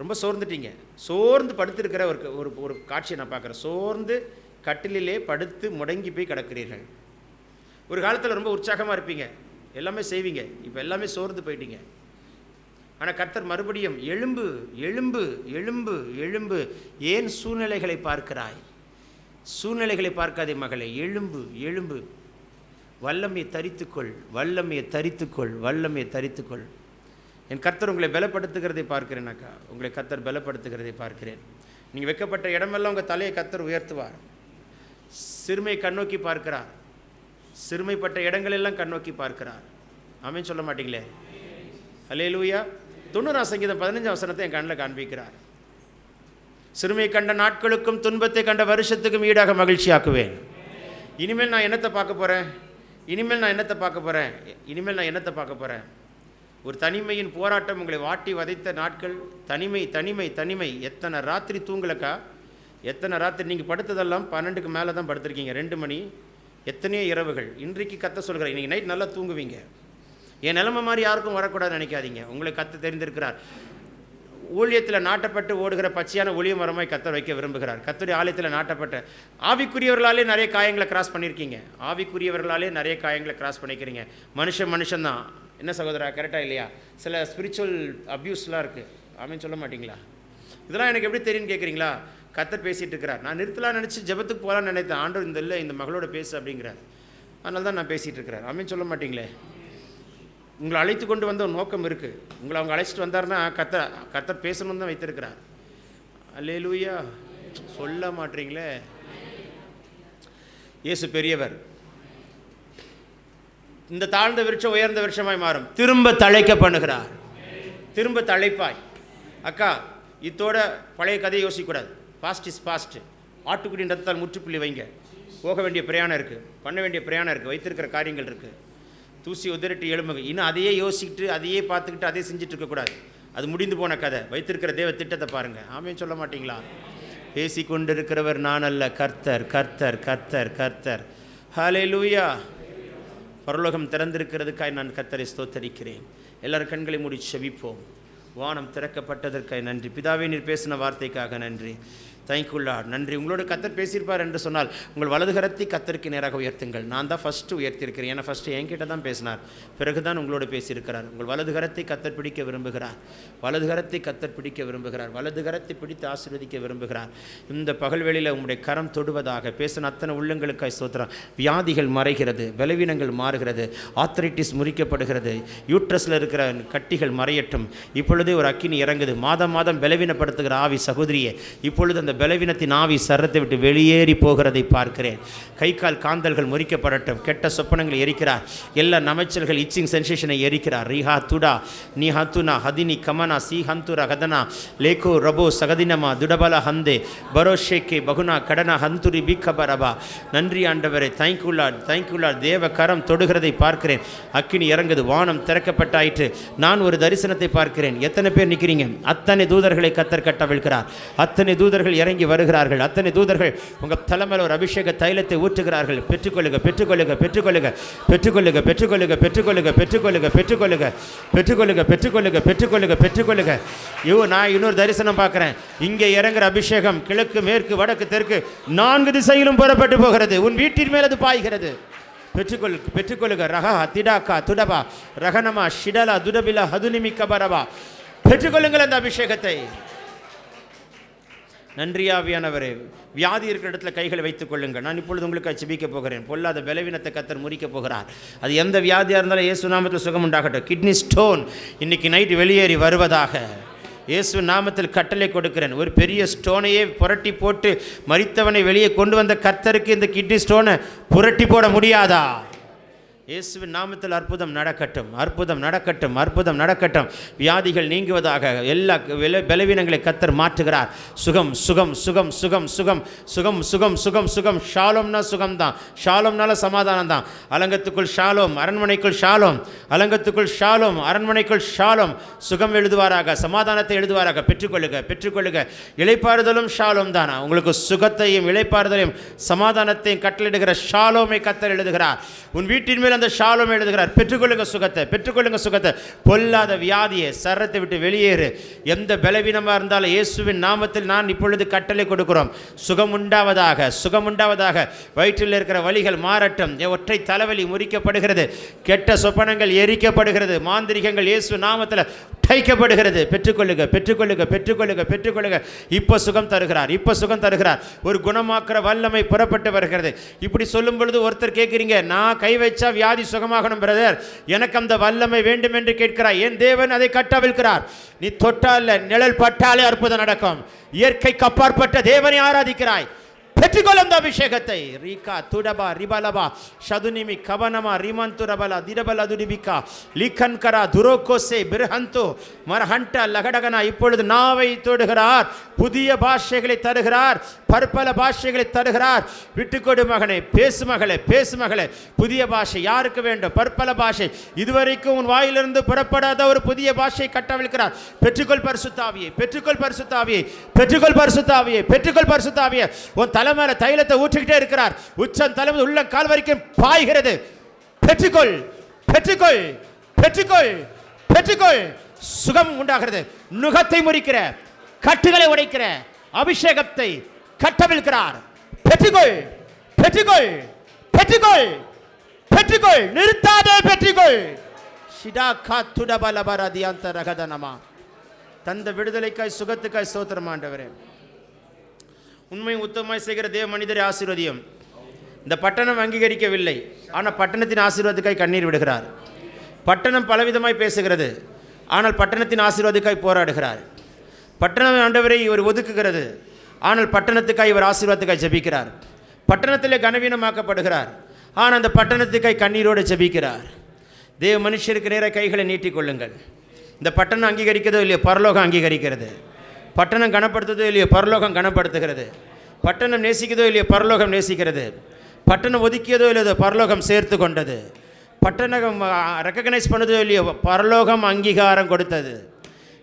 ரொம்ப சோர்ந்துட்டீங்க. சோர்ந்து படுத்திருக்கிற ஒரு காட்சியை நான் பார்க்குறேன். சோர்ந்து கட்டிலே படுத்து முடங்கி போய் கிடக்கிறீர்கள். ஒரு காலத்தில் ரொம்ப உற்சாகமாக இருப்பீங்க, எல்லாமே செய்வீங்க. இப்போ எல்லாமே சோர்ந்து போயிட்டீங்க. ஆனால் கர்த்தர் மறுபடியும் எழும்பு எழும்பு எழும்பு எழும்பு. ஏன் சூழ்நிலைகளை பார்க்கிறாய்? சூழ்நிலைகளை பார்க்காதே மகளே, எழும்பு எழும்பு. வல்லமையை தரித்துக்கொள். என் கர்த்தர் உங்களை பலப்படுத்துகிறதை பார்க்கிறேனாக்கா. உங்களை கர்த்தர் பலப்படுத்துகிறதை பார்க்கிறேன். நீங்கள் வைக்கப்பட்ட இடமெல்லாம் உங்கள் தலையை கர்த்தர் உயர்த்துவார். சிறுமை கண்ணோக்கி பார்க்கிறார். சிறுமைப்பட்ட இடங்களெல்லாம் கண்ணோக்கி பார்க்கிறார். ஆமென் சொல்ல மாட்டீங்களே? அல்லேலூயா. 90 சங்கீதம் 15 வசனத்தை என் கண்ணில் காண்பிக்கிறார். சிறுமை கண்ட நாட்களுக்கும் துன்பத்தை கண்ட வருஷத்துக்கும் ஈடாக மகிழ்ச்சியாக்குவேன். இனிமேல் நான் என்னத்தை பார்க்க போகிறேன்? ஒரு தனிமையின் போராட்டம் உங்களை வாட்டி வதைத்த நாட்கள். தனிமை. எத்தனை ராத்திரி தூங்கலக்கா? எத்தனை ராத்திரி நீங்கள் படுத்ததெல்லாம் 12க்கு மேலே தான் படுத்திருக்கீங்க, 2 மணி. எத்தனையோ இரவுகள். இன்றைக்கு கத்த சொல்கிறேன், இன்றைக்கி நைட் நல்லா தூங்குவீங்க. என் நிலைமை மாதிரி யாருக்கும் வரக்கூடாதுன்னு நினைக்காதீங்க. உங்களை கத்த தெரிந்திருக்கிறார். ஊழியத்தில் நாட்டப்பட்டு ஓடுகிற பச்சையான ஒளிய மரமாய் கத்தர் வைக்க விரும்புகிறார். கத்தருடைய ஆலயத்தில் நாட்டப்பட்ட ஆவிக்குரியவர்களாலே நிறைய காயங்களை கிராஸ் பண்ணியிருக்கீங்க. பண்ணிக்கிறீங்க. மனுஷன்தான். என்ன சகோதரா, கரெக்டாக இல்லையா? சில ஸ்பிரிச்சுவல் அப்யூஸ்லாம் இருக்குது. ஆமென் சொல்ல மாட்டிங்களா? இதெல்லாம் எனக்கு எப்படி தெரியும்னு கேட்குறீங்களா? கத்தர் பேசிகிட்டு இருக்கிறார். நான் நிறுத்தலாம் நினச்சி ஜெபத்துக்கு போகலான்னு நினைத்தேன். ஆண்டவர் இந்த மகளோட பேசு அப்படிங்கிறார். அதனால தான் நான் பேசிகிட்டு இருக்கிறேன். ஆமென் சொல்ல மாட்டிங்களே? உங்களை அழைத்து கொண்டு வந்த ஒரு நோக்கம் இருக்குது. உங்களை அவங்க அழைச்சிட்டு வந்தார்னா கர்த்தர் பேசணும்னு தான் வைத்திருக்கிறார். அல்லேலூயா. சொல்ல மாட்டீங்களே? இயேசு பெரியவர். இந்த தாழ்ந்த விருட்சம் உயர்ந்த விருட்சமாய் மாறும். திரும்ப தழைக்க பண்ணுகிறார். திரும்ப தழைப்பாய். அக்கா, இத்தோட பழைய கதையை யோசிக்கக்கூடாது. Past is past. ஆட்டுக்குடி ரத்தத்தால் முற்றுப்புள்ளி வைங்க. போக வேண்டிய பிரயாணம் இருக்குது, பண்ண வேண்டிய பிரயாணம் இருக்குது, வைத்திருக்கிற காரியங்கள் இருக்குது. தூசி உதறிட்டு எழும்புங்க. இன்னும் அதையே யோசிக்கிட்டு, அதையே பார்த்துக்கிட்டு, அதையே செஞ்சுட்டு இருக்கக்கூடாது. அது முடிந்து போன கதை. வைத்திருக்கிற தேவ திட்டத்தை பாருங்கள். ஆமென் சொல்ல மாட்டிங்களா? பேசி கொண்டிருக்கிறவர் நான் அல்ல, கர்த்தர். ஹல்லேலூயா. பரலோகம் திறந்திருக்கிறதுக்காய் நான் கர்த்தரை ஸ்தோத்தரிக்கிறேன். எல்லாரும் கண்களை மூடி செபிப்போம். வானம் திறக்கப்பட்டதற்காக நன்றி. பிதாவே, நீர் பேசின வார்த்தைக்காக நன்றி. தேங்க்யூல்லா, நன்றி. உங்களோட கத்தர் பேசியிருப்பார் என்று சொன்னால் உங்கள் வலது கரத்தை கத்தருக்கு நேராக உயர்த்துங்கள். நான் தான் ஃபஸ்ட்டு உயர்த்தியிருக்கிறேன். ஏன்னா ஃபஸ்ட்டு என்கிட்ட தான் பேசினார், பிறகுதான் உங்களோட பேசியிருக்கிறார். உங்கள் வலது கரத்தை கத்தர் பிடிக்க விரும்புகிறார். வலது கரத்தை கத்தர் பிடிக்க விரும்புகிறார். வலது கரத்தை பிடித்து ஆசீர்வதிக்க விரும்புகிறார். இந்த பகல்வேளையில் உங்களுடைய கரம் தொடுவதாக. பேசின அத்தனை உள்ளங்களுக்காய் ஸ்தோத்திரம். வியாதிகள் மறைகிறது, பலவீனங்கள் மாறுகிறது, ஆத்தரைட்டிஸ் முறிக்கப்படுகிறது, யூட்ரஸில் இருக்கிற கட்டிகள் மறையட்டும். இப்பொழுதே ஒரு அக்கினி இறங்குது. மாதம் மாதம் பலவீனப்படுத்துகிற ஆவி சகோதரியே, இப்பொழுது அந்த பலவீனத்தின் ஆவி சரத்தை விட்டு வெளியேறி போகிறதை பார்க்கிறேன். கை கால் காந்தல்கள் முறிக்கப்படட்டும். கெட்ட சொப்பனங்களை எரிக்கிறார். எல்லா நமைச்சல்கள் இச்சிங் சென்சேஷனை எரிக்கிறார். ரிஹா துடா நீ ஹத்துனா ஹதினி கமனா சி ஹந்துரா ஹதனா லேகோ ரபோ சகதினமா துடபல ஹந்தே பரோஷேக்கே பகுனா கடனா ஹந்துரி பிக்கபரபா. நன்றி ஆண்டவரே, தேங்க்யூலா. தேவ கரம் தொடுகிறதை பார்க்கிறேன். அக்கினி இறங்குது. வானம் திறக்கப்பட்டாயிற்று. நான் ஒரு தரிசனத்தை பார்க்கிறேன். எத்தனை பேர் நிற்கிறீங்க? அத்தனை தூதர்களை கத்தர் கட்டவிழ்கிறார். அத்தனை தூதர்கள் இறங்கி வருகிறார்கள். அத்தனை தூதர்கள் உங்கள் தலைமையில் ஒரு அபிஷேக தைலத்தை ஊற்றுகிறார்கள். பெற்றுக்கொள்ளுக, பெற்றுக்கொள்ளுக, பெற்றுக்கொள்ளுக, பெற்றுக்கொள்ளுக, பெற்றுக்கொள்ளுக, பெற்றுக்கொள்ளுக, பெற்றுக்கொள்ளுக, பெற்றுக்கொள்ளுக, பெற்றுக்கொள்ளுக, பெற்றுக்கொள்ளுக, பெற்றுக்கொள்ளுக, பெற்றுக்கொள்ளுக. நான் இன்னொரு தரிசனம் பார்க்கிறேன். இங்கே இறங்குற அபிஷேகம் கிழக்கு, மேற்கு, வடக்கு, தெற்கு 4 திசையிலும் புறப்பட்டு போகிறது. உன் வீட்டின் மேல் அது பாய்கிறது. பெற்றுக்கொள்ளுக. ரகா திடாக்கா துடபா ரகனமா ஷிடலா துடபிலா ஹதுனிமி கபரபா. பெற்றுக்கொள்ளுங்கள் அந்த அபிஷேகத்தை. நன்றியாவியானவரே, வியாதி இருக்கிற இடத்துல கைகளை வைத்துக் கொள்ளுங்கள். நான் இப்பொழுது உங்களுக்கு ஜெபிக்க போகிறேன். பொல்லாத பலவீனத்தை கத்தர் முறிக்கப் போகிறார். அது எந்த வியாதியாக இருந்தாலும் இயேசு நாமத்தில் சுகம் உண்டாகட்டும். கிட்னி ஸ்டோன் இன்னைக்கு நைட்டு வெளியேறி வருவதாக இயேசு நாமத்தில் கட்டளை கொடுக்கிறேன். ஒரு பெரிய ஸ்டோனையே புரட்டி போட்டு மரித்தவனை வெளியே கொண்டு வந்த கர்த்தருக்கு இந்த கிட்னி ஸ்டோனை புரட்டி போட முடியாதா? இயேசுவின் நாமத்தில் அற்புதம் நடக்கட்டும், அற்புதம் நடக்கட்டும், அற்புதம் நடக்கட்டும். வியாதிகள் நீங்குவதாக. எல்லா பலவீனங்களை கத்தர் மாற்றுகிறார். சுகம் சுகம் சுகம் சுகம் சுகம் சுகம் சுகம் சுகம் சுகம். ஷாலோம்னா சுகம் தான். ஷாலோம்னால சமாதானம் தான். அலங்கத்துக்குள் ஷாலோம், அரண்மனைக்குள் ஷாலோம். அலங்கத்துக்குள் ஷாலோம், அரண்மனைக்குள் ஷாலோம். சுகம் எழுதுவாராக, சமாதானத்தை எழுதுவாராக. பெற்றுக்கொள்ளுக, பெற்றுக்கொள்ளுக. இளைப்பாறுதலும் ஷாலோம் தானா? உங்களுக்கு சுகத்தையும் இளைப்பாறுதலையும் சமாதானத்தையும் கட்டளிடுகிற ஷாலோமை கத்தர் எழுதுகிறார். உன் வீட்டின் மேல் அந்த ஷாலோம் எழுதுகிறார். பெற்றுக்கொள்ளுங்க சுகத்தை, பெற்றுக்கொள்ளுங்க சுகத்தை. பொல்லாத வியாதியை சரத்தை விட்டு வெளியேறு. எந்த பலவீனமாக இருந்தாலும் இயேசுவின் நாமத்தில் நான் இப்பொழுது கட்டளை கொடுக்கிறோம். சுகம் உண்டாவதாக, சுகம் உண்டாவதாக. வயிற்றில் இருக்கிற வலிகள் மாறட்டும். ஒற்றை தலைவலி முறிக்கப்படுகிறது. கெட்ட சொப்பனங்கள் எரிக்கப்படுகிறது. மாந்திரிகங்கள் இயேசு நாமத்தில் தைக்கப்படுகிறது. பெற்றுக்கொள்ளுக, பெற்றுக்கொள்ளுக, பெற்றுக்கொள்ளுக, பெற்றுக்கொள்ளுக. இப்போ சுகம் தருகிறார், இப்போ சுகம் தருகிறார். ஒரு குணமாக்குற வல்லமை புறப்பட்டு வருகிறது. இப்படி சொல்லும் பொழுது ஒருத்தர் கேட்குறீங்க, நான் கை வச்சா வியாதி சுகமாகணும் பிரதர், எனக்கு அந்த வல்லமை வேண்டும் என்று கேட்கிறார். என் தேவன் அதை கட்டவிழ்கிறார். நீ தொட்டால் நிழல் பட்டாலே அற்புதம் நடக்கும். இயற்கைக்கு அப்பாற்பட்ட தேவனை ஆராதிக்கிறாய். பெற்றுக்கொள்ளும் அந்த அபிஷேகத்தை. ரீகா துடபா ரிபலபா ஷதுனிமி கவனமா ரிமந்துரபல திரபல துடிபிகா லிகன்கரா துரோகோசே பிர்ஹந்தோ மரஹண்ட லகடகனா. இப்பொழுது நாவை தொடுகிறார். புதிய பாஷைகளை தருகிறார். பற்பல பாஷைகளை தருகிறார். விட்டுக்கொடு மகனே, பேசு மகளே, பேசு மகளே. புதிய பாஷை யாருக்கு வேண்டும்? பற்பல பாஷை. இதுவரைக்கும் உன் வாயிலிருந்து புறப்படாத ஒரு புதிய பாஷை கட்டவிழ்கிறார். பெற்றுக்கொள் பரிசுத்தாவியை, பெற்றுக்கொள் பரிசுத்தாவியை, பெற்றுக்கொள் பரிசுத்தாவியை, பெற்றுக்கொள் பரிசுத்தாவியை. உன் தலைமையில தைலத்தை ஊற்றிக்கிட்டே இருக்கிறார். உச்சம் தலைமை உள்ள கால் வரைக்கும் பாய்கிறது. பெற்றுக்கொள், பெற்றுக்கொள், பெற்றுக்கொள், பெற்றுக்கொள். சுகம் உண்டாகிறது. நுகத்தை முறிக்கிற, கட்டுகளை உடைக்கிற அபிஷேகத்தை கட்டவிழ்கிறார். பெற்றுக்கொள், பெற்றுக்கொள், பெற்றுக்கொள், பெற்றுக்கொள். நிறுத்தாதே, பெற்றுக்கொள். ஷிடாகா துடபலபர தியாந்த ரகதனமா. தந்த விடுதலைக்காய் சுகத்துக்காய் ஸ்தோத்திரம் ஆண்டவரே. உண்மை உத்தமாய் செய்கிற தேவ மனிதரை ஆசீர்வதியும். இந்த பட்டணம் அங்கீகரிக்கவில்லை, ஆனால் பட்டணத்தின் ஆசீர்வாதத்துக்காய் கண்ணீர் விடுகிறார். பட்டணம் பலவிதமாய் பேசுகிறது, ஆனால் பட்டணத்தின் ஆசீர்வாதத்துக்காய் போராடுகிறார். பட்டணம் ஆண்டவரை இவர் ஒதுக்குகிறது, ஆனால் பட்டணத்துக்காய் இவர் ஆசீர்வாதத்துக்காய் ஜெபிக்கிறார். பட்டணத்திலே கனவீனமாக்கப்படுகிறார், ஆனால் அந்த பட்டணத்துக்காய் கண்ணீரோடு ஜெபிக்கிறார். தேவ மனுஷருக்கு நேர கைகளை நீட்டிக்கொள்ளுங்கள். இந்த பட்டணம் அங்கீகரிக்கிறதோ இல்லையோ, பரலோகம் அங்கீகரிக்கிறது. பட்டணம் கனப்படுத்துதோ இல்லையோ, பரலோகம் கனப்படுத்துகிறது. பட்டணம் நேசிக்கிறதோ இல்லையோ, பரலோகம் நேசிக்கிறது. பட்டணம் ஒதுக்கியதோ இல்லையோ, பரலோகம் சேர்த்து கொண்டது. பட்டணம் ரெக்கக்னைஸ் பண்ணதோ இல்லையோ, பரலோகம் அங்கீகாரம் கொடுத்தது.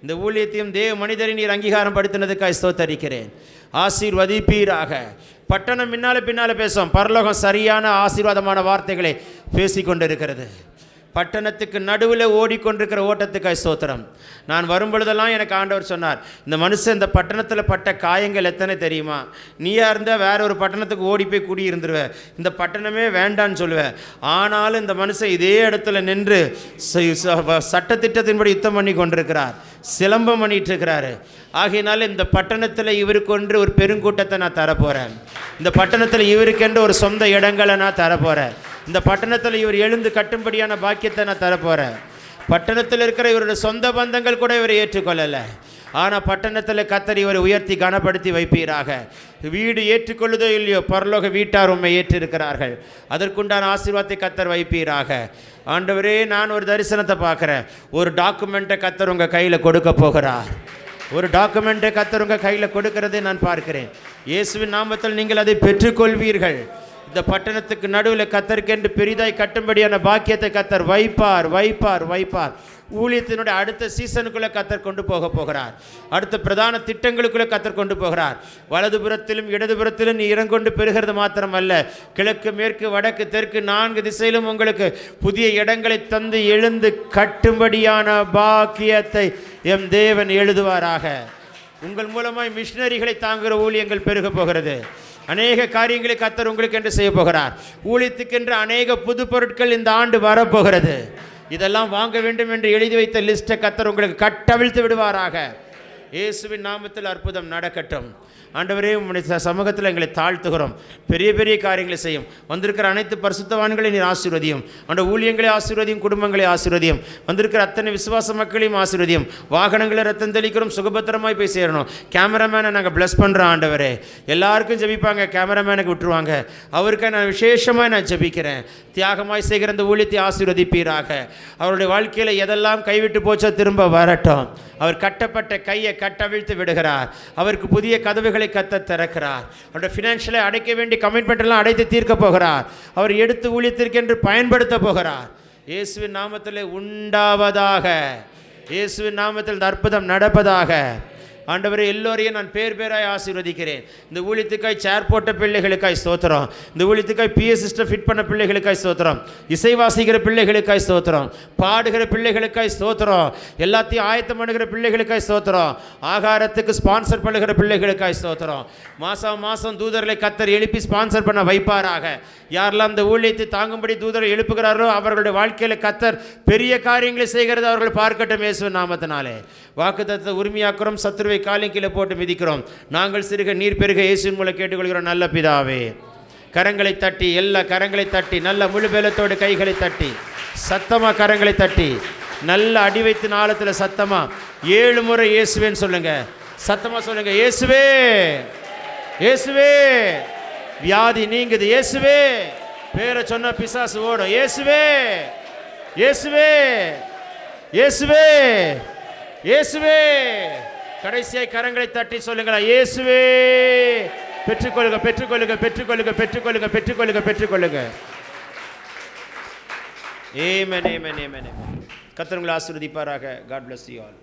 இந்த ஊழியத்தையும் தேவ மனிதரை நீர் அங்கீகாரம் படுத்தினதுக்காக ஸ்தோத்தரிக்கிறேன். ஆசீர்வதிப்பீராக. பட்டணம் பின்னால பேசும், பரலோகம் சரியான ஆசீர்வாதமான வார்த்தைகளை பேசி கொண்டிருக்கிறது. பட்டணத்துக்கு நடுவில் ஓடிக்கொண்டிருக்கிற ஓட்டத்துக்காய் ஸ்தோத்திரம். நான் வரும்பொழுதெல்லாம் எனக்கு ஆண்டவர் சொன்னார், இந்த மனுஷன் இந்த பட்டணத்தில் பட்ட காயங்கள் எத்தனை தெரியுமா? நீயா இருந்தால் வேற ஒரு பட்டணத்துக்கு ஓடி போய் குடியிருந்துருவ, இந்த பட்டணமே வேண்டான்னு சொல்லுவேன். ஆனாலும் இந்த மனுஷன் இதே இடத்துல நின்று சட்டத்திட்டத்தின்படி யுத்தம் பண்ணி கொண்டிருக்கிறார், சிலம்பம் பண்ணிட்டு இருக்கிறாரு. ஆகையினால இந்த பட்டணத்தில் இவருக்கு ஒன்று ஒரு பெருங்கூட்டத்தை நான் தரப்போகிறேன். இந்த பட்டணத்தில் இவருக்கென்று ஒரு சொந்த இடங்களை நான் தரப்போகிறேன். இந்த பட்டணத்தில் இவர் எழுந்து கட்டும்படியான பாக்கியத்தை நான் தரப்போகிறேன். பட்டணத்தில் இருக்கிற இவருடைய சொந்த பந்தங்கள் கூட இவரை ஏற்றுக்கொள்ளலை. ஆனால் பட்டணத்தில் கர்த்தர் இவரை உயர்த்தி கனப்படுத்தி வைப்பீராக. வீடு ஏற்றுக்கொள்ளுதோ இல்லையோ, பரலோக வீட்டார் உண்மை ஏற்றிருக்கிறார்கள். அதற்குண்டான ஆசீர்வாதத்தை கர்த்தர் வைப்பீராக. ஆண்டவரே, நான் ஒரு தரிசனத்தை பார்க்குறேன். ஒரு டாக்குமெண்ட்டை கர்த்தர் உங்கள் கையில் கொடுக்க போகிறார். ஒரு டாக்குமெண்ட்டை கர்த்தர் உங்கள் கையில் கொடுக்கிறதை நான் பார்க்கிறேன். இயேசுவின் நாமத்தில் நீங்கள் அதை பெற்றுக்கொள்வீர்கள். இந்த பட்டணத்துக்கு நடுவில் கர்த்தருக்கென்று பெரிதாய் கட்டும்படியான பாக்கியத்தை கர்த்தர் வைப்பார் வைப்பார் வைப்பார். ஊழியத்தினுடைய அடுத்த சீசனுக்குள்ளே கர்த்தர் கொண்டு போகிறார். அடுத்த பிரதான திட்டங்களுக்குள்ளே கர்த்தர் கொண்டு போகிறார். வலதுபுறத்திலும் இடதுபுறத்திலும் நீ இறங்கொண்டு பெறுகிறது மாத்திரமல்ல, கிழக்கு மேற்கு வடக்கு தெற்கு 4 திசையிலும் உங்களுக்கு புதிய இடங்களை தந்து எழுந்து கட்டும்படியான பாக்கியத்தை எம் தேவன் எழுதுவாராக. உங்கள் மூலமாய் மிஷினரிகளை தாங்குகிற ஊழியங்கள் பெருக போகிறது. அநேக காரியங்களை கர்த்தர் உங்களுக்கு என்று செய்ய போகிறார். ஊழியத்துக்கென்று அநேக புது பொருட்கள் இந்த ஆண்டு வரப்போகிறது. இதெல்லாம் வாங்க வேண்டும் என்று எழுதி வைத்த லிஸ்ட்டை கர்த்தர் உங்களுக்கு கட்டவிழ்த்து விடுவாராக. இயேசுவின் நாமத்தில் அற்புதம் நடக்கட்டும். ஆண்டவரே, உம்முடைய சமூகத்தில் எங்களை தாழ்த்துகிறோம். பெரிய பெரிய காரியங்களை செய்யும். வந்திருக்கிற அனைத்து பரிசுத்தவான்களை நீர் ஆசீர்வதியும். அந்த ஊழியங்களை ஆசீர்வதியும், குடும்பங்களை ஆசீர்வதியும். வந்திருக்கிற அத்தனை விசுவாச மக்களையும் ஆசீர்வதியும். வாகனங்களை ரத்தம் தெளிக்கிறோம், சுகபத்திரமாய் போய் சேரணும். கேமராமேனை நாங்கள் பிளஸ் பண்ணுறோம். ஆண்டவரே, எல்லாருக்கும் ஜெபிப்பாங்க, கேமராமேனுக்கு விட்டுருவாங்க. அவருக்கு நான் விசேஷமாக நான் ஜெபிக்கிறேன். தியாகமாய் செய்கிற அந்த ஊழியத்தை ஆசீர்வதிப்பீராக. அவருடைய வாழ்க்கையில் எதெல்லாம் கைவிட்டு போச்சோ திரும்ப வரட்டும். அவர் கட்டப்பட்ட கையை கட்டவிழ்த்து விடுகிறார். அவருக்கு புதிய கதவுகளை கத்த திறக்கிறார். அவருடைய ஃபினான்ஷியலை அடைக்க வேண்டிய கமிட்மெண்ட் எல்லாம் அடைத்து தீர்க்க போகிறார். அவர் எடுத்து ஊழியத்திற்கென்று பயன்படுத்த போகிறார். இயேசுவின் நாமத்தில் உண்டாவதாக. இயேசுவின் நாமத்தில் அற்புதம் நடப்பதாக. ஆண்டவரே, எல்லோரையும் நான் பேர் பேராய் ஆசீர்வதிக்கிறேன். இந்த ஊழியத்துக்காய் சேர் போட்ட பிள்ளைகளுக்காய் ஸ்தோத்திரம். இந்த ஊழியத்துக்காய் பிஎஸ் சிஸ்டம் ஃபிட் பண்ண பிள்ளைகளுக்காய் ஸ்தோத்திரம். இசை வாசிக்கிற பிள்ளைகளுக்காய் ஸ்தோத்திரம். பாடுகிற பிள்ளைகளுக்காய் ஸ்தோத்திரம். எல்லாத்தையும் ஆயத்தம் பண்ணுகிற பிள்ளைகளுக்காய் ஸ்தோத்திரம். ஆகாரத்துக்கு ஸ்பான்சர் பண்ணுகிற பிள்ளைகளுக்காய் ஸ்தோத்திரம். மாதம் மாதம் தூதர்களை கர்த்தர் எழுப்பி ஸ்பான்சர் பண்ண வைப்பாராக. யாரெல்லாம் இந்த ஊழியத்தை தாங்கும்படி தூதரை எழுப்புகிறார்களோ அவர்களுடைய வாழ்க்கையில் கர்த்தர் பெரிய காரியங்களை செய்கிறது அவர்கள் பார்க்கட்டும். இயேசுவின் நாமத்தினாலே வாக்குத்தத்தத்தை உரிமையாக்குறோம். சத்துருவை காலின் கீழே போட்டு மிதிக்கிறோம். நாங்கள் சிறுக நீர் பெருக இயேசுவின் மூலம் கேட்டுக்கொள்கிறோம் நல்ல பிதாவே. கரங்களை தட்டி, எல்லா கரங்களை தட்டி, நல்ல முழு பலத்தோடு கைகளை தட்டி, சத்தமாக கரங்களை தட்டி, நல்ல அடி வைத்து ஆழத்தில் சத்தமா 7 முறை இயேசுவேன்னு சொல்லுங்க. சத்தமாக சொல்லுங்க, இயேசுவே இயேசுவே. வியாதி நீங்குது, இயேசுவே. பேரை சொன்ன பிசாசு ஓடும், இயேசுவே இயேசுவே இயேசுவே இயேசுவே. கடைசியாய் கரங்களை தட்டி சொல்லுங்களா, இயேசுவே. பெற்றுக்கொள்ளுங்க பெற்றுக்கொள்ளுங்க பெற்றுக்கொள்ளுங்க பெற்றுக்கொள்ளுங்க பெற்றுக்கொள்ளுங்க பெற்றுக்கொள்ளுங்க. ஆமென் ஆமென் ஆமென். கர்த்தர் உங்களை ஆசீர்வதிப்பாராக. God bless you all.